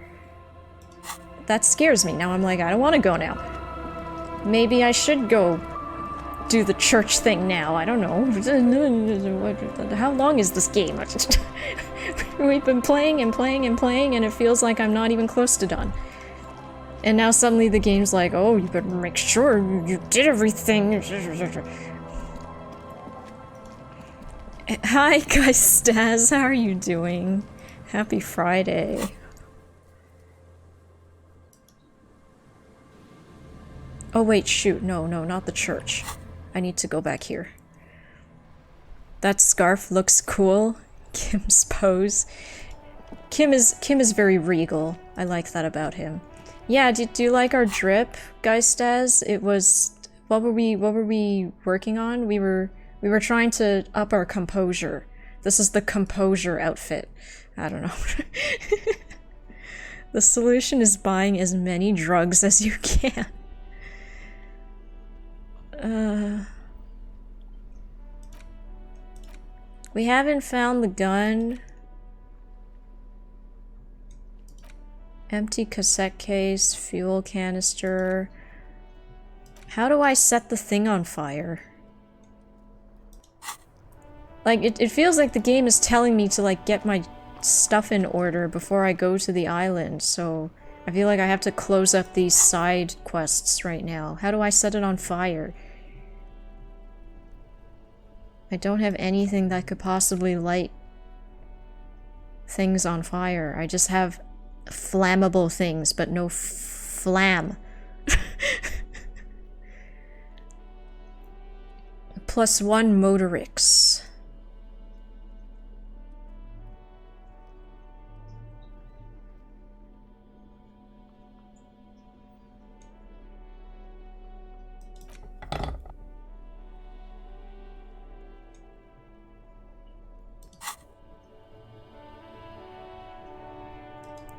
That scares me. Now I'm like, I don't want to go now. Maybe I should go do the church thing now. I don't know. How long is this game? We've been playing and playing and playing, and it feels like I'm not even close to done. And now suddenly the game's like, oh, you better make sure you did everything. Hi, guys, Staz. How are you doing? Happy Friday. Oh, wait, shoot. No, not the church. I need to go back here. That scarf looks cool. Kim's pose. Kim is very regal. I like that about him. Yeah, do you like our drip, guys, Staz? It was... What were we working on? We were trying to up our composure. This is the composure outfit. I don't know. The solution is buying as many drugs as you can. We haven't found the gun. Empty cassette case, fuel canister. How do I set the thing on fire? Like, it feels like the game is telling me to, like, get my stuff in order before I go to the island, so I feel like I have to close up these side quests right now. How do I set it on fire? I don't have anything that could possibly light things on fire. I just have flammable things, but no flam. +1 Motorix.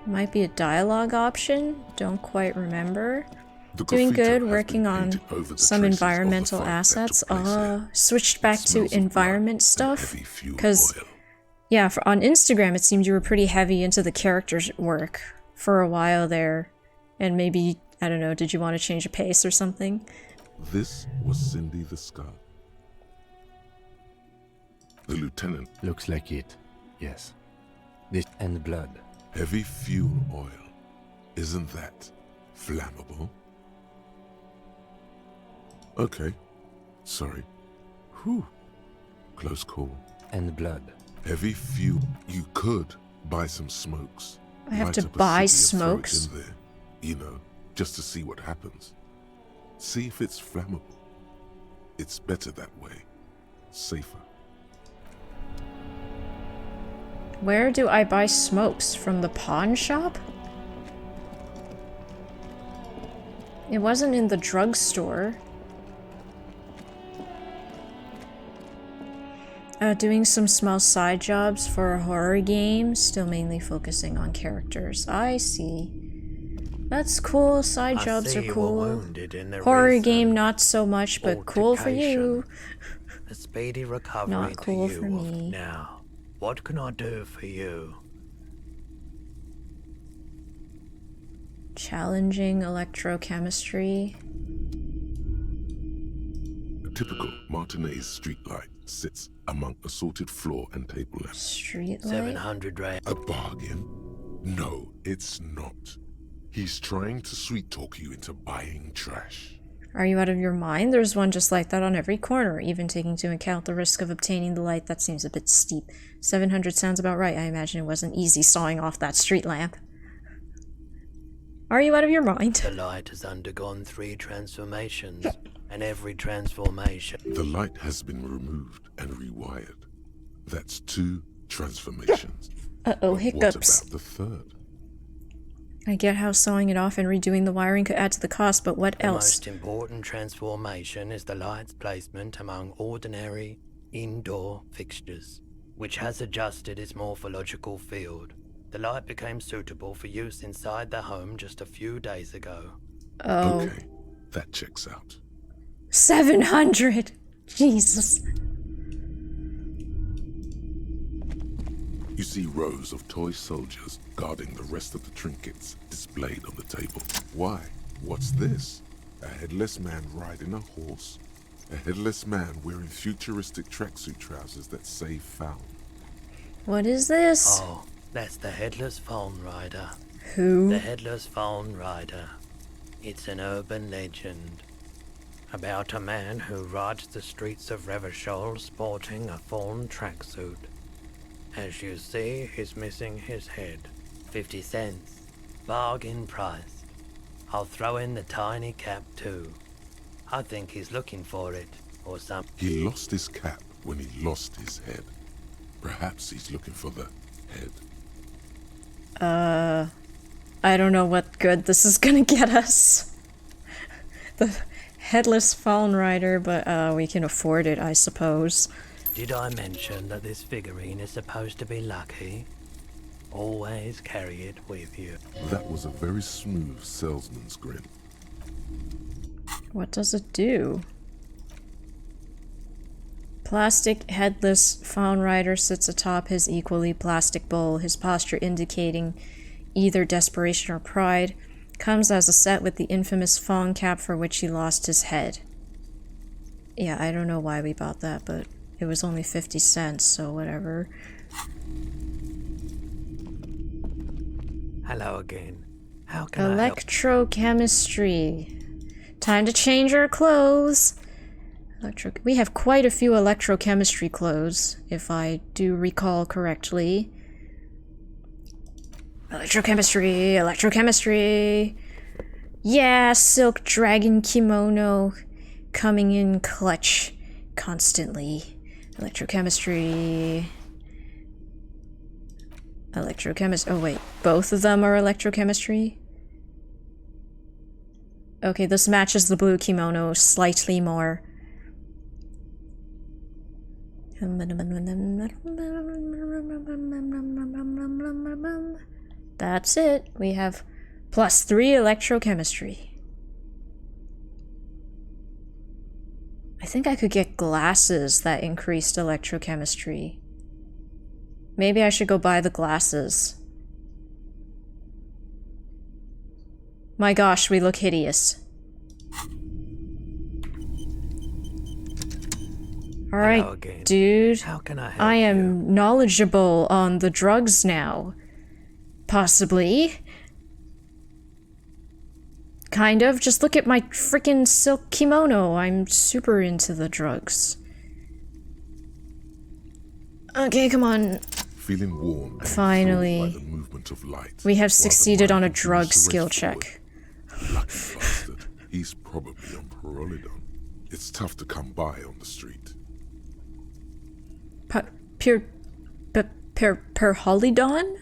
Might be a dialogue option, don't quite remember. Doing good, working on some environmental assets. Switched back to environment stuff. Because, yeah, on Instagram it seemed you were pretty heavy into the characters' work for a while there. And maybe, I don't know, did you want to change a pace or something? This was Cindy the Scar. The lieutenant. Looks like it, yes. This and blood. Heavy fuel oil. Isn't that flammable? Okay. Sorry. Whew. Close call. And blood. Heavy fuel. You could buy some smokes. I have to buy smokes? In there, you know, just to see what happens. See if it's flammable. It's better that way. Safer. Where do I buy smokes? From the pawn shop? It wasn't in the drugstore. Doing some small side jobs for a horror game, still mainly focusing on characters. I see. That's cool, side jobs are cool. Horror game not so much, but cool for you. A speedy recovery Not cool to you for me. now. What can I do for you? Challenging electrochemistry. A typical Martinez streetlight sits among assorted floor and table lamps. Streetlight? 700 rand. A bargain? No, it's not. He's trying to sweet talk you into buying trash. Are you out of your mind? There's one just like that on every corner, even taking into account the risk of obtaining the light. That seems a bit steep. 700 sounds about right. I imagine it wasn't easy sawing off that street lamp. Are you out of your mind? The light has undergone 3 transformations, and every transformation... The light has been removed and rewired. That's 2 transformations. Uh-oh, But hiccups. what about the third? I get how sawing it off and redoing the wiring could add to the cost, but what The else? most important transformation is the light's placement among ordinary indoor fixtures, which has adjusted its morphological field. The light became suitable for use inside the home just a few days ago. Oh. Okay, that checks out. 700! Jesus. You see rows of toy soldiers guarding the rest of the trinkets displayed on the table. Why? What's this? A headless man riding a horse? A headless man wearing futuristic tracksuit trousers that say found? What is this? Oh, that's the Headless Phone Rider. Who? The Headless Phone Rider. It's an urban legend about a man who rides the streets of Revachol sporting a fawn tracksuit. As you see, he's missing his head. 50 cents. Bargain price. I'll throw in the tiny cap too. I think he's looking for it, or something. He lost his cap when he lost his head. Perhaps he's looking for the head. I don't know what good this is gonna get us. The Headless Phone Rider, but we can afford it, I suppose. Did I mention that this figurine is supposed to be lucky? Always carry it with you. That was a very smooth salesman's grin. What does it do? Plastic headless Fawn Rider sits atop his equally plastic bowl, his posture indicating either desperation or pride. Comes as a set with the infamous fawn cap for which he lost his head. Yeah, I don't know why we bought that, but it was only 50 cents, so whatever. Hello again. How can I help? Electrochemistry. Time to change our clothes. We have quite a few electrochemistry clothes, if I do recall correctly. Electrochemistry, electrochemistry. Yeah, silk dragon kimono coming in clutch constantly. Electrochemistry. Oh wait, both of them are electrochemistry? Okay, this matches the blue kimono slightly more. That's it. We have +3 electrochemistry. I think I could get glasses that increased electrochemistry. Maybe I should go buy the glasses. My gosh, we look hideous. Alright, dude. How can I help I am knowledgeable on the drugs now. Possibly. Kind of. Just look at my freaking silk kimono. I'm super into the drugs. Okay, come on. Feeling warm and Finally. thrilled by the movement of light, We have while the succeeded on a mind drug continues to skill race check. forward. Lucky bastard. He's probably on Parolidon. It's tough to come by on the street. Perholidon?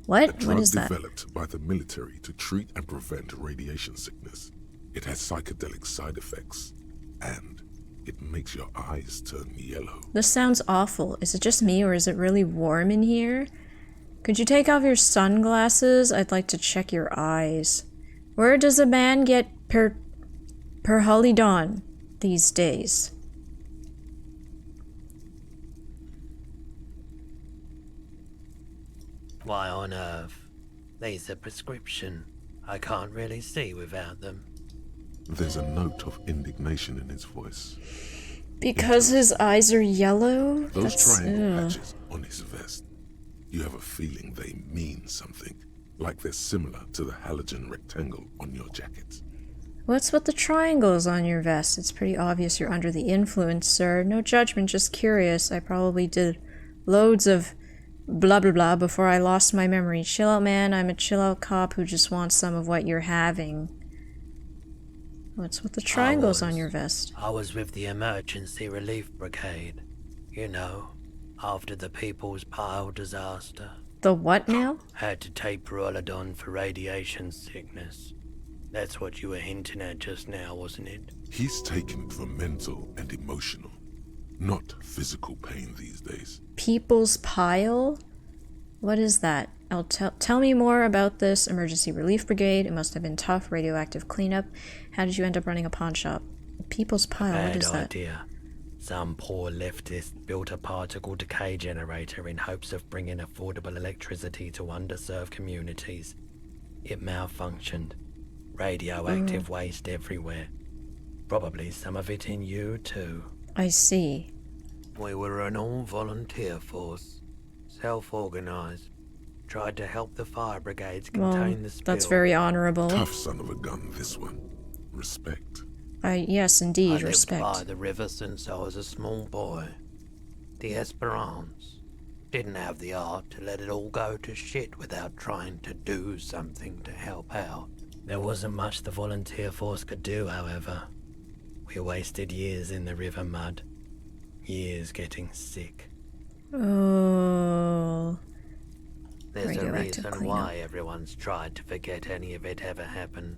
What? A What drug is that? developed by the military to treat and prevent radiation sickness. It has psychedelic side effects, and it makes your eyes turn yellow. This sounds awful. Is it just me or is it really warm in here? Could you take off your sunglasses? I'd like to check your eyes. Where does a man get Perholidon these days? Why on earth? These are prescription. I can't really see without them. There's a note of indignation in his voice. Because his eyes are yellow? Those triangle ugh. patches on his vest. You have a feeling they mean something, like they're similar to the halogen rectangle on your jacket. What's with the triangles on your vest? It's pretty obvious you're under the influence, sir. No judgment, just curious. I probably did loads of blah blah blah before I lost my memory. Chill out, man. I'm a chill out cop who just wants some of what you're having. What's with the triangles on your vest? I was with the Emergency Relief Brigade. You know, after the People's Pile disaster. The what now? Had to take Perolidon for radiation sickness. That's what you were hinting at just now, wasn't it? He's taken for mental and emotional, not physical pain these days. People's Pile? What is that? Tell me more about this Emergency Relief Brigade. It must have been tough, radioactive cleanup. How did you end up running a pawn shop? People's Pile, what is that? Bad idea. Some poor leftist built a particle decay generator in hopes of bringing affordable electricity to underserved communities. It malfunctioned. Radioactive waste everywhere. Probably some of it in you too. I see. We were an all-volunteer force. Self-organized. Tried to help the fire brigades contain the spill. That's very honorable. Tough son of a gun, this one. Respect. Yes, indeed, respect. I lived by the river since I was a small boy. The Esperance. Didn't have the art to let it all go to shit without trying to do something to help out. There wasn't much the volunteer force could do, however. We wasted years in the river mud. Years getting sick. Oh. There's a reason why everyone's tried to forget any of it ever happened.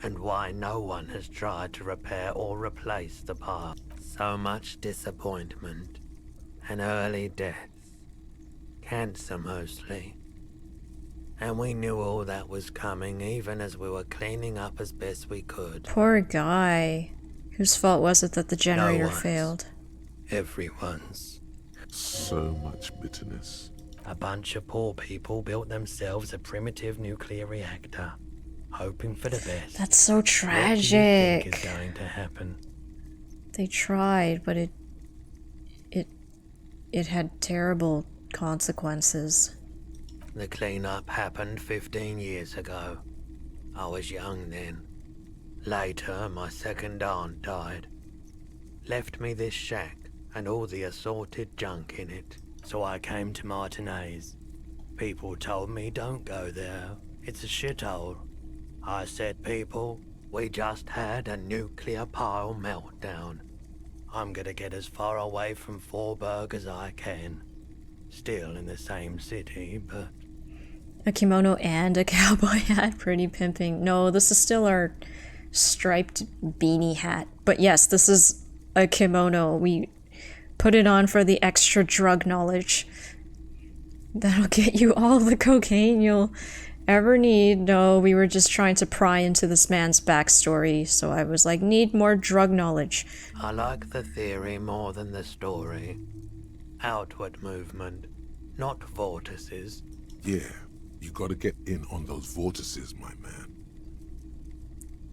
And why no one has tried to repair or replace the past. So much disappointment. And early deaths. Cancer mostly. And we knew all that was coming even as we were cleaning up as best we could. Poor guy. Whose fault was it that the generator failed? Everyone's. So much bitterness. A bunch of poor people built themselves a primitive nuclear reactor, hoping for the best. That's so tragic. What do you think is going to happen? They tried, but it had terrible consequences. The cleanup happened 15 years ago. I was young then. Later, my second aunt died. Left me this shack and all the assorted junk in it. So I came to Martinez. People told me don't go there. It's a shithole. I said, people, we just had a nuclear pile meltdown. I'm gonna get as far away from Forburg as I can. Still in the same city, but... A kimono and a cowboy hat, pretty pimping. No, this is still our striped beanie hat. But yes, this is a kimono. We put it on for the extra drug knowledge. That'll get you all the cocaine you'll ever need. No, we were just trying to pry into this man's backstory, so I was like, need more drug knowledge. I like the theory more than the story. Outward movement, not vortices. Yeah, you gotta get in on those vortices, my man.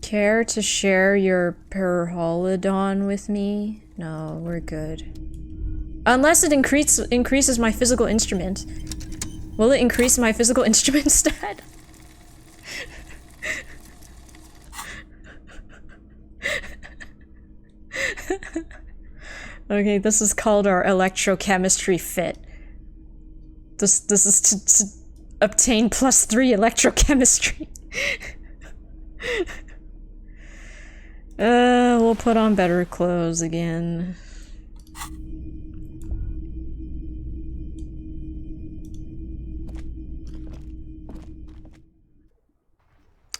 Care to share your Perholidon with me? No, we're good. Unless it increases my physical instrument. Will it increase my physical instrument stat? Okay, this is called our electrochemistry fit. This is to obtain +3 electrochemistry. We'll put on better clothes again.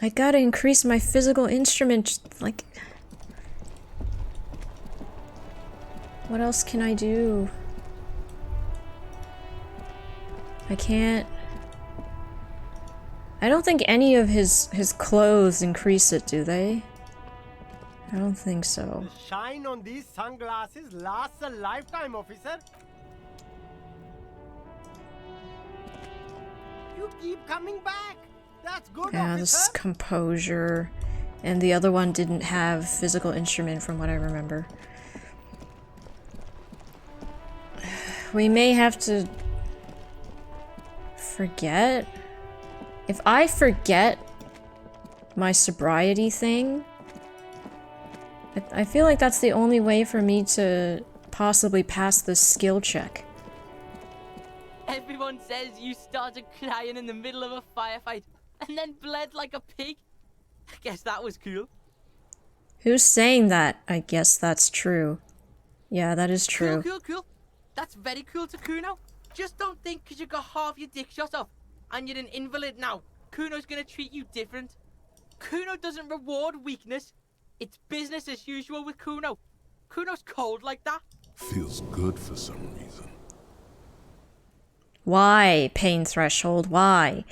I gotta increase my physical instrument, like... What else can I do? I can't... I don't think any of his clothes increase it, do they? I don't think so. The shine on these sunglasses lasts a lifetime, officer. You keep coming back. That's good, Yeah, officer. this is composure. And the other one didn't have physical instrument from what I remember. We may have to... forget? If I forget my sobriety thing, I feel like that's the only way for me to possibly pass this skill check. Everyone says you started crying in the middle of a firefight and then bled like a pig. I guess that was cool. Who's saying that? I guess that's true. Yeah, that is true. Cool. That's very cool to Kuno. Just don't think because you got half your dick shot off and you're an invalid now, Kuno's gonna treat you different. Kuno doesn't reward weakness. It's business as usual with Kuno. Kuno's cold like that. Feels good for some reason. Why, pain threshold? Why?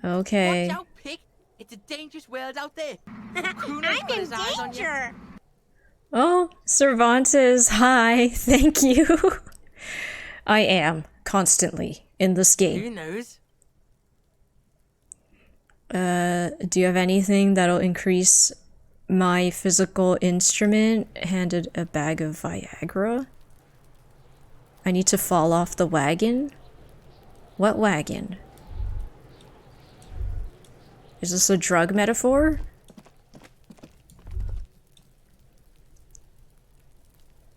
Okay. Watch out, pig. It's a dangerous world out there. Kuno's got his eyes on you. Oh, Cervantes, hi. Thank you. I am constantly in this game. Who knows? Do you have anything that'll increase my physical instrument? Handed a bag of Viagra. I need to fall off the wagon? What wagon? Is this a drug metaphor?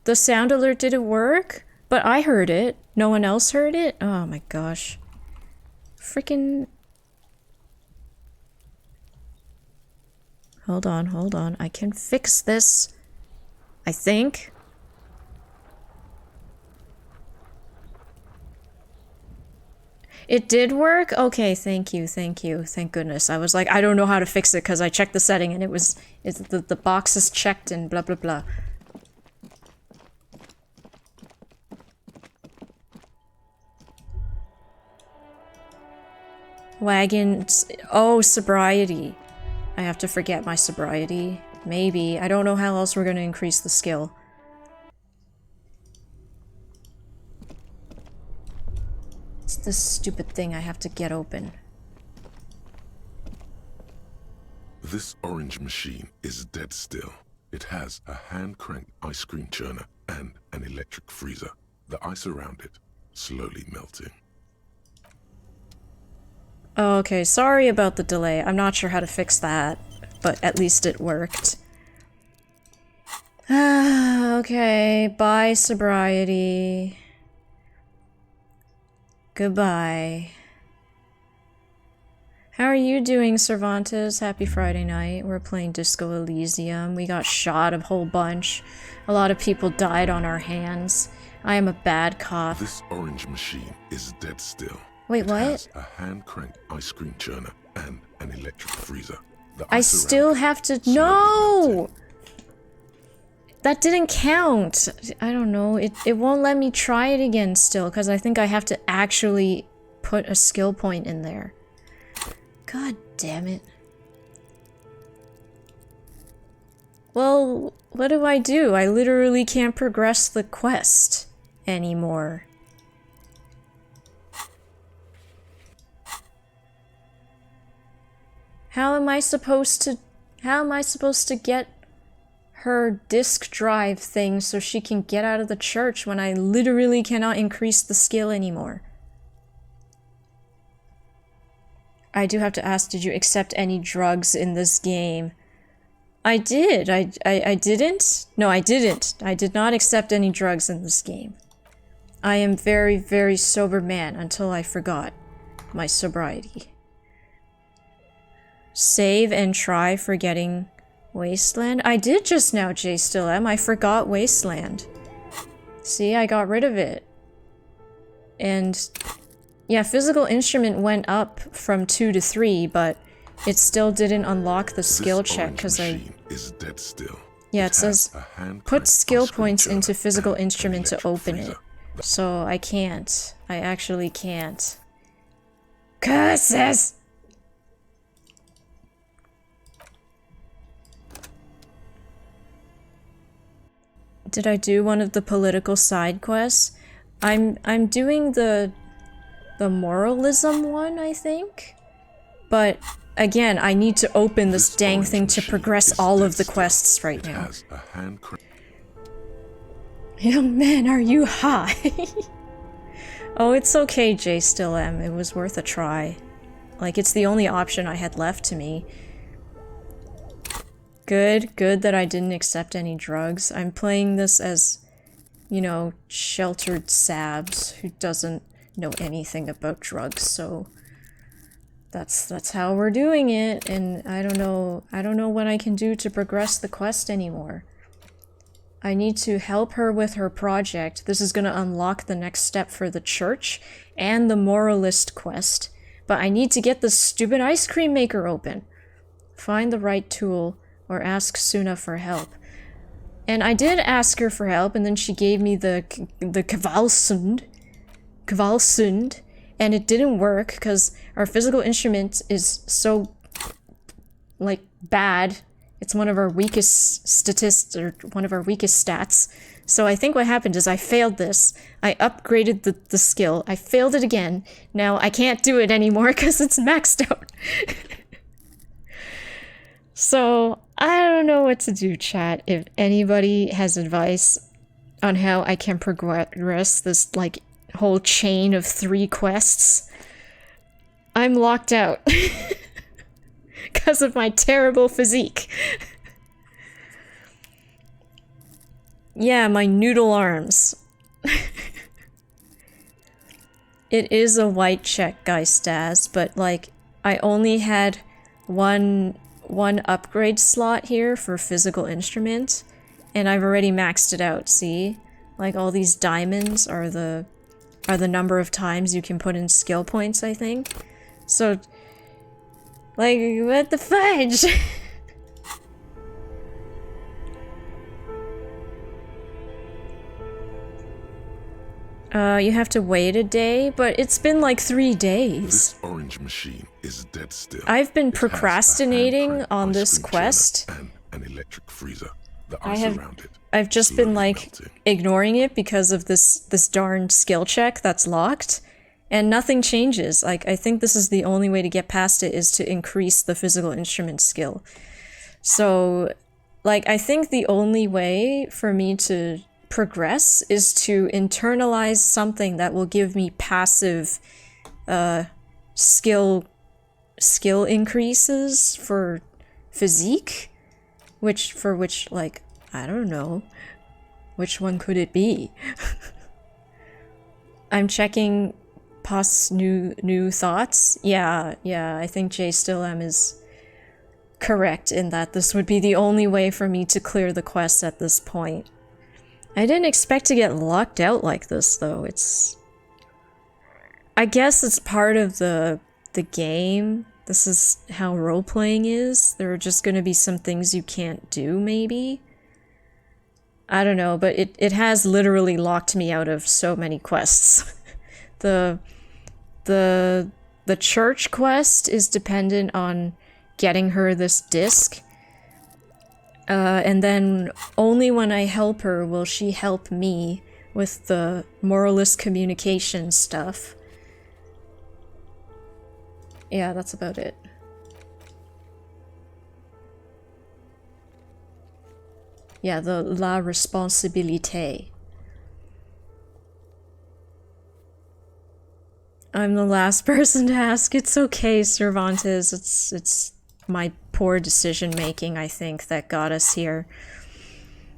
The sound alert didn't work? But I heard it. No one else heard it? Oh my gosh. Freaking... Hold on. I can fix this. I think. It did work? Okay, thank you. Thank goodness. I was like, I don't know how to fix it because I checked the setting and the box is checked and blah blah blah. Wagons. Oh, sobriety. I have to forget my sobriety. Maybe. I don't know how else we're going to increase the skill. It's this stupid thing I have to get open. This orange machine is dead still. It has a hand-cranked ice cream churner and an electric freezer. The ice around it slowly melting. Oh, okay, sorry about the delay. I'm not sure how to fix that, but at least it worked. Okay, bye sobriety. Goodbye. How are you doing, Cervantes? Happy Friday night. We're playing Disco Elysium. We got shot a whole bunch. A lot of people died on our hands. I am a bad cop. This orange machine is dead still. Wait, it what? Has a hand-cranked ice cream churner and an electric freezer. The I ice still around it have to... slowly No! melting. That didn't count. I don't know. It won't let me try it again still, because I think I have to actually put a skill point in there. God damn it. Well, what do? I literally can't progress the quest anymore. How am I supposed to get her disk drive thing so she can get out of the church when I literally cannot increase the skill anymore? I do have to ask, did you accept any drugs in this game? I did. I didn't? No, I didn't. I did not accept any drugs in this game. I am very, very sober man until I forgot my sobriety. Save and try forgetting Wasteland? I did just now, J still am. I forgot Wasteland. See, I got rid of it. And yeah, physical instrument went up from 2 to 3, but it still didn't unlock the skill check because is dead still. Yeah, it says put skill points into physical instrument to open it. So I can't. I actually can't. Curses! Did I do one of the political side quests? I'm doing the moralism one, I think. But again, I need to open this dang thing to progress all of the quests right now. Young man, are you high? Oh, it's okay, J still am. It was worth a try. Like, it's the only option I had left to me. Good that I didn't accept any drugs. I'm playing this as, you know, sheltered Sabs who doesn't know anything about drugs, so that's how we're doing it, and I don't know what I can do to progress the quest anymore. I need to help her with her project. This is gonna unlock the next step for the church and the moralist quest, but I need to get this stupid ice cream maker open. Find the right tool or ask Suna for help. And I did ask her for help, and then she gave me the Kvalsund, and it didn't work because our physical instrument is so, like, bad. It's one of our weakest statistics, or one of our weakest stats. So I think what happened is I failed this. I upgraded the skill. I failed it again. Now I can't do it anymore because it's maxed out. So I don't know what to do, chat. If anybody has advice on how I can progress this, like, whole chain of 3 quests, I'm locked out. Because of my terrible physique. Yeah, my noodle arms. It is a white check, Geistaz, but, like, I only had one upgrade slot here for physical instrument, and I've already maxed it out, see? Like, all these diamonds are the number of times you can put in skill points, I think. So, like, what the fudge? You have to wait a day, but it's been like 3 days. This orange machine is dead still. I've been procrastinating on this quest. And an electric freezer. The ice around it. I've just been, like, ignoring it because of this darn skill check that's locked, and nothing changes. Like, I think this is the only way to get past it is to increase the physical instrument skill. So, like, I think the only way for me to progress is to internalize something that will give me passive skill increases for physique, which like, I don't know, which one could it be? I'm checking Pos new thoughts. Yeah, I think J still M is correct in that this would be the only way for me to clear the quest at this point. I didn't expect to get locked out like this, though. I guess it's part of the game. This is how role-playing is. There are just gonna be some things you can't do, maybe? I don't know, but it has literally locked me out of so many quests. The church quest is dependent on getting her this disc. And then only when I help her will she help me with the moralist communication stuff. Yeah, that's about it. Yeah, the la responsabilité. I'm the last person to ask. It's okay, Cervantes. It's my poor decision making, I think, that got us here.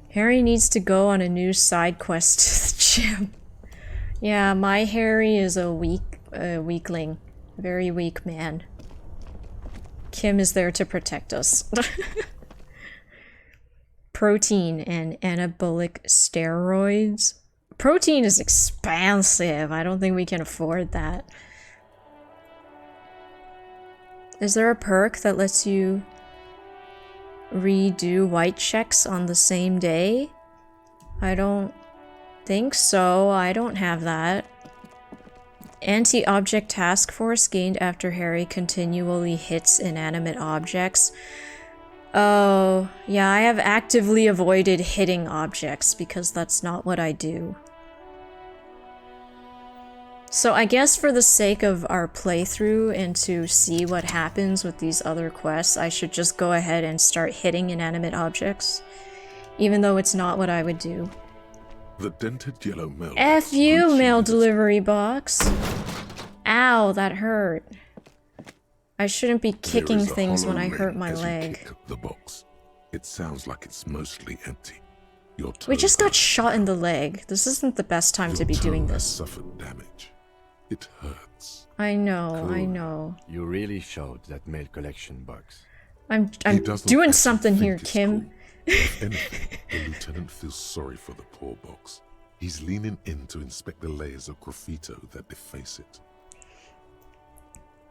Harry needs to go on a new side quest to the gym. Yeah, my Harry is a weakling. Very weak man. Kim is there to protect us. Protein and anabolic steroids. Protein is expensive. I don't think we can afford that. Is there a perk that lets you redo white checks on the same day? I don't think so. I don't have that. Anti-object task force gained after Harry continually hits inanimate objects. Oh, yeah, I have actively avoided hitting objects because that's not what I do. So I guess for the sake of our playthrough and to see what happens with these other quests, I should just go ahead and start hitting inanimate objects, even though it's not what I would do. The dented yellow mail. F you, mail delivery box! Ow, that hurt. I shouldn't be kicking things when I hurt my leg. Kick the box. It sounds like it's mostly empty. Your We toe just got shot in the leg. This isn't the best time to be doing has this. suffered damage. It hurts. I know, I Cool. know. You really showed that mail collection box. I'm doesn't doing actually something think here, it's Kim. cool. If anything, the lieutenant feels sorry for the poor box. He's leaning in to inspect the layers of graffito that deface it.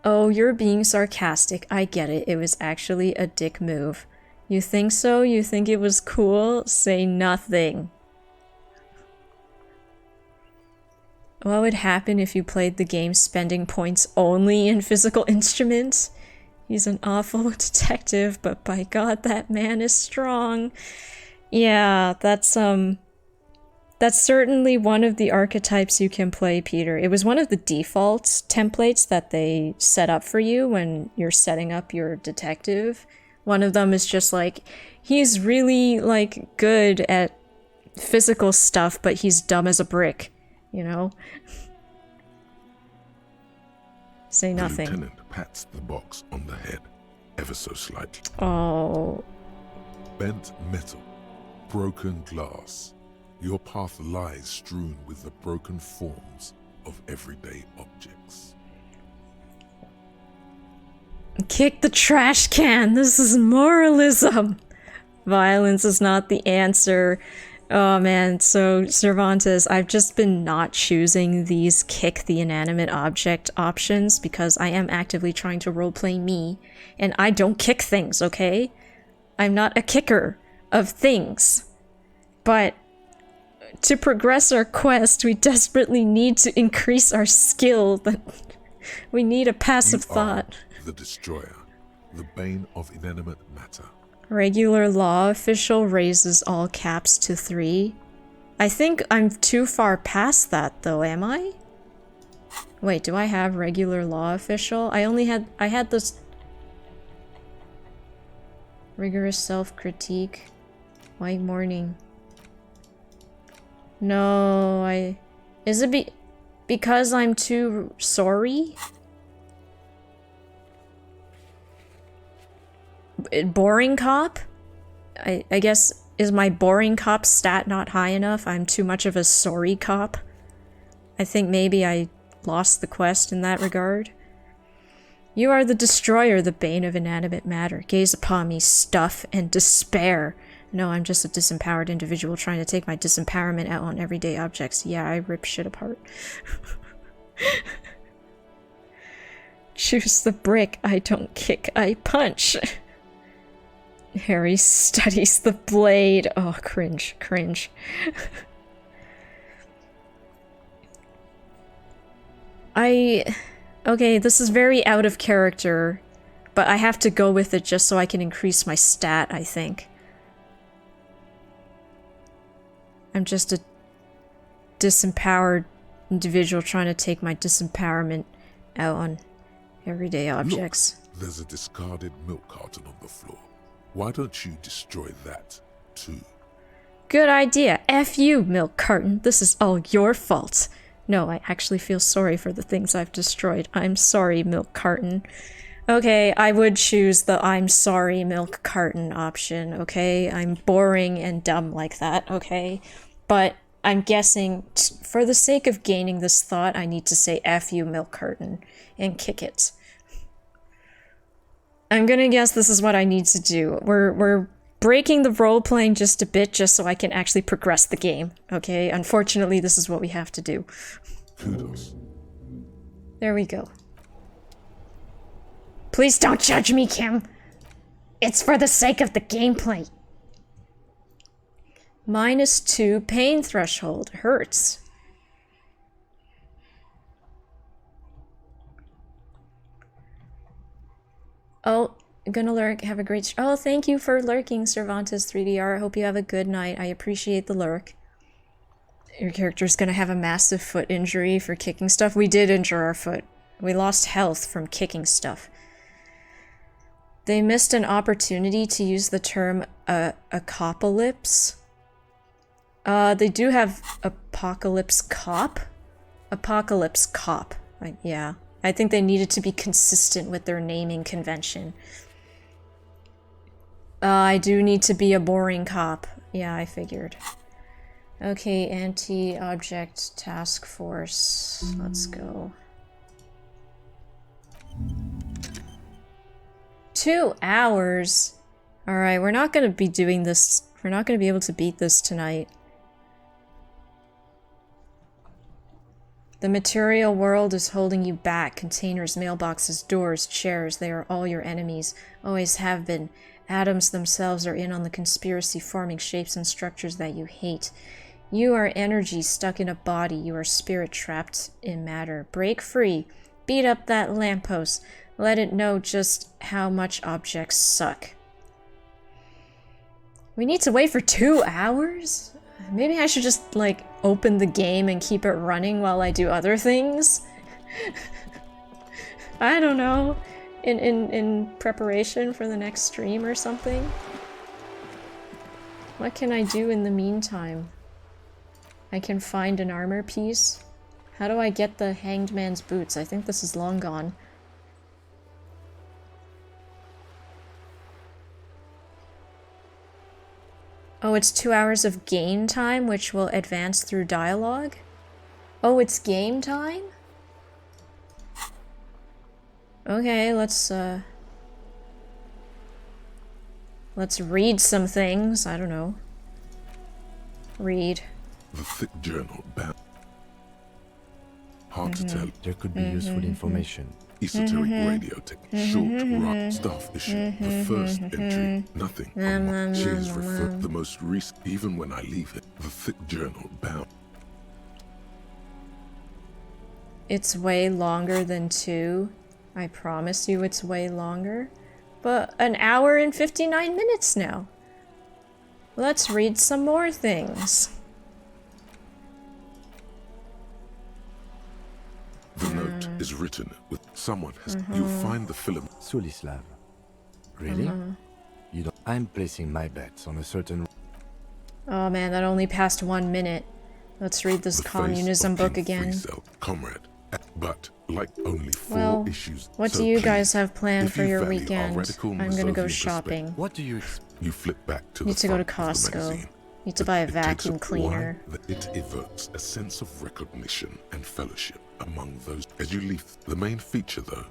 Oh, you're being sarcastic. I get it. It was actually a dick move. You think so? You think it was cool? Say nothing. What would happen if you played the game spending points only in physical instruments? He's an awful detective, but by God, that man is strong. Yeah, that's certainly one of the archetypes you can play, Peter. It was one of the default templates that they set up for you when you're setting up your detective. One of them is just like, he's really, like, good at physical stuff, but he's dumb as a brick, you know? Say nothing. The lieutenant pats the box on the head, ever so slightly. Oh. Bent metal, broken glass. Your path lies strewn with the broken forms of everyday objects. Kick the trash can! This is moralism! Violence is not the answer. Oh man, so Cervantes, I've just been not choosing these kick the inanimate object options because I am actively trying to roleplay me, and I don't kick things, okay? I'm not a kicker of things. But to progress our quest, we desperately need to increase our skill, but we need a passive thought. The destroyer, the bane of inanimate matter. Regular law official raises all caps to 3. I think I'm too far past that though, am I? Wait, do I have regular law official? I had this rigorous self-critique. White morning. No, is it because I'm too sorry? Boring cop? I guess, is my boring cop stat not high enough? I'm too much of a sorry cop. I think maybe I lost the quest in that regard. You are the destroyer, the bane of inanimate matter. Gaze upon me, stuff and despair. No, I'm just a disempowered individual trying to take my disempowerment out on everyday objects. Yeah, I rip shit apart. Choose the brick. I don't kick, I punch. Harry studies the blade. Oh, cringe, cringe. Okay, this is very out of character, but I have to go with it just so I can increase my stat, I think. I'm just a disempowered individual trying to take my disempowerment out on everyday objects. Look, there's a discarded milk carton on the floor. Why don't you destroy that, too? Good idea. F you, milk carton. This is all your fault. No, I actually feel sorry for the things I've destroyed. I'm sorry, milk carton. Okay, I would choose the I'm sorry, milk carton option, okay? I'm boring and dumb like that, okay? But I'm guessing, for the sake of gaining this thought, I need to say F you, milk carton, and kick it. I'm gonna guess this is what I need to do. We're breaking the role-playing just a bit just so I can actually progress the game, okay? Unfortunately, this is what we have to do. Kudos. There we go. Please don't judge me, Kim. It's for the sake of the gameplay. -2 pain threshold. Hurts. Oh, gonna lurk. Have a great... Oh, thank you for lurking, Cervantes 3DR. I hope you have a good night. I appreciate the lurk. Your character's gonna have a massive foot injury for kicking stuff. We did injure our foot. We lost health from kicking stuff. They missed an opportunity to use the term apocalypse. They do have apocalypse cop? Apocalypse cop. Yeah. I think they needed to be consistent with their naming convention. I do need to be a boring cop. Yeah, I figured. Okay, anti-object task force. Let's go. 2 hours? Alright, we're not gonna be doing this. We're not gonna be able to beat this tonight. The material world is holding you back. Containers, mailboxes, doors, chairs, they are all your enemies. Always have been. Atoms themselves are in on the conspiracy, forming shapes and structures that you hate. You are energy stuck in a body. You are spirit trapped in matter. Break free. Beat up that lamppost. Let it know just how much objects suck. We need to wait for 2 hours? Maybe I should just, like, open the game and keep it running while I do other things? I don't know. In preparation for the next stream or something? What can I do in the meantime? I can find an armor piece. How do I get the Hanged Man's boots? I think this is long gone. Oh, it's 2 hours of game time, which will advance through dialogue? Oh, it's game time? Okay, let's read some things. I don't know. Read. The thick journal bound. Hard to tell. There could be useful information. Esoteric radio tech. Short, rock staff issue. The first entry. Nothing. Cheers refer the most recent. Even when I leave it. The thick journal bound. It's way longer than 2. I promise you it's way longer. But an hour and 59 minutes now. Let's read some more things. The note is written with someone has. You find the film. Sulislav. Really? You don't. I'm placing my bets on a certain. Oh man, that only passed 1 minute. Let's read this communism book again. Comrade. But like only 4 Well, issues. what So do you please, guys have planned if for you your value our weekend? radical I'm gonna go Mazovian shopping. What do you? You flip back to Need the to go to front of the Costco. magazine. Need to buy a It takes vacuum up cleaner. why that it evokes a sense of recognition and fellowship among those. As you leave the main feature, though,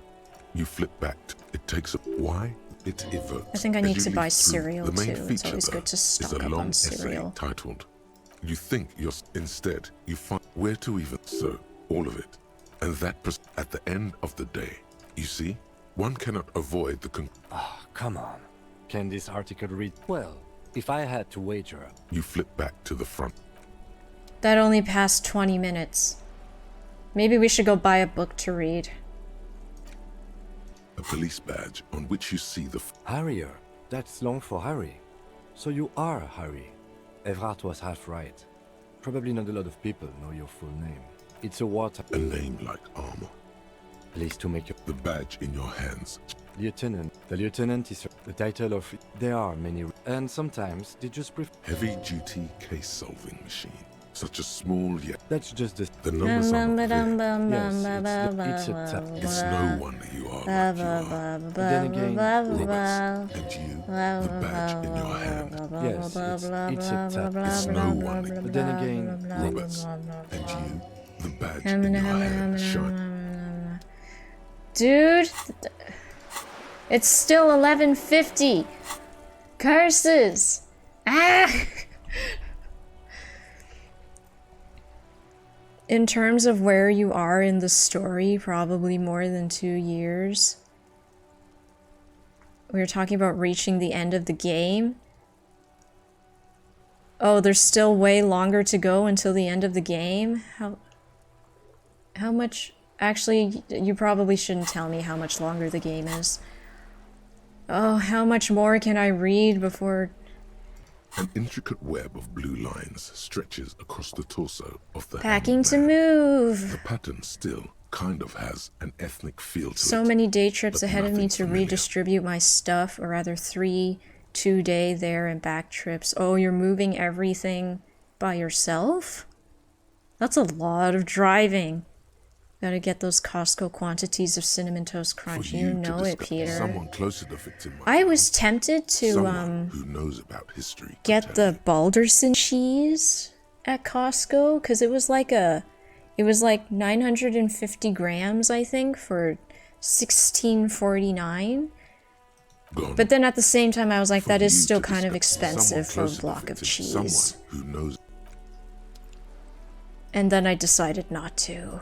you flip back. It takes up why it evokes. I think I as need you to leaf buy through cereal the main too. It's feature, always though, good to is stock a up long on essay cereal. titled. You think you're instead. You find where to even so all of it, and that at the end of the day. You see, one cannot avoid the Ah, come on. Can this article read? Well, if I had to wager. You flip back to the front. That only passed 20 minutes. Maybe we should go buy a book to read. A police badge on which you see the. Harrier. That's long for Harry. So you are Harry. Evrard was half right. Probably not a lot of people know your full name. It's a water. A name like armor. Please to make the badge in your hands. Lieutenant. The lieutenant is the title of. There are many, and sometimes they just prefer. Heavy-duty case-solving machine. Such a small yet. That's just the numbers are not there. Yes, it's a It's no wonder you are like you are. But then again, Roberts, and you, the badge in your hand. Yes, it's a tap. It's no wonder. But then again, Roberts, and you, the badge in your hand. Shine. Dude, it's still 11:50. Curses! Ah! In terms of where you are in the story, probably more than 2 years. We were talking about reaching the end of the game. Oh, there's still way longer to go until the end of the game? How much... Actually, you probably shouldn't tell me how much longer the game is. Oh, how much more can I read before... An intricate web of blue lines stretches across the torso of the Packing to move! The pattern still kind of has an ethnic feel to it. So many day trips but ahead of me nothing to familiar. redistribute my stuff, or rather 3 2-day there and back trips. Oh, you're moving everything by yourself? That's a lot of driving. Gotta get those Costco quantities of Cinnamon Toast Crunch. You to know it, discuss Peter. someone closer to the victim. I was tempted to Someone who knows about history. get the Balderson cheese at Costco because it was like 950 grams, I think, for $16.49. But then at the same time, I was like, that is still kind of expensive for a block of cheese. Someone who knows. And then I decided not to.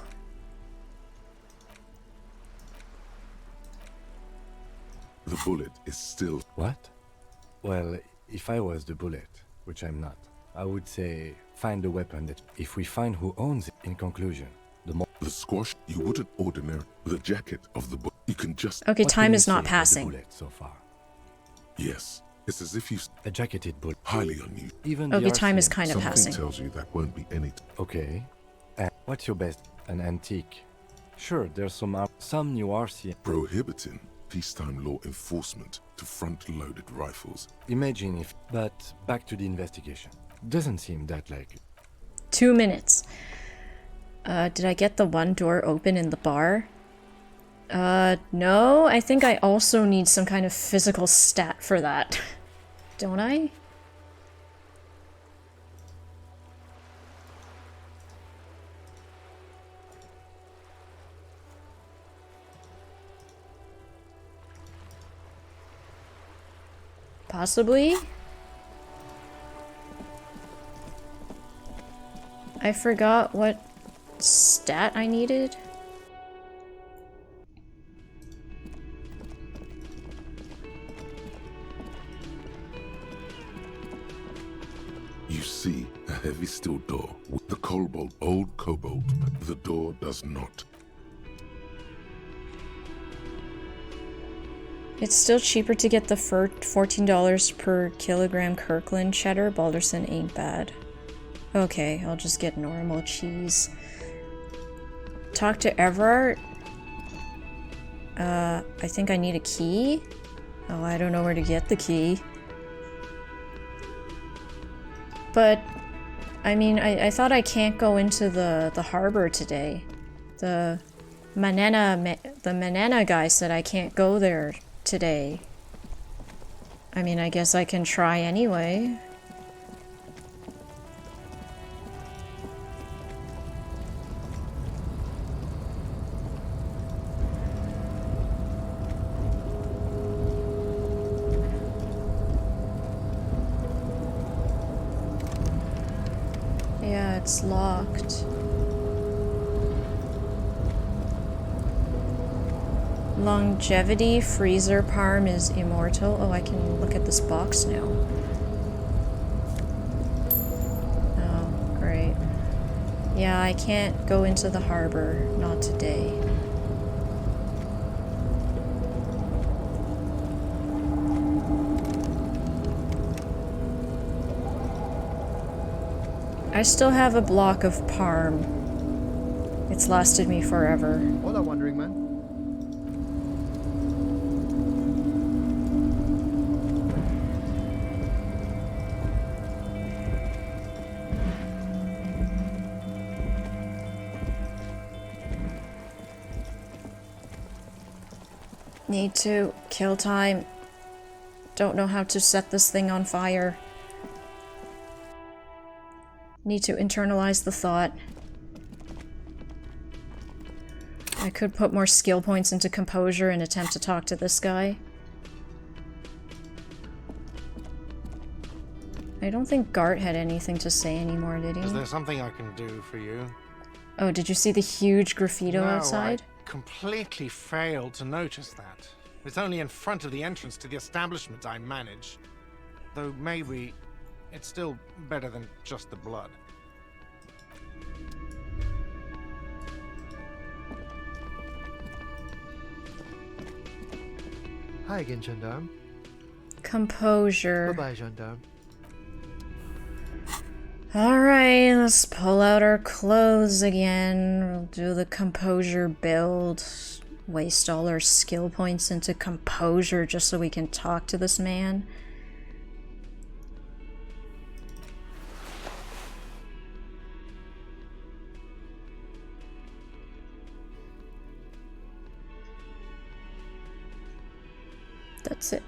The bullet is still... What? Well, if I was the bullet, which I'm not, I would say find the weapon that... If we find who owns it, in conclusion, the squash, you wouldn't ordinary. The jacket of the bullet, you can just... Okay, time is not passing. Bullet so far? Yes. It's as if you... A jacketed bullet. Highly unusual. Even okay, time is kind of Something passing. tells you that won't be any... Okay. And what's your best? An antique? Sure, there's some new RC... Prohibiting peacetime law enforcement to front-loaded rifles. Imagine if... But back to the investigation. Doesn't seem that like... 2 minutes. Did I get the one door open in the bar? No, I think I also need some kind of physical stat for that. Don't I? Possibly? I forgot what stat I needed. You see a heavy steel door with the old cobalt. The door does not. It's still cheaper to get the $14 per kilogram Kirkland cheddar. Balderson ain't bad. Okay, I'll just get normal cheese. Talk to Everard. I think I need a key. Oh, I don't know where to get the key. But, I mean, I thought I can't go into the harbor today. The Manana guy said I can't go there today. I mean, I guess I can try anyway. Yeah, it's locked. Longevity freezer parm is immortal. Oh, I can look at this box now. Oh, great. Yeah, I can't go into the harbor. Not today. I still have a block of parm. It's lasted me forever. Hola, Wandering Man. Need to kill time. Don't know how to set this thing on fire. Need to internalize the thought. I could put more skill points into composure and attempt to talk to this guy. I don't think Gart had anything to say anymore, did he? Is there something I can do for you? Oh, did you see the huge graffito outside? I completely failed to notice that. It's only in front of the entrance to the establishment I manage. Though maybe it's still better than just the blood. Hi again, Gendarme. Composure. Bye-bye, Gendarme. Alright, let's pull out our clothes again. We'll do the composure build. Waste all our skill points into composure just so we can talk to this man. That's it.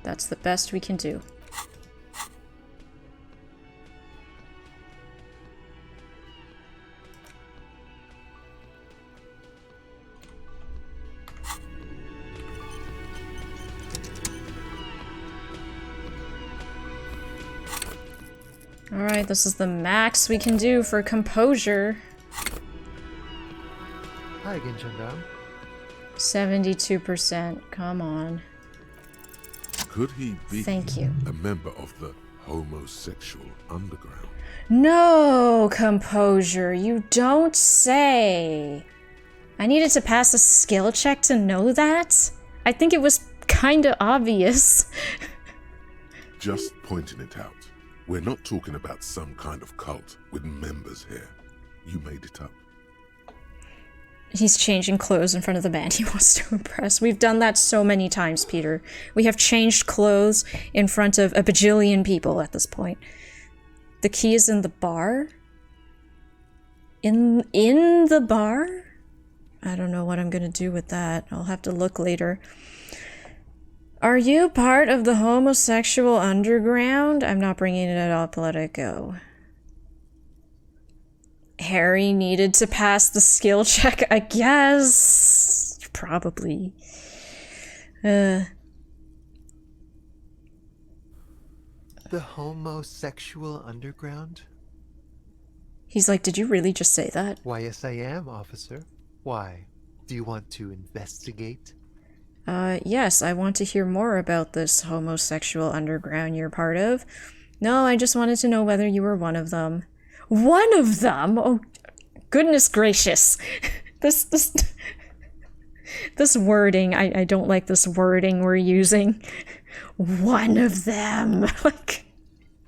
That's the best we can do. Alright, this is the max we can do for composure. Hi again, gendarme. 72%. Come on. Could he be Thank you. a member of the homosexual underground? No, composure, you don't say. I needed to pass a skill check to know that? I think it was kinda obvious. Just pointing it out. We're not talking about some kind of cult with members here. You made it up. He's changing clothes in front of the man he wants to impress. We've done that so many times, Peter. We have changed clothes in front of a bajillion people at this point. The key is in the bar? In the bar? I don't know what I'm gonna do with that. I'll have to look later. Are you part of the homosexual underground? I'm not bringing it up, let it go. Harry needed to pass the skill check, I guess. Probably. The homosexual underground? He's like, did you really just say that? Why, yes I am, officer. Why? Do you want to investigate? Yes, I want to hear more about this homosexual underground you're part of. No, I just wanted to know whether you were one of them. One of them? Oh, goodness gracious. This wording, I don't like this wording we're using. One of them. Like,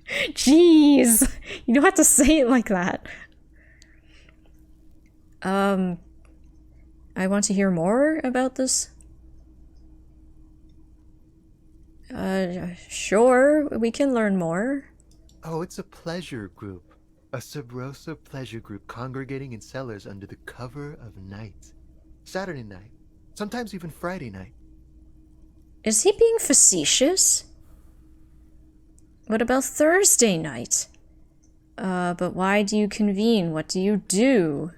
jeez. You don't have to say it like that. I want to hear more about this. Sure, we can learn more. Oh, it's a pleasure group. A Sub Rosa pleasure group congregating in cellars under the cover of night. Saturday night. Sometimes even Friday night. Is he being facetious? What about Thursday night? But why do you convene? What do you do?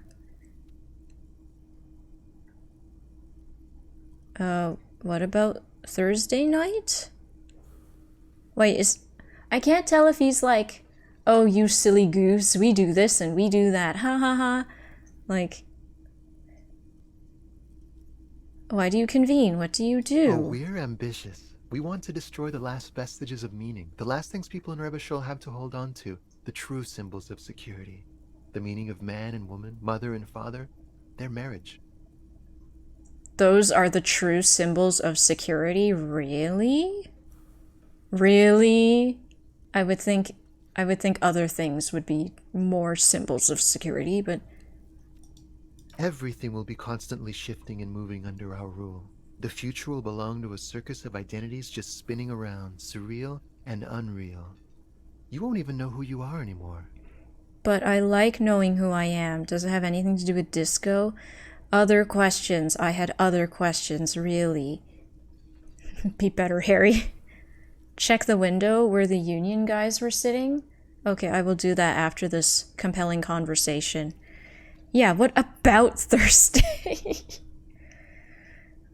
What about Thursday night? Wait, I can't tell if he's like, oh, you silly goose, we do this and we do that, ha ha ha. Like, why do you convene? What do you do? Oh, we're ambitious. We want to destroy the last vestiges of meaning, the last things people in Revachol have to hold on to, the true symbols of security. The meaning of man and woman, mother and father, their marriage. Those are the true symbols of security? Really? Really? I would think other things would be more symbols of security, but everything will be constantly shifting and moving under our rule. The future will belong to a circus of identities just spinning around, surreal and unreal. You won't even know who you are anymore. But I like knowing who I am. Does it have anything to do with disco? Other questions. I had other questions, really. Be better, Harry. Check the window where the Union guys were sitting? Okay, I will do that after this compelling conversation. Yeah, what about Thursday?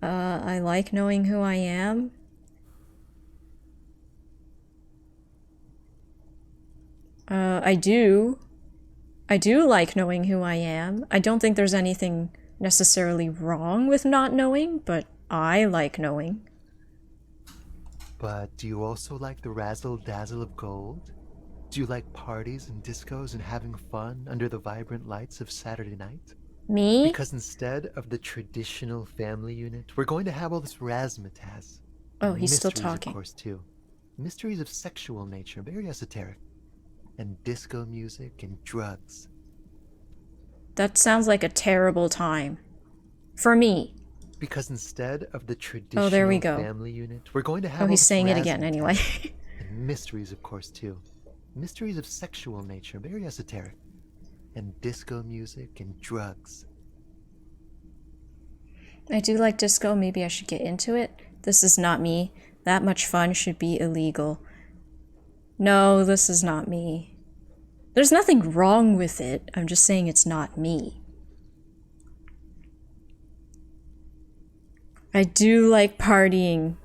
I like knowing who I am. I do like knowing who I am. I don't think there's anything necessarily wrong with not knowing, but I like knowing. But do you also like the razzle-dazzle of gold? Do you like parties and discos and having fun under the vibrant lights of Saturday night? Me? Because instead of the traditional family unit, we're going to have all this razzmatazz. Oh, he's still mysteries, talking. Of course, too. Mysteries of sexual nature, very esoteric. And disco music and drugs. That sounds like a terrible time. For me. Because instead of the traditional there we go. family unit, we're going to have Oh, all he's this saying it again razzmatazz. anyway. And mysteries, of course, too. Mysteries of sexual nature, very esoteric. And disco music and drugs. I do like disco. Maybe I should get into it. This is not me. That much fun should be illegal. No, this is not me. There's nothing wrong with it. I'm just saying it's not me. I do like partying.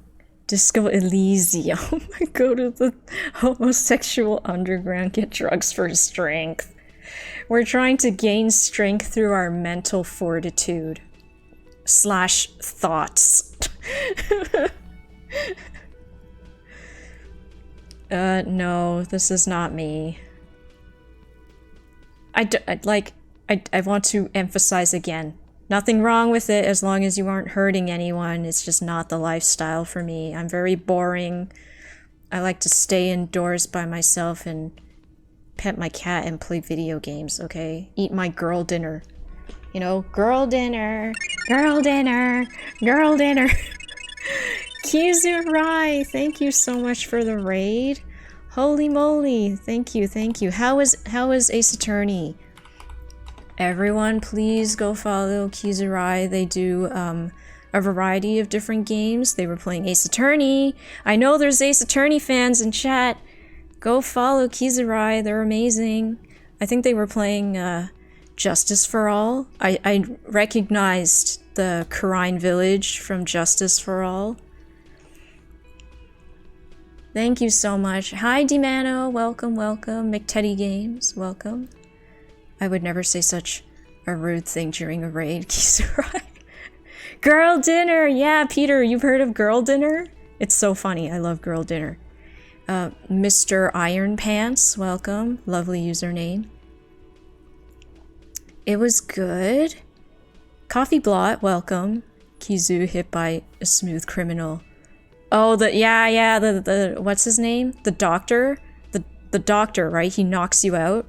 Disco Elysium. I go to the homosexual underground, get drugs for strength. We're trying to gain strength through our mental fortitude. / thoughts. No, this is not me. I want to emphasize again. Nothing wrong with it as long as you aren't hurting anyone. It's just not the lifestyle for me. I'm very boring. I like to stay indoors by myself and pet my cat and play video games, okay? Eat my girl dinner. You know, girl dinner, girl dinner, girl dinner. Kizurai, thank you so much for the raid. Holy moly, thank you, thank you. How is Ace Attorney? Everyone, please go follow Kizurai. They do a variety of different games. They were playing Ace Attorney. I know there's Ace Attorney fans in chat. Go follow Kizurai. They're amazing. I think they were playing Justice for All. I recognized the Karine village from Justice for All. Thank you so much. Hi, Dimano. Welcome, welcome. McTeddy Games. Welcome. I would never say such a rude thing during a raid, Kizurai. Girl dinner! Yeah, Peter, you've heard of girl dinner? It's so funny. I love girl dinner. Mr. Iron Pants, welcome. Lovely username. It was good. Coffee Blot, welcome. Kizu hit by a smooth criminal. Oh, the what's his name? The doctor? The doctor, right? He knocks you out.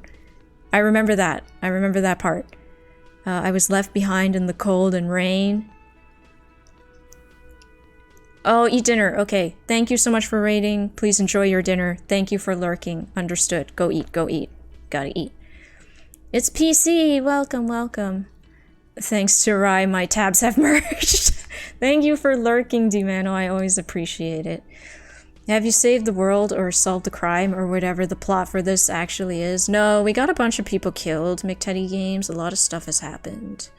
I remember that. I remember that part. I was left behind in the cold and rain. Oh, eat dinner. Okay. Thank you so much for raiding. Please enjoy your dinner. Thank you for lurking. Understood. Go eat. Go eat. Gotta eat. It's PC. Welcome, welcome. Thanks to Rai, my tabs have merged. Thank you for lurking, Dimano. I always appreciate it. Have you saved the world or solved the crime or whatever the plot for this actually is? No, we got a bunch of people killed, McTeddy Games. A lot of stuff has happened.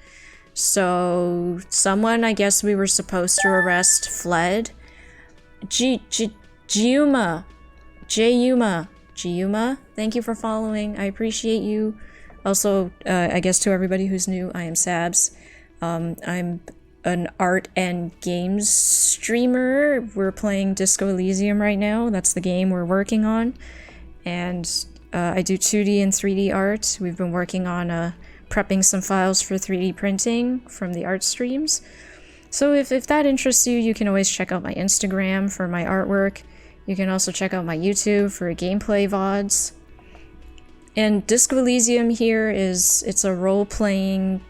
So, someone I guess we were supposed to arrest fled. Jiuma. Jiuma, thank you for following. I appreciate you. Also, I guess to everybody who's new, I am Sabs. I'm an art and games streamer. We're playing Disco Elysium right now. That's the game we're working on. And I do 2D and 3D art. We've been working on prepping some files for 3D printing from the art streams. So if that interests you, you can always check out my Instagram for my artwork. You can also check out my YouTube for gameplay VODs. And Disco Elysium here it's a role-playing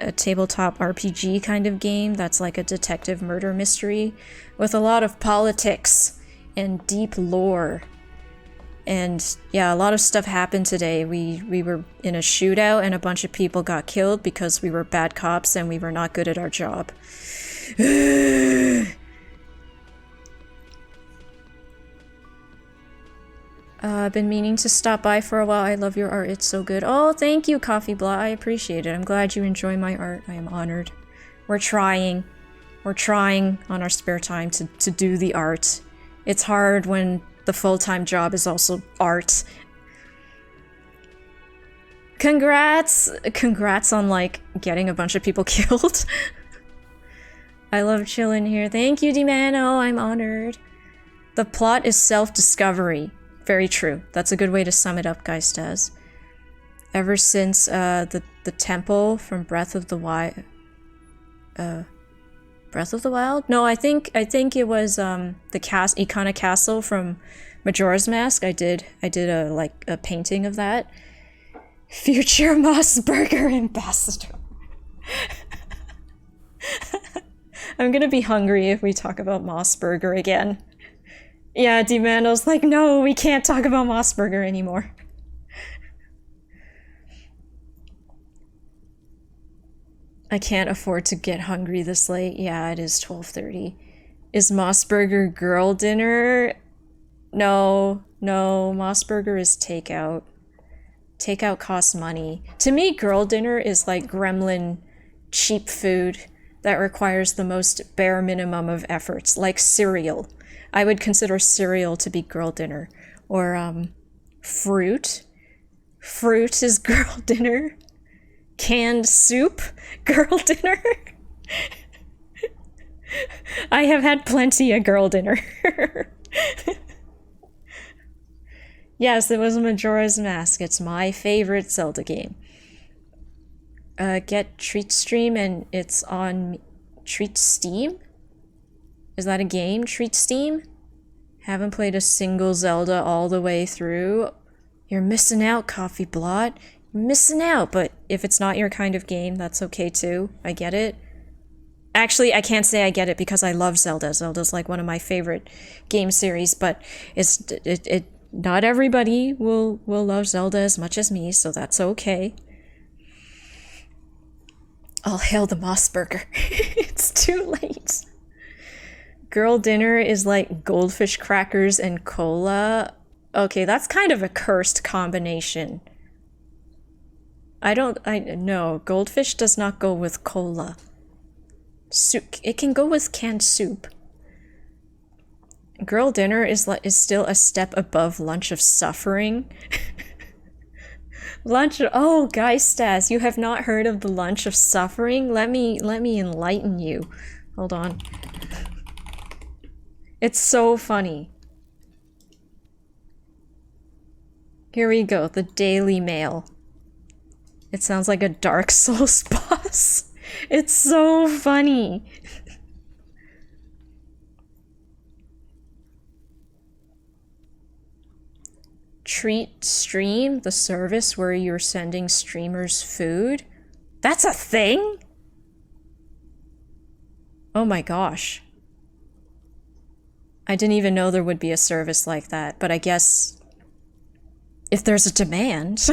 a tabletop RPG kind of game that's like a detective murder mystery with a lot of politics and deep lore. And yeah, a lot of stuff happened today. We were in a shootout and a bunch of people got killed because we were bad cops and we were not good at our job. I've been meaning to stop by for a while. I love your art. It's so good. Oh, thank you, Coffee Blah. I appreciate it. I'm glad you enjoy my art. I am honored. We're trying. We're trying on our spare time to do the art. It's hard when the full-time job is also art. Congrats! Congrats on, like, getting a bunch of people killed. I love chilling here. Thank you, Dimano. I'm honored. The plot is self-discovery. Very true. That's a good way to sum it up, Geistaz. Ever since the temple from Breath of the Wild. Breath of the Wild? No, I think it was the Ikana Castle from Majora's Mask. I did a painting of that. Future Moss Burger Ambassador. I'm gonna be hungry if we talk about Moss Burger again. Yeah, Dimano's like, no, we can't talk about Moss Burger anymore. I can't afford to get hungry this late. Yeah, it is 12:30. Is Mossburger girl dinner? No, Mossburger is takeout. Takeout costs money. To me, girl dinner is like gremlin cheap food that requires the most bare minimum of efforts, like cereal. I would consider cereal to be girl dinner. Or fruit. Fruit is girl dinner. Canned soup, girl dinner. I have had plenty of girl dinner. Yes, it was Majora's Mask. It's my favorite Zelda game. Get Treat Stream and it's on Treat Steam? Is that a game? Treat Steam? Haven't played a single Zelda all the way through. You're missing out, Coffee Blot. You're missing out, but if it's not your kind of game, that's okay too. I get it. Actually, I can't say I get it because I love Zelda. Zelda's like one of my favorite game series, but it not everybody will love Zelda as much as me, so that's okay. All hail the Mossburger. It's too late. Girl dinner is like goldfish crackers and cola. Okay, that's kind of a cursed combination. No, goldfish does not go with cola. Soup, it can go with canned soup. Girl dinner is still a step above lunch of suffering. Oh, Geistas, you have not heard of the lunch of suffering? Let me enlighten you. Hold on. It's so funny. Here we go, the Daily Mail. It sounds like a Dark Souls boss. It's so funny. Treat Stream, the service where you're sending streamers food? That's a thing? Oh my gosh. I didn't even know there would be a service like that, but I guess if there's a demand.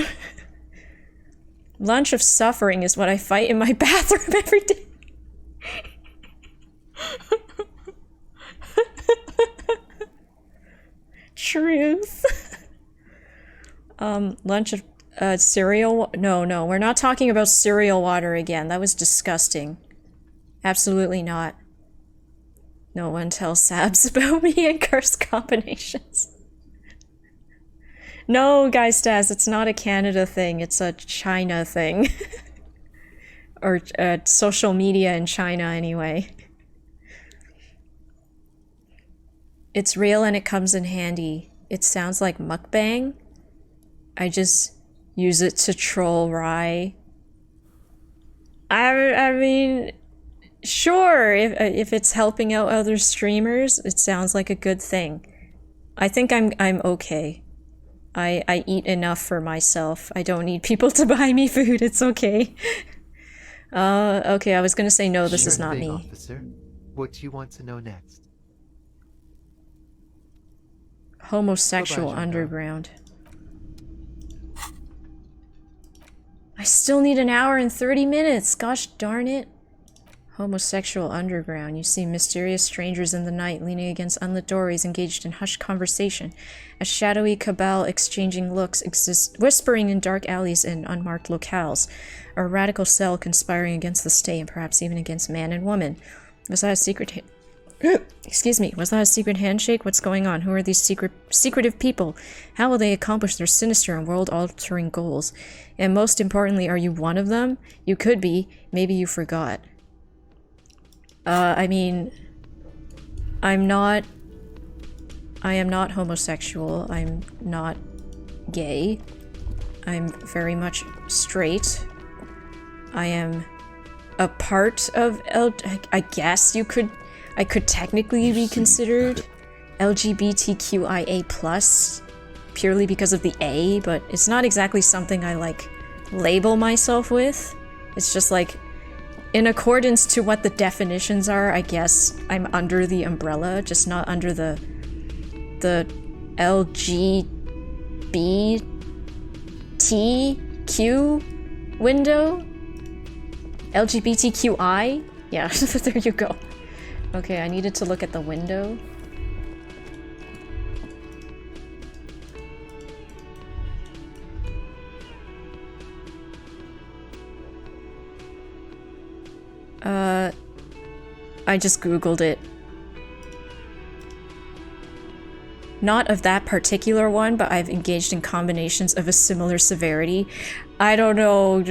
Lunch of suffering is what I fight in my bathroom every day. Truth. Lunch of cereal. No, we're not talking about cereal water again. That was disgusting. Absolutely not. No one tells Sabs about me and cursed combinations. No, Geistas, it's not a Canada thing. It's a China thing. Or social media in China, anyway. It's real and it comes in handy. It sounds like mukbang. I just use it to troll Rye. I mean, sure, if it's helping out other streamers, it sounds like a good thing. I think I'm okay. I eat enough for myself. I don't need people to buy me food. It's okay. Okay, I was gonna say no, this is not me. Officer. What do you want to know next? Homosexual underground. I still need an hour and 30 minutes. Gosh darn it. Homosexual underground. You see mysterious strangers in the night leaning against unlit doorways, engaged in hushed conversation. A shadowy cabal exchanging looks exists, whispering in dark alleys and unmarked locales. A radical cell conspiring against the state and perhaps even against man and woman. Was that a secret excuse me, was that a secret handshake? What's going on? Who are these secretive people? How will they accomplish their sinister and world-altering goals? And most importantly, are you one of them? You could be. Maybe you forgot. I mean, I am not homosexual. I'm not gay. I'm very much straight. I am a part of I guess I could technically be considered LGBTQIA+, purely because of the A, but it's not exactly something I, like, label myself with. It's just, like, in accordance to what the definitions are, I guess I'm under the umbrella, just not under the LGBTQ window? LGBTQI? Yeah, there you go. Okay, I needed to look at the window. I just googled it. Not of that particular one, but I've engaged in combinations of a similar severity. I don't know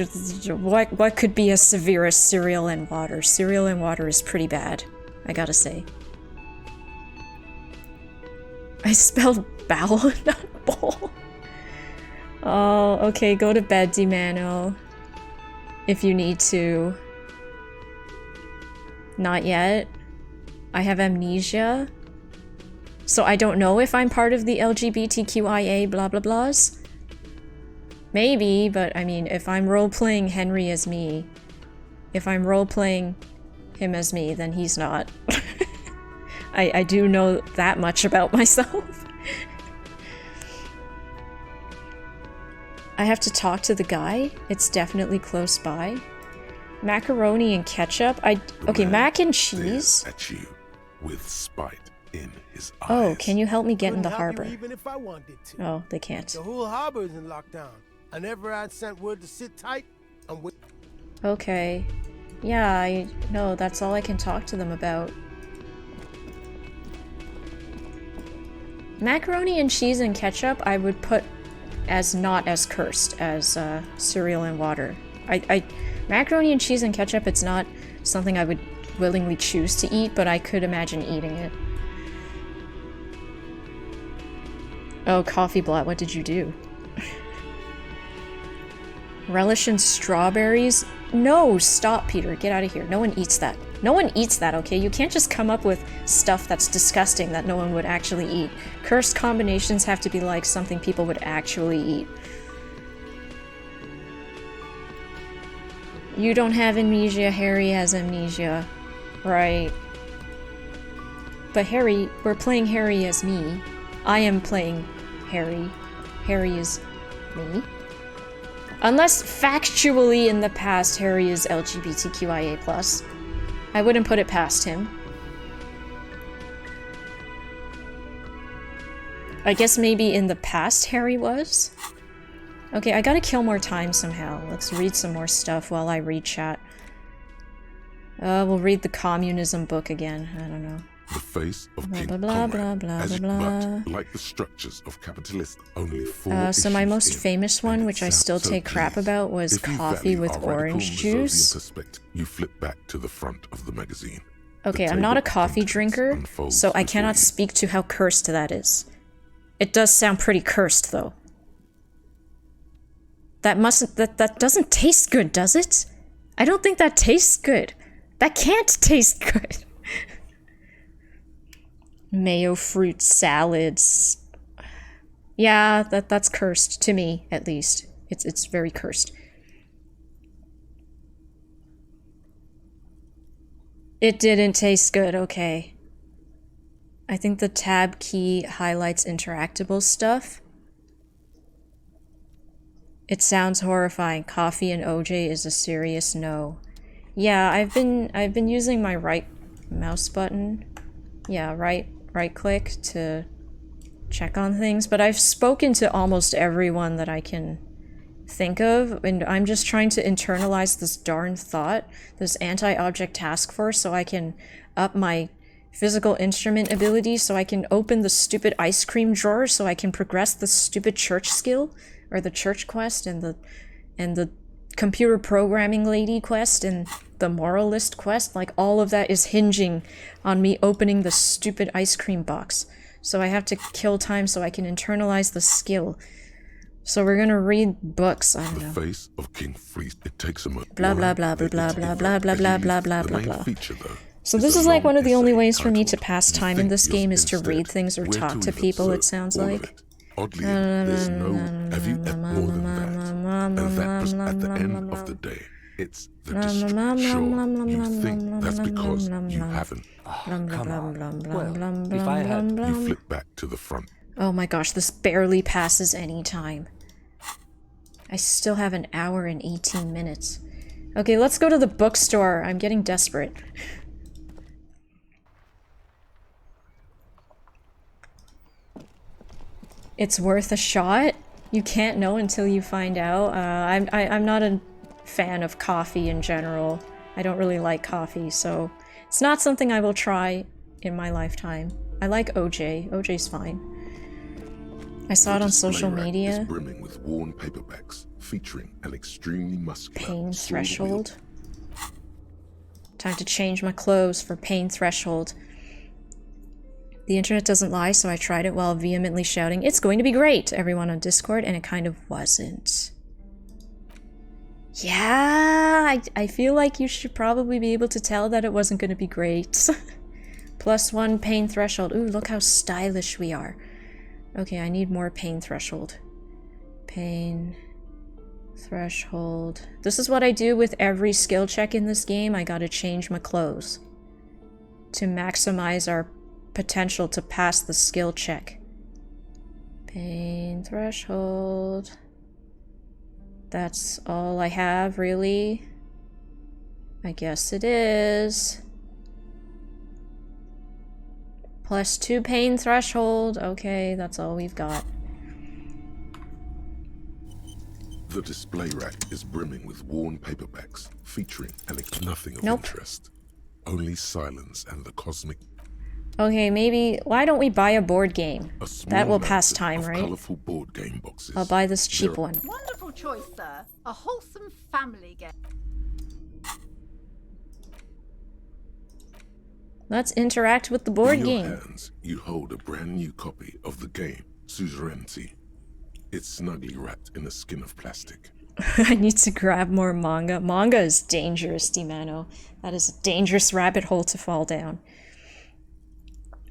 what could be as severe as cereal and water. Cereal and water is pretty bad, I gotta say. I spelled bowel, not bowl. Oh, okay, go to bed, Dimano. If you need to. Not yet. I have amnesia. So I don't know if I'm part of the LGBTQIA blah blah blahs. Maybe, but I mean, if I'm role-playing Henry as me, if I'm role-playing him as me, then he's not. I do know that much about myself. I have to talk to the guy. It's definitely close by. Macaroni and ketchup? Okay, mac and cheese. At you with spite in his eyes. Oh, can you help me get in the harbor? Even if I wanted to. Oh, they can't. The whole harbor is in lockdown. I never had sent word to sit tight. I'm with. Okay. Yeah, I know, that's all I can talk to them about. Macaroni and cheese and ketchup I would put as not as cursed as cereal and water. Macaroni and cheese and ketchup, it's not something I would willingly choose to eat, but I could imagine eating it. Oh, Coffee Blot, what did you do? Relish in strawberries? No, stop, Peter. Get out of here. No one eats that. No one eats that, okay? You can't just come up with stuff that's disgusting that no one would actually eat. Cursed combinations have to be like something people would actually eat. You don't have amnesia, Harry has amnesia. Right. But Harry, we're playing Harry as me. I am playing Harry. Harry is me. Unless factually in the past Harry is LGBTQIA+. I wouldn't put it past him. I guess maybe in the past Harry was? Okay, I gotta kill more time somehow. Let's read some more stuff while I read chat. We'll read the communism book again. I don't know. The face of King blah, Conrad, blah, as blah, it blah. like the structures of capitalist, only four So my issues most in, famous one, and which it I still sounds so take crap pleased. about, was If you coffee value with our radical orange Mazovian juice. perspective, you flip back to the front of the magazine. Okay, The I'm not a table of coffee contents drinker, unfolds so I before cannot you. speak to how cursed that is. It does sound pretty cursed, though. That doesn't taste good, does it? I don't think that tastes good. That can't taste good. Mayo fruit salads. Yeah, that's cursed to me, at least. It's very cursed. It didn't taste good, okay. I think the tab key highlights interactable stuff. It sounds horrifying. Coffee and OJ is a serious no. Yeah, I've been using my right mouse button. Yeah, right click to check on things, but I've spoken to almost everyone that I can think of, and I'm just trying to internalize this darn thought, this anti-object task force, so I can up my physical instrument ability, so I can open the stupid ice cream drawer, so I can progress the stupid church skill, or the church quest, and the computer programming lady quest, and the moralist quest. Like, all of that is hinging on me opening the stupid ice cream box. So I have to kill time so I can internalize the skill. So we're gonna read books, I don't know. The face of King Freeze. It takes a moment. Blah blah blah blah blah blah blah blah blah blah blah blah blah. Feature, though, So this is like one of the only ways for me to pass time in this game is to read things or talk to people, it sounds like. Oddly, there's no have you ate more than that? And that was at the end of the day. It's the district. Sure, you think that's because you haven't. Well, if I had, you flip back to the front. Oh my gosh, this barely passes any time. I still have an hour and 18 minutes. Okay, let's go to the bookstore. I'm getting desperate. it's worth a shot. You can't know until you find out. I'm not a fan of coffee in general. I don't really like coffee, so it's not something I will try in my lifetime. I like OJ. OJ's fine. I saw it on social media. Is brimming with worn paperbacks featuring an extremely muscular pain threshold. Time to change my clothes for pain threshold. The internet doesn't lie, so I tried it while vehemently shouting, "It's going to be great!" everyone on Discord, and it kind of wasn't. Yeah, I feel like you should probably be able to tell that it wasn't going to be great. +1 pain threshold. Ooh, look how stylish we are. Okay, I need more pain threshold. Pain threshold. This is what I do with every skill check in this game. I gotta change my clothes to maximize our potential to pass the skill check. Pain threshold. That's all I have, really? I guess it is. +2 pain threshold. Okay, that's all we've got. The display rack is brimming with worn paperbacks featuring nothing of interest. Only silence and the cosmic. Okay, maybe why don't we buy a board game? That will pass time, right? Colorful board game boxes. I'll buy this cheap one. Wonderful choice, sir. A wholesome family game. Let's interact with the board game. In your hands, you hold a brand new copy of the game, Suzerainty. It's snugly wrapped in a skin of plastic. I need to grab more manga. Manga is dangerous, Dimano. That is a dangerous rabbit hole to fall down.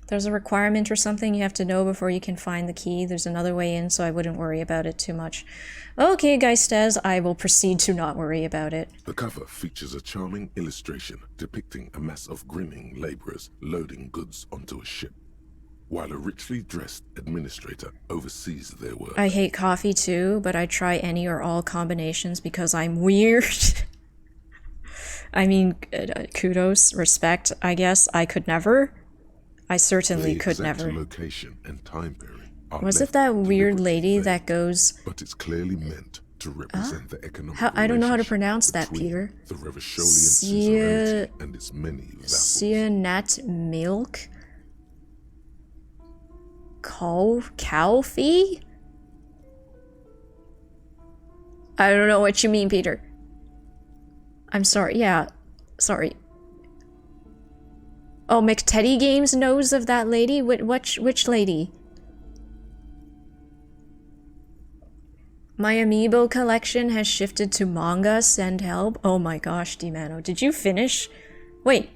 There's a requirement or something you have to know before you can find the key. There's another way in, so I wouldn't worry about it too much. Okay, Geistez, I will proceed to not worry about it. The cover features a charming illustration depicting a mass of grinning laborers loading goods onto a ship, while a richly dressed administrator oversees their work. I hate coffee too, but I try any or all combinations because I'm weird. I mean, kudos, respect, I guess. I could never. I certainly could never. Location and time period was it that weird lady that goes? But it's clearly meant to represent the economic. I don't know how to pronounce that, Peter. The Revacholian suzerainty and its many vassals. Nat milk. Cow fee? I don't know what you mean, Peter. I'm sorry. Yeah, sorry. Oh, McTeddy Games knows of that lady? Which lady? My amiibo collection has shifted to manga, send help. Oh my gosh, Dimano, did you finish? Wait,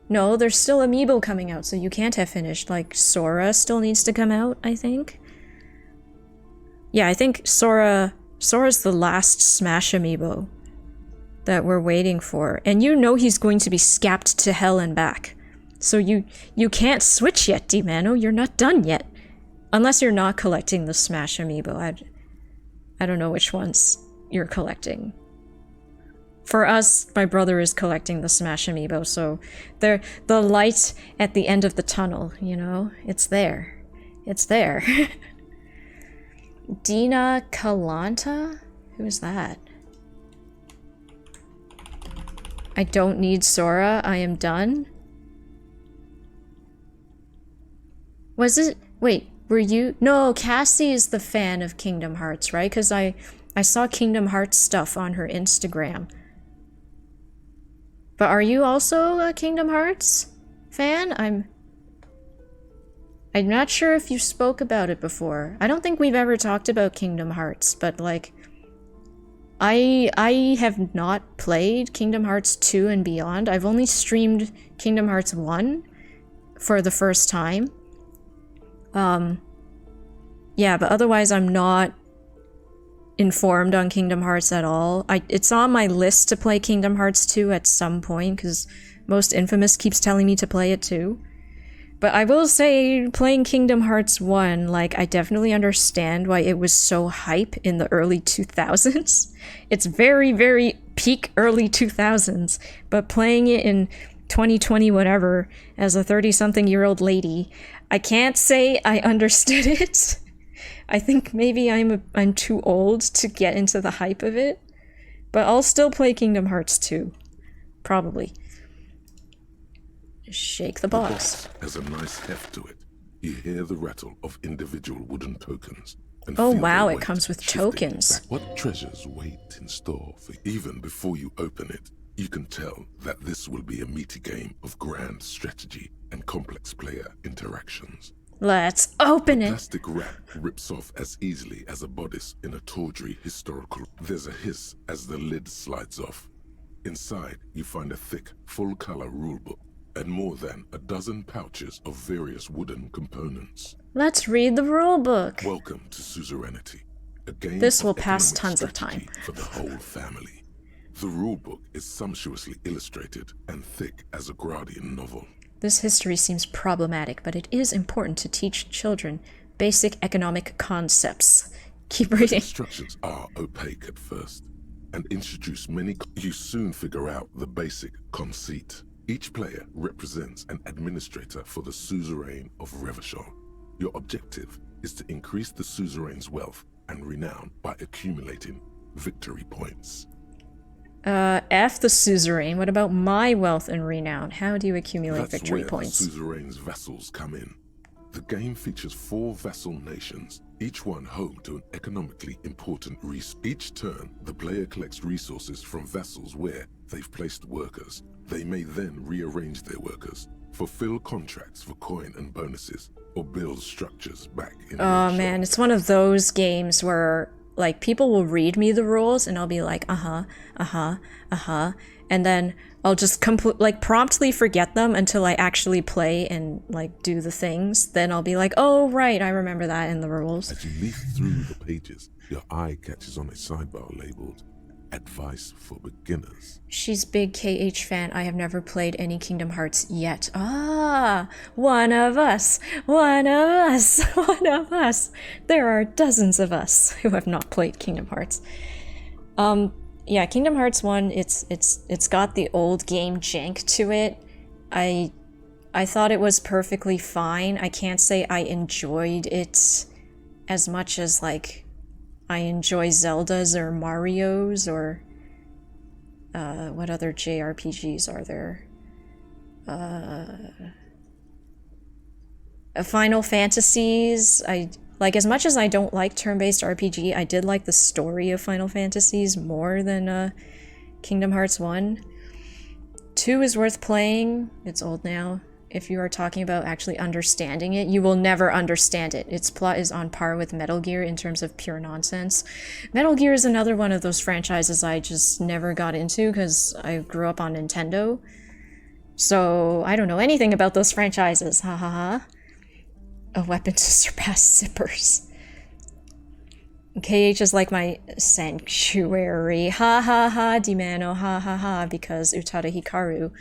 no, there's still amiibo coming out, so you can't have finished. Like, Sora still needs to come out, I think? Yeah, I think Sora's the last Smash amiibo that we're waiting for. And you know he's going to be scapped to hell and back. So you can't switch yet, Dimano. You're not done yet. Unless you're not collecting the Smash amiibo. I don't know which ones you're collecting. For us, my brother is collecting the Smash amiibo, so the light at the end of the tunnel, you know? It's there. It's there. Dina Kalanta? Who is that? I don't need Sora. I am done. Was it? Wait, were you? No, Cassie is the fan of Kingdom Hearts, right? Because I saw Kingdom Hearts stuff on her Instagram. But are you also a Kingdom Hearts fan? I'm not sure if you spoke about it before. I don't think we've ever talked about Kingdom Hearts, but like, I have not played Kingdom Hearts 2 and beyond. I've only streamed Kingdom Hearts 1 for the first time. Yeah, but otherwise I'm not informed on Kingdom Hearts at all. It's on my list to play Kingdom Hearts 2 at some point, because Most Infamous keeps telling me to play it too. But I will say, playing Kingdom Hearts 1, like, I definitely understand why it was so hype in the early 2000s. It's very, very peak early 2000s, but playing it in 2020 whatever, as a 30-something-year-old lady, I can't say I understood it. I think maybe I'm too old to get into the hype of it, but I'll still play Kingdom Hearts 2. Probably. Shake the box. The box has a nice heft to it. You hear the rattle of individual wooden tokens. And Oh feel wow, their it weight comes with shifting tokens. back. What treasures wait in store for even before you open it? You can tell that this will be a meaty game of grand strategy and complex player interactions. Let's open The it. plastic wrap rips off as easily as a bodice in a tawdry historical. There's a hiss as the lid slides off. Inside, you find a thick, full-color rulebook and more than a dozen pouches of various wooden components. Let's read the rulebook. Welcome to Suzerainty, a game This will of pass economic tons of strategy time. for the whole family. The rulebook is sumptuously illustrated and thick as a Gradian novel. This history seems problematic, but it is important to teach children basic economic concepts. Keep The reading. instructions are opaque at first and introduce many. You soon figure out the basic conceit. Each player represents an administrator for the suzerain of Revachol. Your objective is to increase the suzerain's wealth and renown by accumulating victory points. F the suzerain. What about my wealth and renown? How do you accumulate That's victory where points? the suzerain's vassals come in. The game features 4 vassal nations, each one home to an economically important resource. Each turn, the player collects resources from vassals where they've placed workers. They may then rearrange their workers, fulfill contracts for coin and bonuses, or build structures back in Oh man, it's one of those games where like people will read me the rules and I'll be like, and then I'll just promptly forget them until I actually play and like do the things. Then I'll be like, oh right, I remember that in the rules. As you leaf through the pages, your eye catches on a sidebar labeled Advice for Beginners. She's big KH fan. I have never played any Kingdom Hearts yet. Ah, one of us, one of us, one of us. There are dozens of us who have not played Kingdom Hearts. Yeah, Kingdom Hearts 1, it's got the old game jank to it. I thought it was perfectly fine. I can't say I enjoyed it as much as like I enjoy Zeldas or Marios or what other JRPGs are there? Final Fantasies. I like as much as I don't like turn-based RPG, I did like the story of Final Fantasies more than Kingdom Hearts 1. 2 is worth playing. It's old now. If you are talking about actually understanding it, you will never understand it. Its plot is on par with Metal Gear in terms of pure nonsense. Metal Gear is another one of those franchises I just never got into because I grew up on Nintendo. So I don't know anything about those franchises. Ha ha ha. A weapon to surpass zippers. KH is like my sanctuary. Ha ha ha, Dimano, ha ha ha, because Utada Hikaru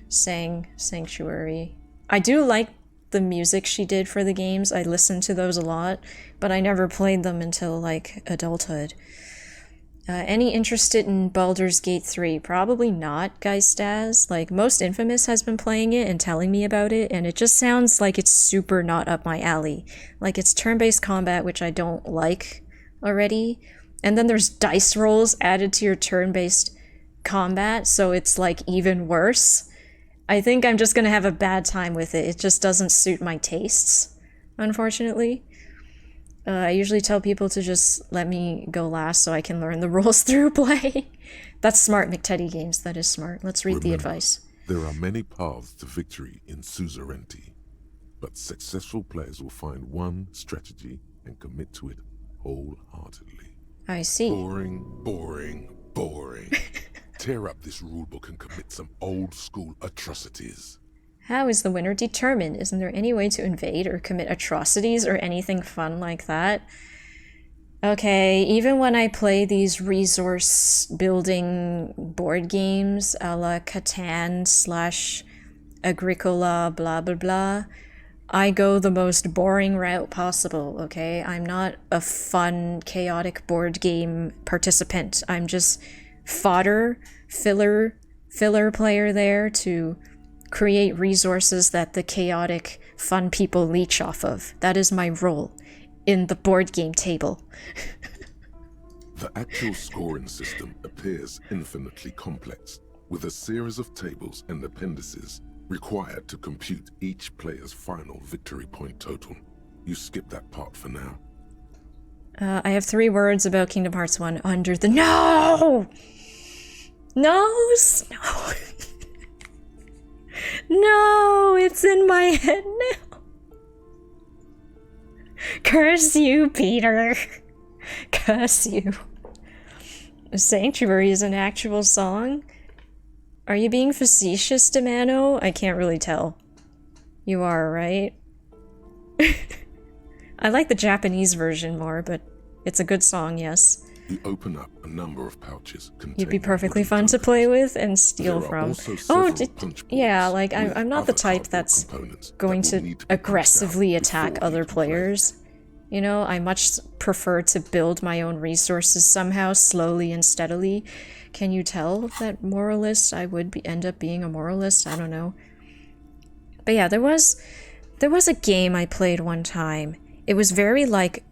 sang Sanctuary. I do like the music she did for the games. I listened to those a lot, but I never played them until, like, adulthood. Any interested in Baldur's Gate 3? Probably not, Geistaz. Like, Most Infamous has been playing it and telling me about it, and it just sounds like it's super not up my alley. Like, it's turn-based combat, which I don't like already, and then there's dice rolls added to your turn-based combat, so it's, like, even worse. I think I'm just gonna have a bad time with it. It just doesn't suit my tastes, unfortunately. I usually tell people to just let me go last so I can learn the rules through play. That's smart, McTeddy Games. That is smart. Let's read the advice. There are many paths to victory in Suzerainty, but successful players will find one strategy and commit to it wholeheartedly. I see. Boring, boring, boring. Tear up this rulebook and commit some old-school atrocities. How is the winner determined? Isn't there any way to invade or commit atrocities or anything fun like that? Okay, even when I play these resource building board games a la Catan / Agricola blah blah blah, I go the most boring route possible, okay? I'm not a fun, chaotic board game participant. I'm just fodder, filler player there to create resources that the chaotic, fun people leech off of. That is my role. in the board game table. The actual scoring system appears infinitely complex, with a series of tables and appendices required to compute each player's final victory point total. You skip that part for now. I have 3 words about Kingdom Hearts 1 under the— No! No! No! No! It's in my head now! Curse you, Peter! Curse you. Sanctuary is an actual song? Are you being facetious, Demano? I can't really tell. You are, right? I like the Japanese version more, but it's a good song, yes. You open up a number of pouches. You'd be perfectly fun to play with and steal from. Oh, yeah, like I'm not the type that's going to aggressively attack other players. You know, I much prefer to build my own resources somehow, slowly and steadily. Can you tell that moralist? I would end up being a moralist? I don't know. But yeah, there was a game I played one time. It was very like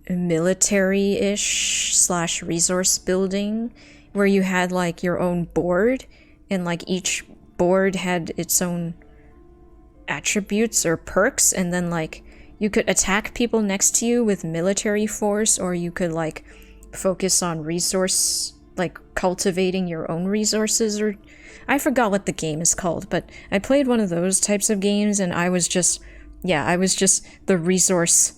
military-ish / resource building, where you had like your own board, and like each board had its own attributes or perks, and then like you could attack people next to you with military force, or you could like focus on resource, like cultivating your own resources, or I forgot what the game is called, but I played one of those types of games, and I was just the resource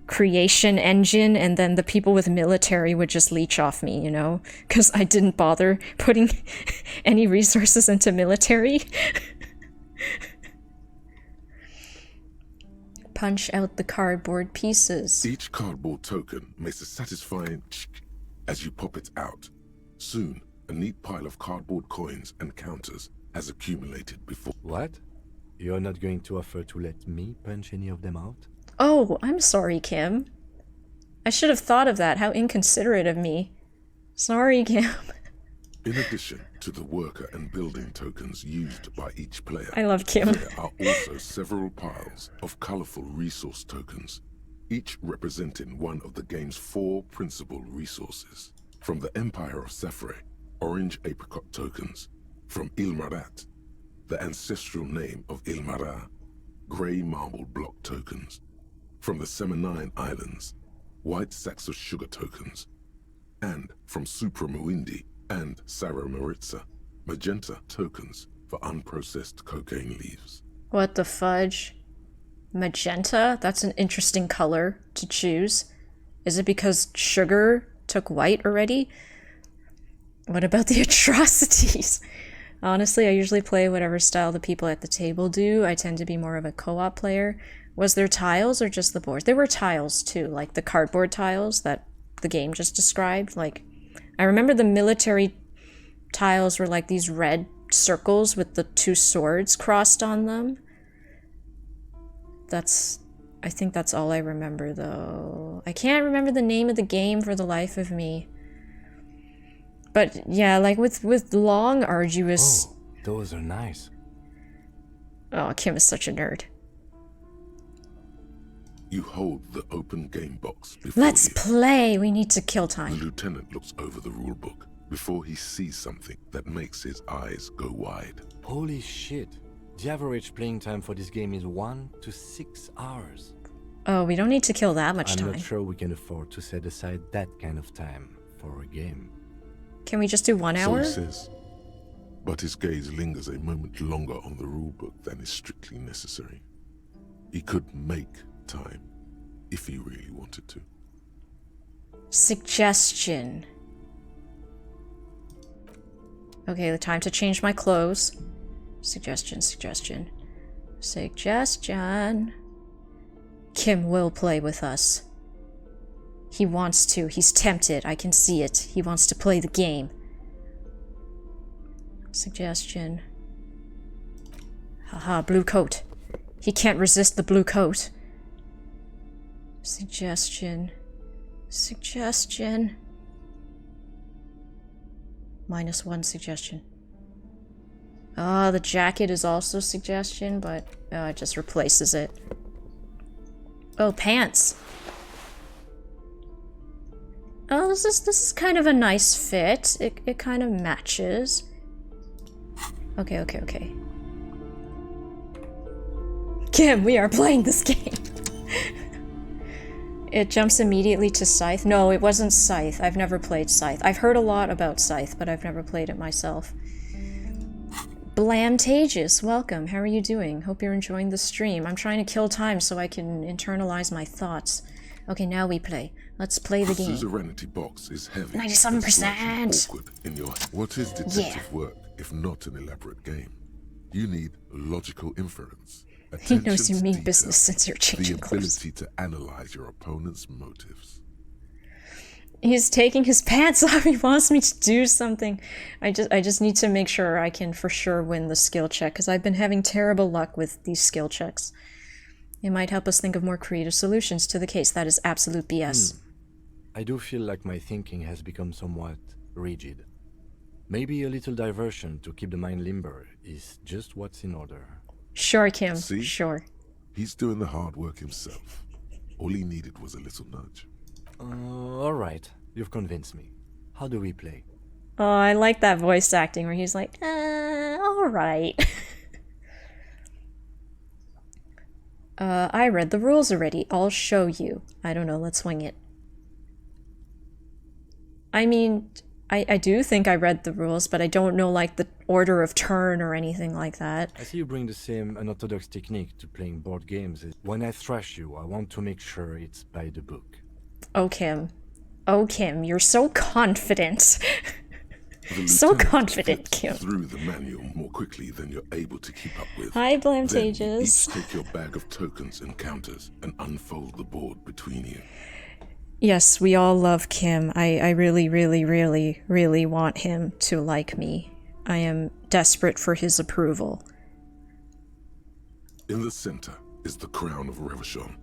creation engine, and then the people with military would just leech off me, you know, because I didn't bother putting any resources into military. Punch out the cardboard pieces. Each cardboard token makes a satisfying as you pop it out. Soon, a neat pile of cardboard coins and counters has accumulated before. What? You're not going to offer to let me punch any of them out? Oh, I'm sorry, Kim. I should have thought of that. How inconsiderate of me. Sorry, Kim. In addition to the worker and building tokens used by each player, I love Kim. There are also several piles of colorful resource tokens, each representing one of the game's 4 principal resources. From the Empire of Sephre, orange apricot tokens. From Ilmarat, the ancestral name of Ilmara, gray marble block tokens. From the Seminine Islands, white sacks of sugar tokens. And from Supramuindi and Sarah Maritza, magenta tokens for unprocessed cocaine leaves. What the fudge? Magenta? That's an interesting color to choose. Is it because sugar took white already? What about the atrocities? Honestly, I usually play whatever style the people at the table do. I tend to be more of a co-op player. Was there tiles or just the boards? There were tiles too, like the cardboard tiles that the game just described. Like, I remember the military tiles were like these red circles with the 2 swords crossed on them. I think that's all I remember though. I can't remember the name of the game for the life of me. But yeah, like with long, arduous... Oh, those are nice. Oh, Kim is such a nerd. You hold the open game box before Let's you. play! We need to kill The time. lieutenant looks over the rulebook before he sees something that makes his eyes go wide. Holy shit. The average playing time for this game is 1 to 6 hours. Oh, we don't need to kill that much I'm time. not sure we can afford to set aside that kind of time for a game. Can we just do 1 hour? So he says, but his gaze lingers a moment longer on the rulebook than is strictly necessary. He could make time if he really wanted to. Suggestion. Okay, the time to change my clothes. Suggestion. Kim will play with us. He wants to. He's tempted. I can see it. He wants to play the game. Suggestion. Haha, blue coat. He can't resist the blue coat. Suggestion. -1 suggestion. Ah, the jacket is also suggestion, but it just replaces it. Oh, pants. Oh, this is kind of a nice fit. It kind of matches. Okay, okay, okay. Kim, we are playing this game. It jumps immediately to Scythe. No, it wasn't Scythe. I've never played Scythe. I've heard a lot about Scythe, but I've never played it myself. Blamtageous, welcome. How are you doing? Hope you're enjoying the stream. I'm trying to kill time so I can internalize my thoughts. Okay, now we play. Let's play the game. Suzerainty box is heavy. 97%. Awkward in your... What is detective work if not an elaborate game? You need logical inference. He knows you mean business since you're changing the clothes. ability to analyze your opponent's motives. He's taking his pants off. He wants me to do something. I just need to make sure I can for sure win the skill check, because I've been having terrible luck with these skill checks. It might help us think of more creative solutions to the case. That is absolute BS. I do feel like my thinking has become somewhat rigid. Maybe a little diversion to keep the mind limber is just what's in order. Sure, Kim. See? Sure. He's doing the hard work himself. All he needed was a little nudge. Alright. You've convinced me. How do we play? Oh, I like that voice acting where he's like, alright. I read the rules already. I'll show you. I don't know, let's wing it. I mean, I do think I read the rules, but I don't know, like, the order of turn or anything like that. I see you bring the same unorthodox technique to playing board games. When I thrash you, I want to make sure it's by the book. Oh, Kim. Oh, Kim, you're so confident. The So lieutenant confident, flips Kim. through the manual more quickly than you're able to keep up with. Hi, Then you Blamtageous. each take your bag of tokens and counters and unfold the board between you. Yes, we all love Kim. I really, really, really, really want him to like me. I am desperate for his approval. In the center is the crown of Revachol.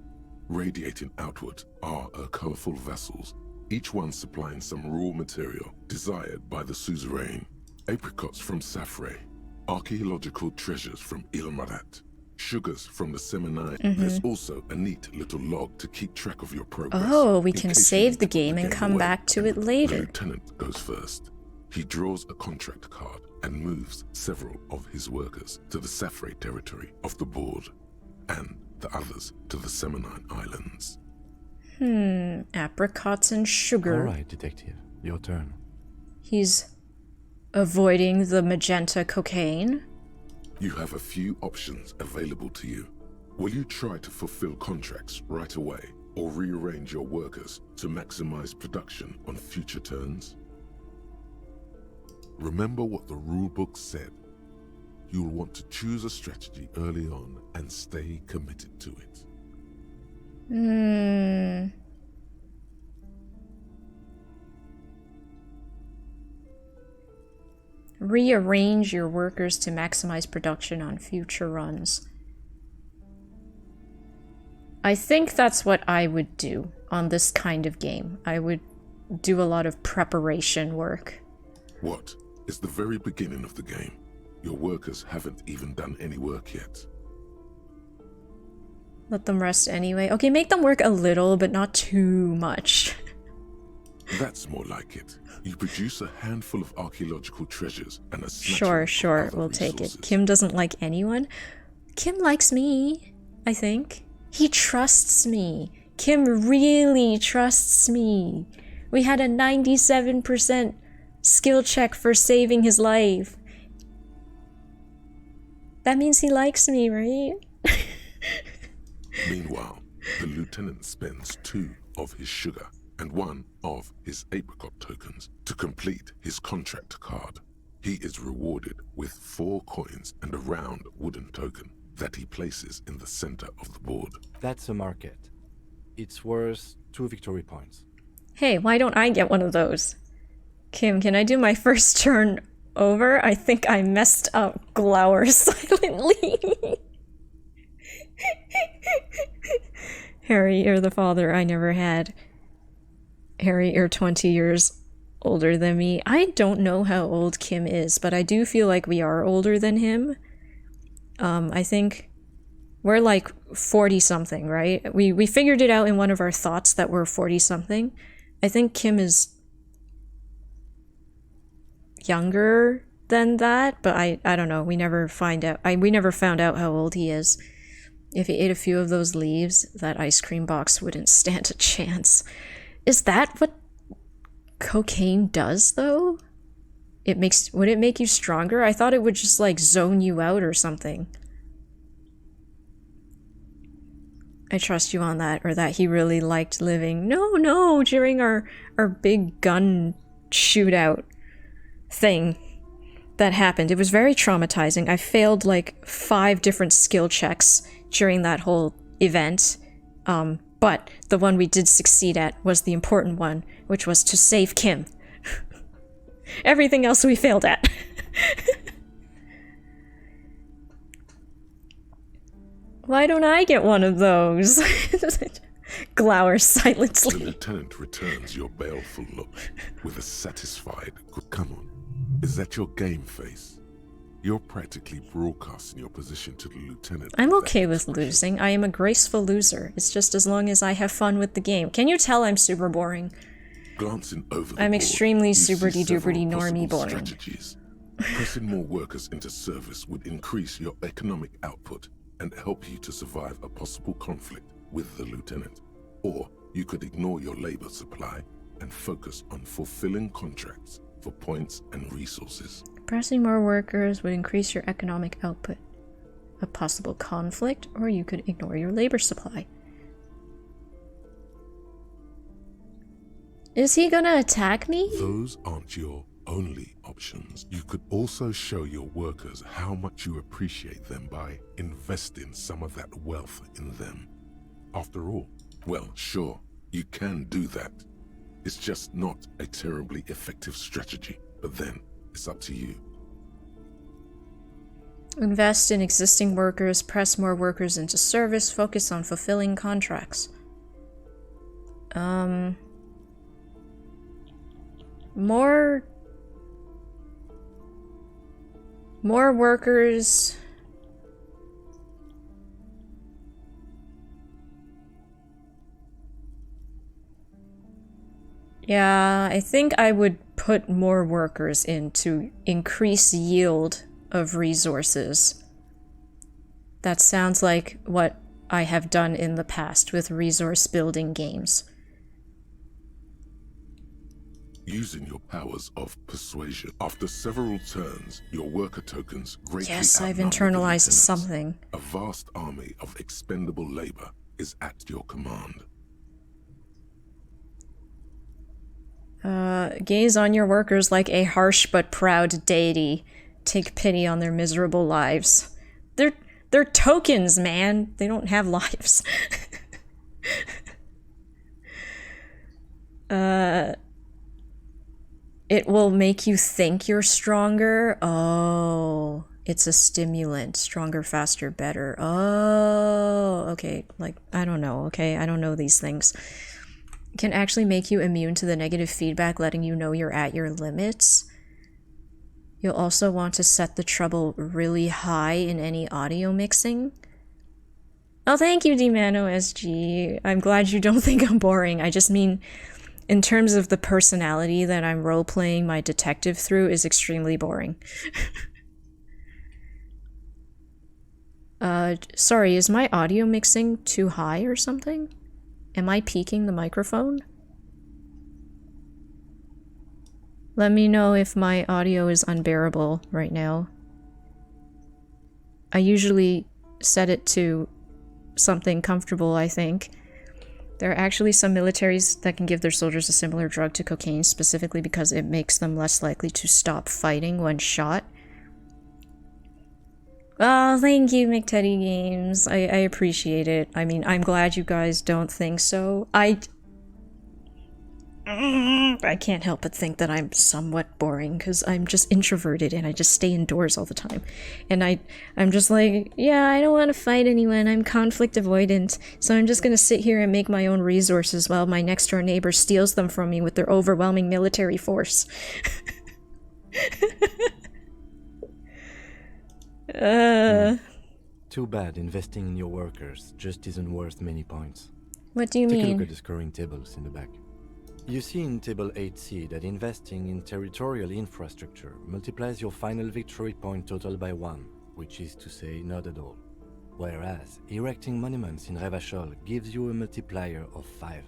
Radiating outward are her colorful vessels, each one supplying some raw material desired by the suzerain. Apricots from Safre, archaeological treasures from Ilmarat, sugars from the Seminine. There's also a neat little log to keep track of your progress. Oh, we in can case you save need the to put game and come away. back to it The later. lieutenant goes first. He draws a contract card and moves several of his workers to the Safre territory of the board, and the others to the Seminine Islands. Apricots and sugar. Alright, detective. Your turn. He's avoiding the magenta cocaine. You have a few options available to you. Will you try to fulfill contracts right away, or rearrange your workers to maximize production on future turns? Remember what the rulebook said. You'll want to choose a strategy early on and stay committed to it. Rearrange your workers to maximize production on future runs. I think that's what I would do on this kind of game. I would do a lot of preparation work. What is the very beginning of the game? Your workers haven't even done any work yet. Let them rest anyway. Okay, make them work a little, but not too much. That's more like it. You produce a handful of archaeological treasures and a snatch Sure, of we'll other take resources. it. Kim doesn't like anyone. Kim likes me, I think. He trusts me. Kim really trusts me. We had a 97% skill check for saving his life. That means he likes me, right? Meanwhile, the lieutenant spends 2 of his sugar and 1 of his apricot tokens to complete his contract card. He is rewarded with 4 coins and a round wooden token that he places in the center of the board. That's a market. It's worth 2 victory points. Hey, why don't I get one of those? Kim, can I do my first turn over? I think I messed up. Glower silently. Harry, you're the father I never had. Harry, you're 20 years older than me. I don't know how old Kim is, but I do feel like we are older than him. I think we're like 40-something, right? We figured it out in one of our thoughts that we're 40-something. I think Kim is younger than that, but I don't know. We never find out. We never found out how old he is. If he ate a few of those leaves, that ice cream box wouldn't stand a chance. Is that what cocaine does, though? Would it make you stronger? I thought it would just, like, zone you out or something. I trust you on that, or that he really liked living. No, during our big gun shootout thing that happened. It was very traumatizing. I failed, like, 5 different skill checks during that whole event. But the one we did succeed at was the important one, which was to save Kim. Everything else we failed at. Why don't I get one of those? Glower silently. The lieutenant returns your baleful look with a satisfied, come on, is that your game face? You're practically broadcasting your position to the lieutenant. I'm okay with losing. I am a graceful loser. It's just as long as I have fun with the game. Can you tell I'm super boring? Glancing over the I'm board, extremely you see super-duperty several normie possible boring. strategies. Pressing more workers into service would increase your economic output and help you to survive a possible conflict with the lieutenant. Or you could ignore your labor supply and focus on fulfilling contracts for points and resources. Pressing more workers would increase your economic output. A possible conflict, or you could ignore your labor supply. Is he gonna attack me? Those aren't your only options. You could also show your workers how much you appreciate them by investing some of that wealth in them. After all, well, sure, you can do that. It's just not a terribly effective strategy, but then it's up to you. Invest in existing workers, press more workers into service, focus on fulfilling contracts. More workers. Yeah, I think I would put more workers in to increase yield of resources. That sounds like what I have done in the past with resource building games. Using your powers of persuasion. After several turns, your worker tokens greatly Yes, I've outnumber the internalized lieutenant's. something. A vast army of expendable labor is at your command. Gaze on your workers like a harsh but proud deity. Take pity on their miserable lives. They're tokens, man. They don't have lives. It will make you think you're stronger. Oh, it's a stimulant. Stronger, faster, better. Oh, okay. Like, I don't know, okay? I don't know these things. Can actually make you immune to the negative feedback, letting you know you're at your limits. You'll also want to set the treble really high in any audio mixing. Oh, thank you, Dimano SG. I'm glad you don't think I'm boring. I just mean, in terms of the personality that I'm role-playing my detective through is extremely boring. Sorry, is my audio mixing too high or something? Am I peaking the microphone? Let me know if my audio is unbearable right now. I usually set it to something comfortable, I think. There are actually some militaries that can give their soldiers a similar drug to cocaine, specifically because it makes them less likely to stop fighting when shot. Oh, thank you, McTeddy Games. I appreciate it. I mean, I'm glad you guys don't think so. I can't help but think that I'm somewhat boring, because I'm just introverted and I just stay indoors all the time. And I'm just like, yeah, I don't want to fight anyone. I'm conflict avoidant. So I'm just gonna sit here and make my own resources while my next door neighbor steals them from me with their overwhelming military force. Too bad investing in your workers just isn't worth many points. What do you Take a mean? look at the scoring tables in the back. You see in Table 8C that investing in territorial infrastructure multiplies your final victory point total by 1, which is to say not at all. Whereas erecting monuments in Revachol gives you a multiplier of 5.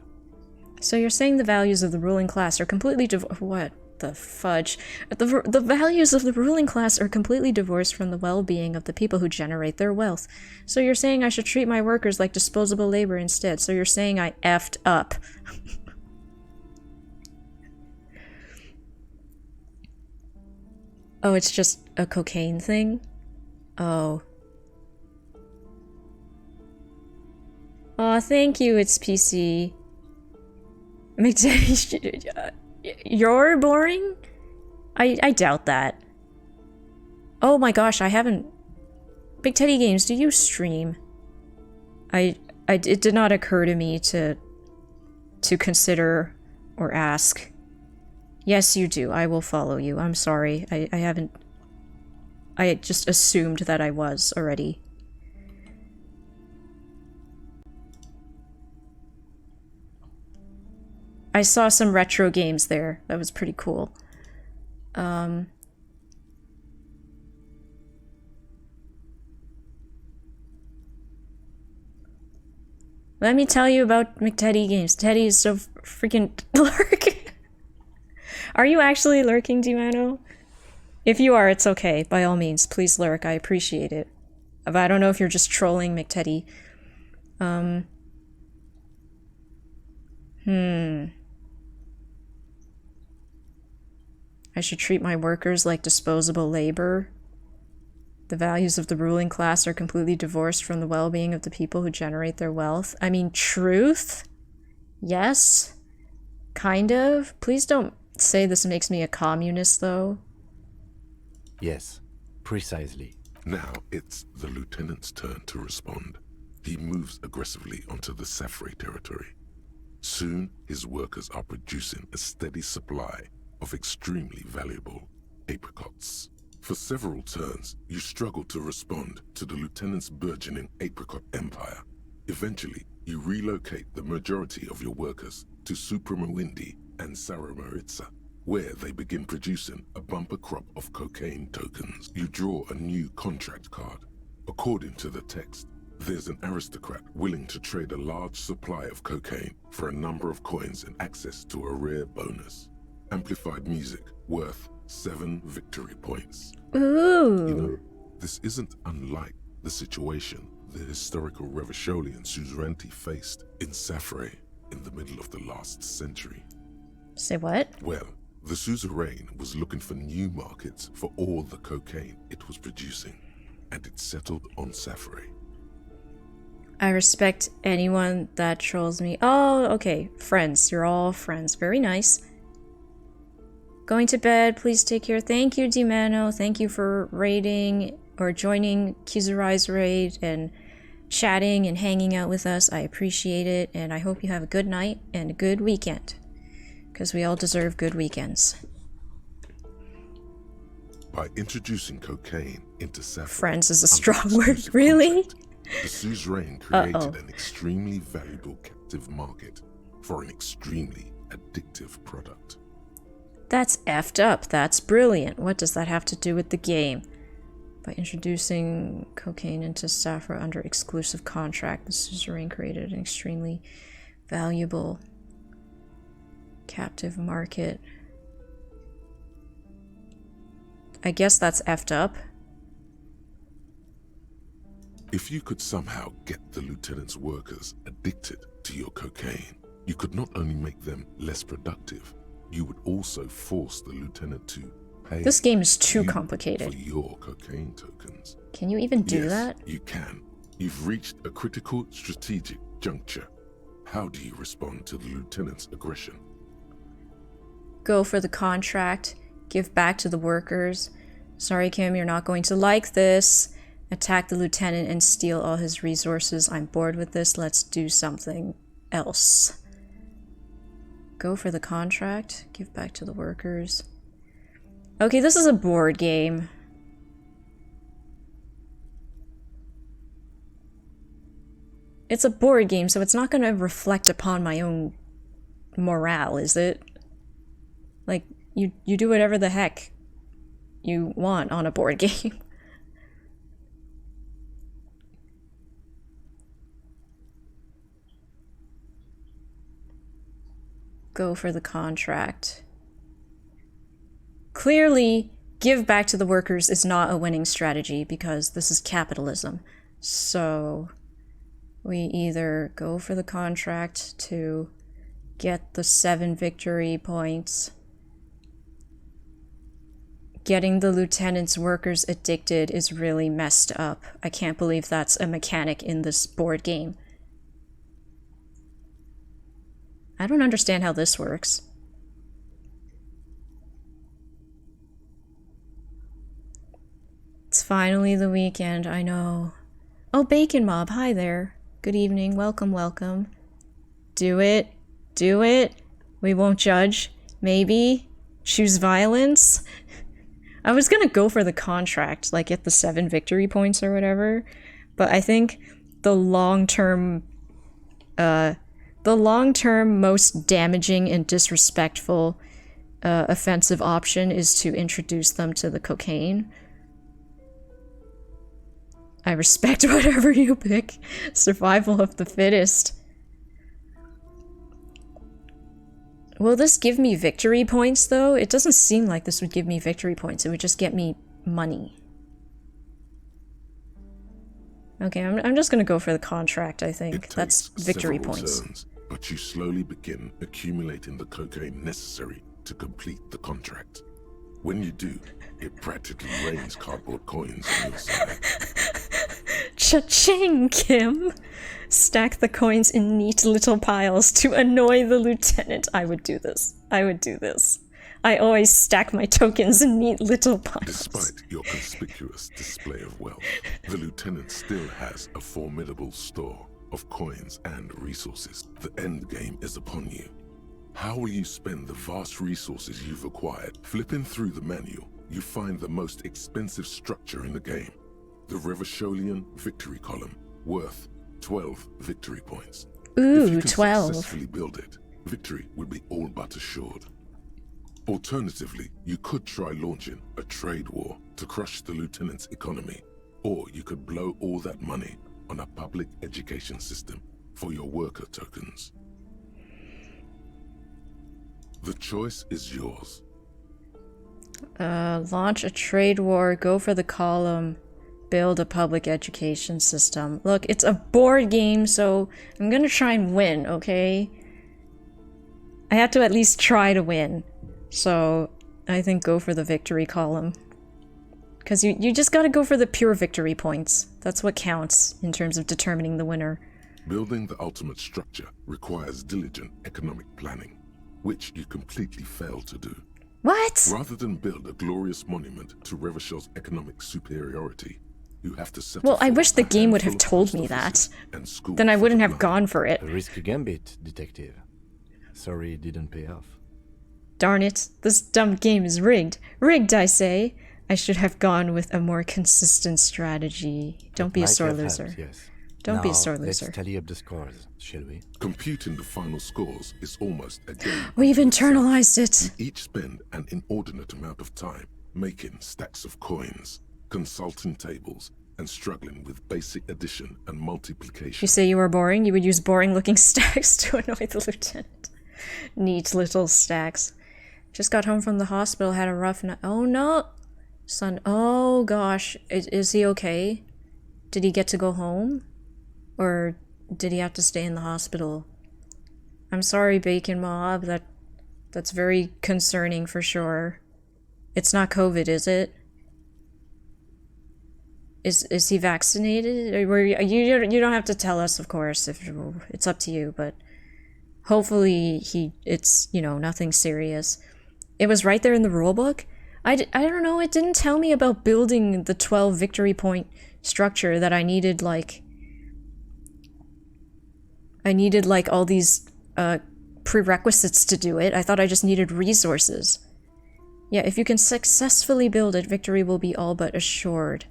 So you're saying the values of the ruling class are completely what the fudge? The values of the ruling class are completely divorced from the well-being of the people who generate their wealth. So you're saying I should treat my workers like disposable labor instead. So you're saying I effed up. Oh, it's just a cocaine thing? Oh. Aw, thank you, it's PC. You're boring? I doubt that. Oh my gosh, I haven't... Big Teddy Games, do you stream? It did not occur to me to consider or ask. Yes, you do. I will follow you. I'm sorry. I haven't... I just assumed that I was already. I saw some retro games there. That was pretty cool. Let me tell you about McTeddy Games. Teddy is so freaking lurking. Are you actually lurking, Dimano? If you are, it's okay. By all means, please lurk. I appreciate it. But I don't know if you're just trolling McTeddy. I should treat my workers like disposable labor. The values of the ruling class are completely divorced from the well-being of the people who generate their wealth. I mean, truth? Yes? Kind of? Please don't say this makes me a communist, though. Yes, precisely. Now it's the lieutenant's turn to respond. He moves aggressively onto the Safre territory. Soon, his workers are producing a steady supply of extremely valuable apricots. For several turns, you struggle to respond to the lieutenant's burgeoning apricot empire. Eventually, you relocate the majority of your workers to Supremawindi and Saramaritsa, where they begin producing a bumper crop of cocaine tokens. You draw a new contract card. According to the text, there's an aristocrat willing to trade a large supply of cocaine for a number of coins and access to a rare bonus. Amplified music worth 7 victory points. Ooh. You know, this isn't unlike the situation the historical Revacholian suzerainty faced in Safre in the middle of the last century. Say what? Well, the suzerain was looking for new markets for all the cocaine it was producing, and it settled on Safre. I respect anyone that trolls me. Oh, okay. Friends. You're all friends. Very nice. Going to bed. Please take care. Thank you, Dimano. Thank you for raiding or joining Kizurai's raid and chatting and hanging out with us. I appreciate it, and I hope you have a good night and a good weekend. Because we all deserve good weekends. By introducing cocaine into Safre... Friends is a strong word. Really? The suzerain created an extremely valuable captive market for an extremely addictive product. That's effed up. That's brilliant. What does that have to do with the game? By introducing cocaine into Safra under exclusive contract, the suzerain created an extremely valuable captive market. I guess that's effed up. If you could somehow get the lieutenant's workers addicted to your cocaine, you could not only make them less productive, you would also force the lieutenant to pay. This game is too complicated. For your cocaine tokens. Can you even do that? You can. You've reached a critical strategic juncture. How do you respond to the lieutenant's aggression? Go for the contract. Give back to the workers. Sorry, Kim, you're not going to like this. Attack the lieutenant and steal all his resources. I'm bored with this. Let's do something else. Go for the contract. Give back to the workers. Okay, this is a board game. It's a board game, so it's not going to reflect upon my own morale, is it? Like, you do whatever the heck you want on a board game. Go for the contract. Clearly, give back to the workers is not a winning strategy because this is capitalism. So we either go for the contract to get the 7 victory points. Getting the lieutenant's workers addicted is really messed up. I can't believe that's a mechanic in this board game. I don't understand how this works. It's finally the weekend, I know. Oh, Bacon Mob, hi there. Good evening, welcome, welcome. Do it. Do it. We won't judge. Maybe. Choose violence. I was gonna go for the contract, like get the 7 victory points or whatever, but I think the long-term most damaging and disrespectful offensive option is to introduce them to the cocaine. I respect whatever you pick. Survival of the fittest. Will this give me victory points, though? It doesn't seem like this would give me victory points. It would just get me money. Okay, I'm just gonna go for the contract, I think. That's victory points. Turns, but you slowly begin accumulating the cocaine necessary to complete the contract. When you do, it practically rains cardboard coins on your side. Cha-ching, Kim! Stack the coins in neat little piles to annoy the lieutenant. I would do this. I would do this. I always stack my tokens in neat little piles. Despite your conspicuous display of wealth, the lieutenant still has a formidable store of coins and resources. The end game is upon you. How will you spend the vast resources you've acquired? Flipping through the manual, you find the most expensive structure in the game. The Revacholian victory column, worth 12 victory points. Ooh, if you can 12. successfully build it, victory will be all but assured. Alternatively, you could try launching a trade war to crush the lieutenant's economy, or you could blow all that money on a public education system for your worker tokens. The choice is yours. Launch a trade war, go for the column, build a public education system. Look, it's a board game, so I'm gonna try and win, okay? I have to at least try to win. So I think go for the victory column. Because you just gotta go for the pure victory points. That's what counts in terms of determining the winner. Building the ultimate structure requires diligent economic planning, which you completely fail to do. What? Rather than build a glorious monument to Revachel's economic superiority, you have to settle. Well, I wish the game would have told me that. Then I wouldn't have gone for it. A risky gambit, detective. Sorry it didn't pay off. Darn it, this dumb game is rigged. Rigged, I say. I should have gone with a more consistent strategy. Don't be a sore loser. Helped, yes. Don't be a sore loser. Let's tally up the scores, shall we? Computing the final scores is almost a game. We've internalized it. You each spend an inordinate amount of time making stacks of coins, consulting tables, and struggling with basic addition and multiplication. You say you were boring? You would use boring-looking stacks to annoy the lieutenant. Neat little stacks. Just got home from the hospital, had a rough night. Oh no! Son, oh gosh. Is he okay? Did he get to go home? Or did he have to stay in the hospital? I'm sorry, Bacon Mob. That's very concerning for sure. It's not COVID, is it? Is he vaccinated? You don't have to tell us, of course. If it's up to you, but hopefully it's nothing serious. It was right there in the rulebook. I don't know. It didn't tell me about building the 12 victory point structure that I needed. Like all these prerequisites to do it. I thought I just needed resources. Yeah, if you can successfully build it, victory will be all but assured.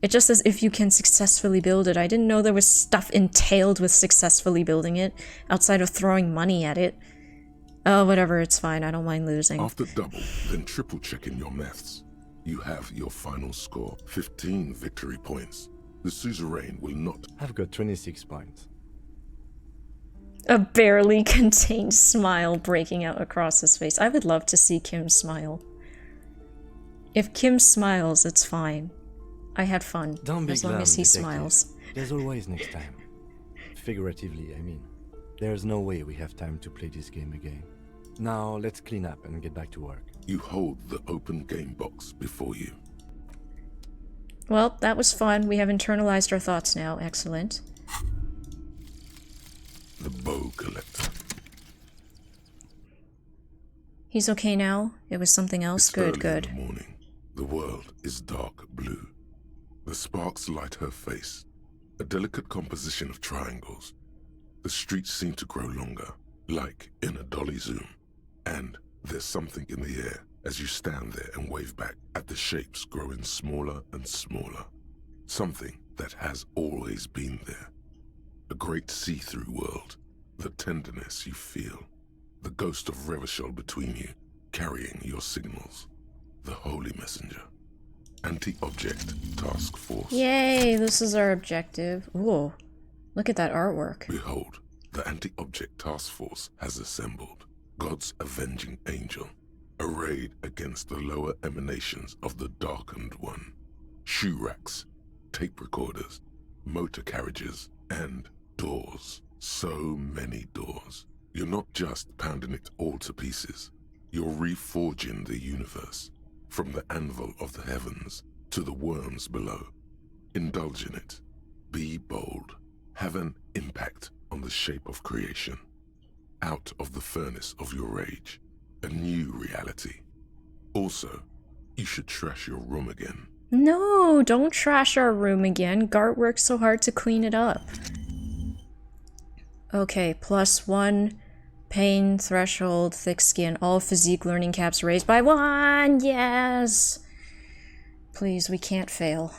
It just says if you can successfully build it. I didn't know there was stuff entailed with successfully building it, outside of throwing money at it. Oh, whatever, it's fine. I don't mind losing. After double, then triple checking your maths, you have your final score, 15 victory points. The suzerain will not... I've got 26 points. A barely contained smile breaking out across his face. I would love to see Kim smile. If Kim smiles, it's fine. I had fun. Don't be as long glum, as he detective. smiles. There's always next time. Figuratively, I mean. There's no way we have time to play this game again. Now, let's clean up and get back to work. You hold the open game box before you. Well, that was fun. We have internalized our thoughts now. Excellent. The bow collector. He's okay now? It was something else? Good, good. In the morning. The world is dark blue. The sparks light her face. A delicate composition of triangles. The streets seem to grow longer, like in a dolly zoom. And there's something in the air as you stand there and wave back at the shapes growing smaller and smaller. Something that has always been there. A great see-through world. The tenderness you feel. The ghost of Revachol between you, carrying your signals. The holy messenger. Anti-object task force. Yay, this is our objective. Ooh, look at that artwork. Behold, the anti-object task force has assembled. God's avenging angel, arrayed against the lower emanations of the darkened one. Shoe racks, tape recorders, motor carriages, and doors. So many doors. You're not just pounding it all to pieces. You're reforging the universe, from the anvil of the heavens to the worms below. Indulge in it. Be bold. Have an impact on the shape of creation. Out of the furnace of your rage, a new reality. Also, you should trash your room again. No, don't trash our room again. Gart worked so hard to clean it up. Okay, +1 pain threshold, thick skin, all physique learning caps raised by 1. Yes. Please, we can't fail.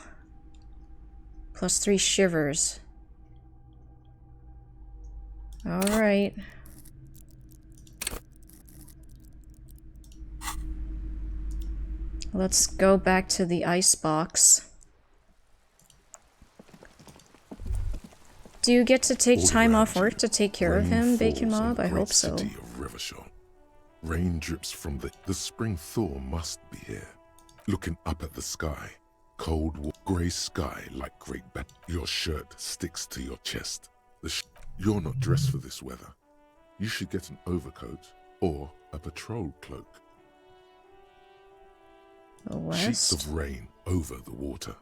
+3 shivers. All right. Let's go back to the ice box. Do you get to take time off work to take care of him, Bacon Mob? I hope so. City of Revachol. Rain drips from the spring thaw must be here. Looking up at the sky, cold grey sky like great your shirt sticks to your chest. You're not dressed for this weather. You should get an overcoat or a patrol cloak. Sheets of rain over the water.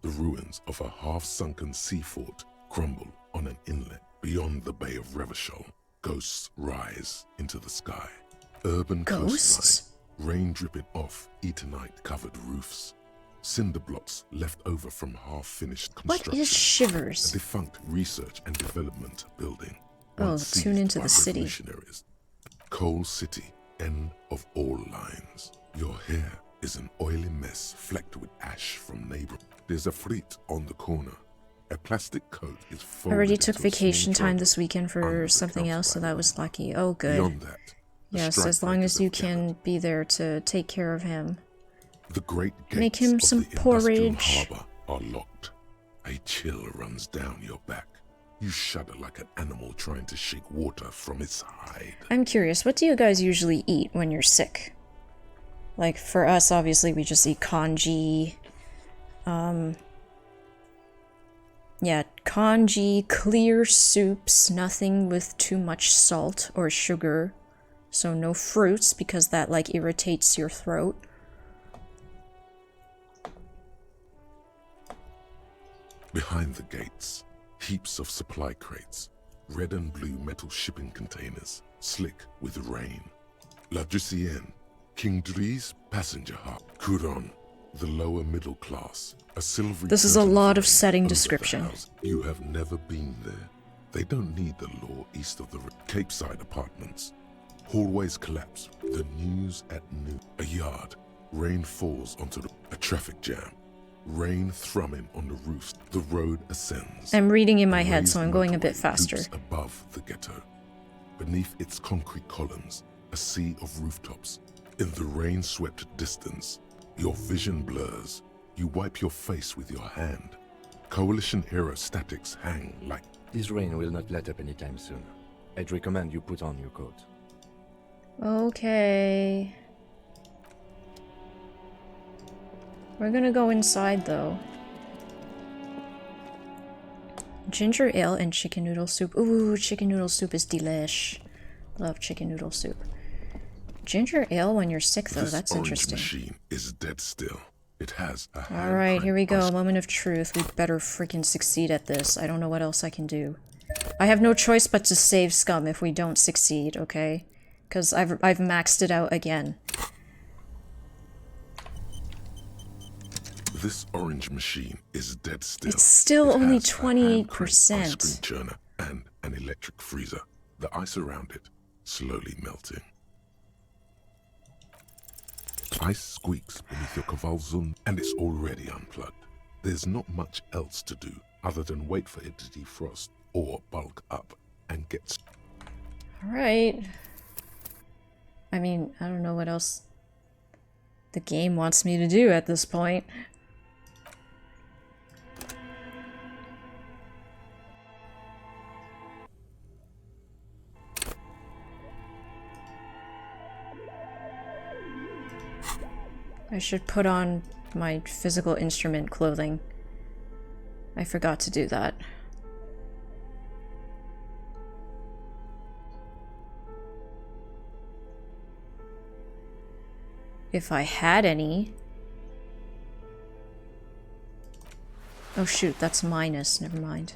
The ruins of a half-sunken sea fort crumble on an inlet beyond the Bay of Revachol. Ghosts rise into the sky. Urban coastline, rain dripping off Eternite-covered roofs. Cinder blocks left over from half-finished construction. What is Shivers? A defunct research and development building. Oh, tune into the city. Coal City, end of all lines. Your hair is an oily mess flecked with ash from neighbor. There's a fleet on the corner. A plastic coat is I folded already took into a vacation small time tub this weekend for something else, so that was lucky. Oh, good. Beyond that, the yes, strike as long as you breakers can be there to take care of him. The great gates Make him of some the industrial porridge. harbor are locked. A chill runs down your back. You shudder like an animal trying to shake water from its hide. I'm curious, what do you guys usually eat when you're sick? Like, for us, obviously, we just eat congee. Yeah, congee, clear soups, nothing with too much salt or sugar. So no fruits, because that, like, irritates your throat. Behind the gates, heaps of supply crates, red and blue metal shipping containers, slick with rain. La Drusienne, King Dri's passenger hub. Couron, the lower middle class, a silvery. This is a lot of setting description. You have never been there. They don't need the law east of the Cape Side apartments. Hallways collapse. The news at noon. A yard. Rain falls onto a traffic jam. Rain thrumming on the roofs. The road ascends. I'm reading in my head, so I'm going a bit faster. Above the ghetto. Beneath its concrete columns, A sea of rooftops. In the rain-swept distance, your vision blurs. You wipe your face with your hand. Coalition-era statics hang like... This rain will not let up anytime soon. I'd recommend you put on your coat. Okay. We're gonna go inside, though. Ginger ale and chicken noodle soup. Ooh, chicken noodle soup is delish. Love chicken noodle soup. Ginger ale when you're sick, though. That's interesting. This orange machine is dead still. It has a hand Alright, crank here we go. Moment of truth. We better freaking succeed at this. I don't know what else I can do. I have no choice but to save scum if we don't succeed, okay? Because I've maxed it out again. This orange machine is dead still. It's still only has a hand crank 28%. ice cream churner and an electric freezer. The ice around it slowly melting. Ice squeaks beneath your Kavalzun, and it's already unplugged. There's not much else to do other than wait for it to defrost or bulk up and get... Alright. I mean, I don't know what else the game wants me to do at this point. I should put on my physical instrument clothing. I forgot to do that. If I had any. Oh shoot, that's minus, never mind.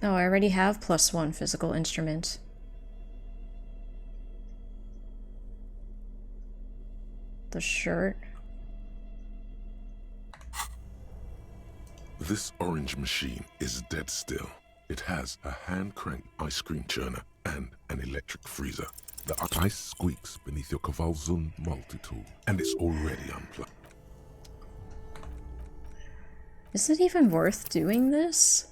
Oh, I already have +1 physical instrument. The shirt. This orange machine is dead still. It has a hand-cranked ice cream churner and an electric freezer. The ice squeaks beneath your Kavalzun multi-tool, and it's already unplugged. Is it even worth doing this?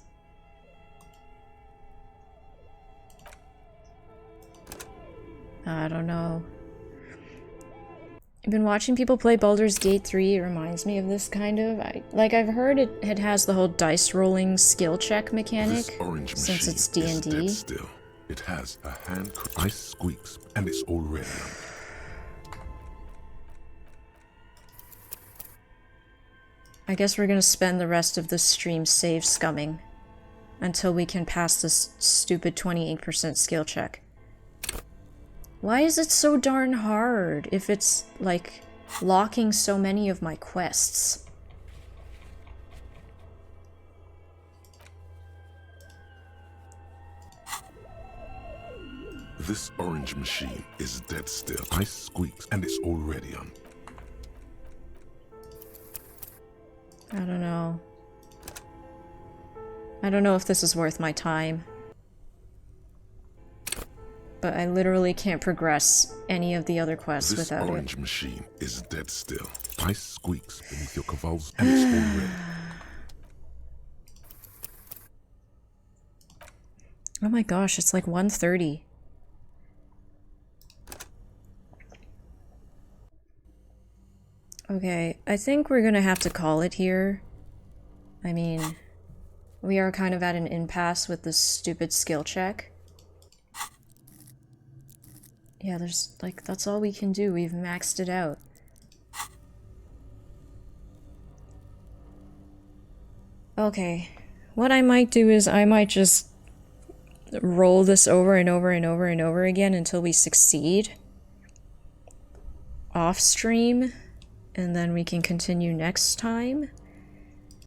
I don't know. I've been watching people play Baldur's Gate 3. It reminds me of this kind of. I've heard it has the whole dice rolling skill check mechanic This orange since machine it's D&D. is dead still. It has a hand ice squeaks, and it's already unplugged. I guess we're gonna spend the rest of this stream save scumming until we can pass this stupid 28% skill check. Why is it so darn hard if it's, like, locking so many of my quests? This orange machine is dead still. Ice squeaks, and it's already on. I don't know. I don't know if this is worth my time. But I literally can't progress any of the other quests This without orange it. machine is dead still. Ice squeaks beneath your Kavalzun, and it's already. Oh my gosh, it's like 1:30. Okay, I think we're gonna have to call it here. I mean, we are kind of at an impasse with this stupid skill check. Yeah, there's, like, that's all we can do. We've maxed it out. Okay, what I might do is I might just roll this over and over and over and over again until we succeed. Off stream, and then we can continue next time.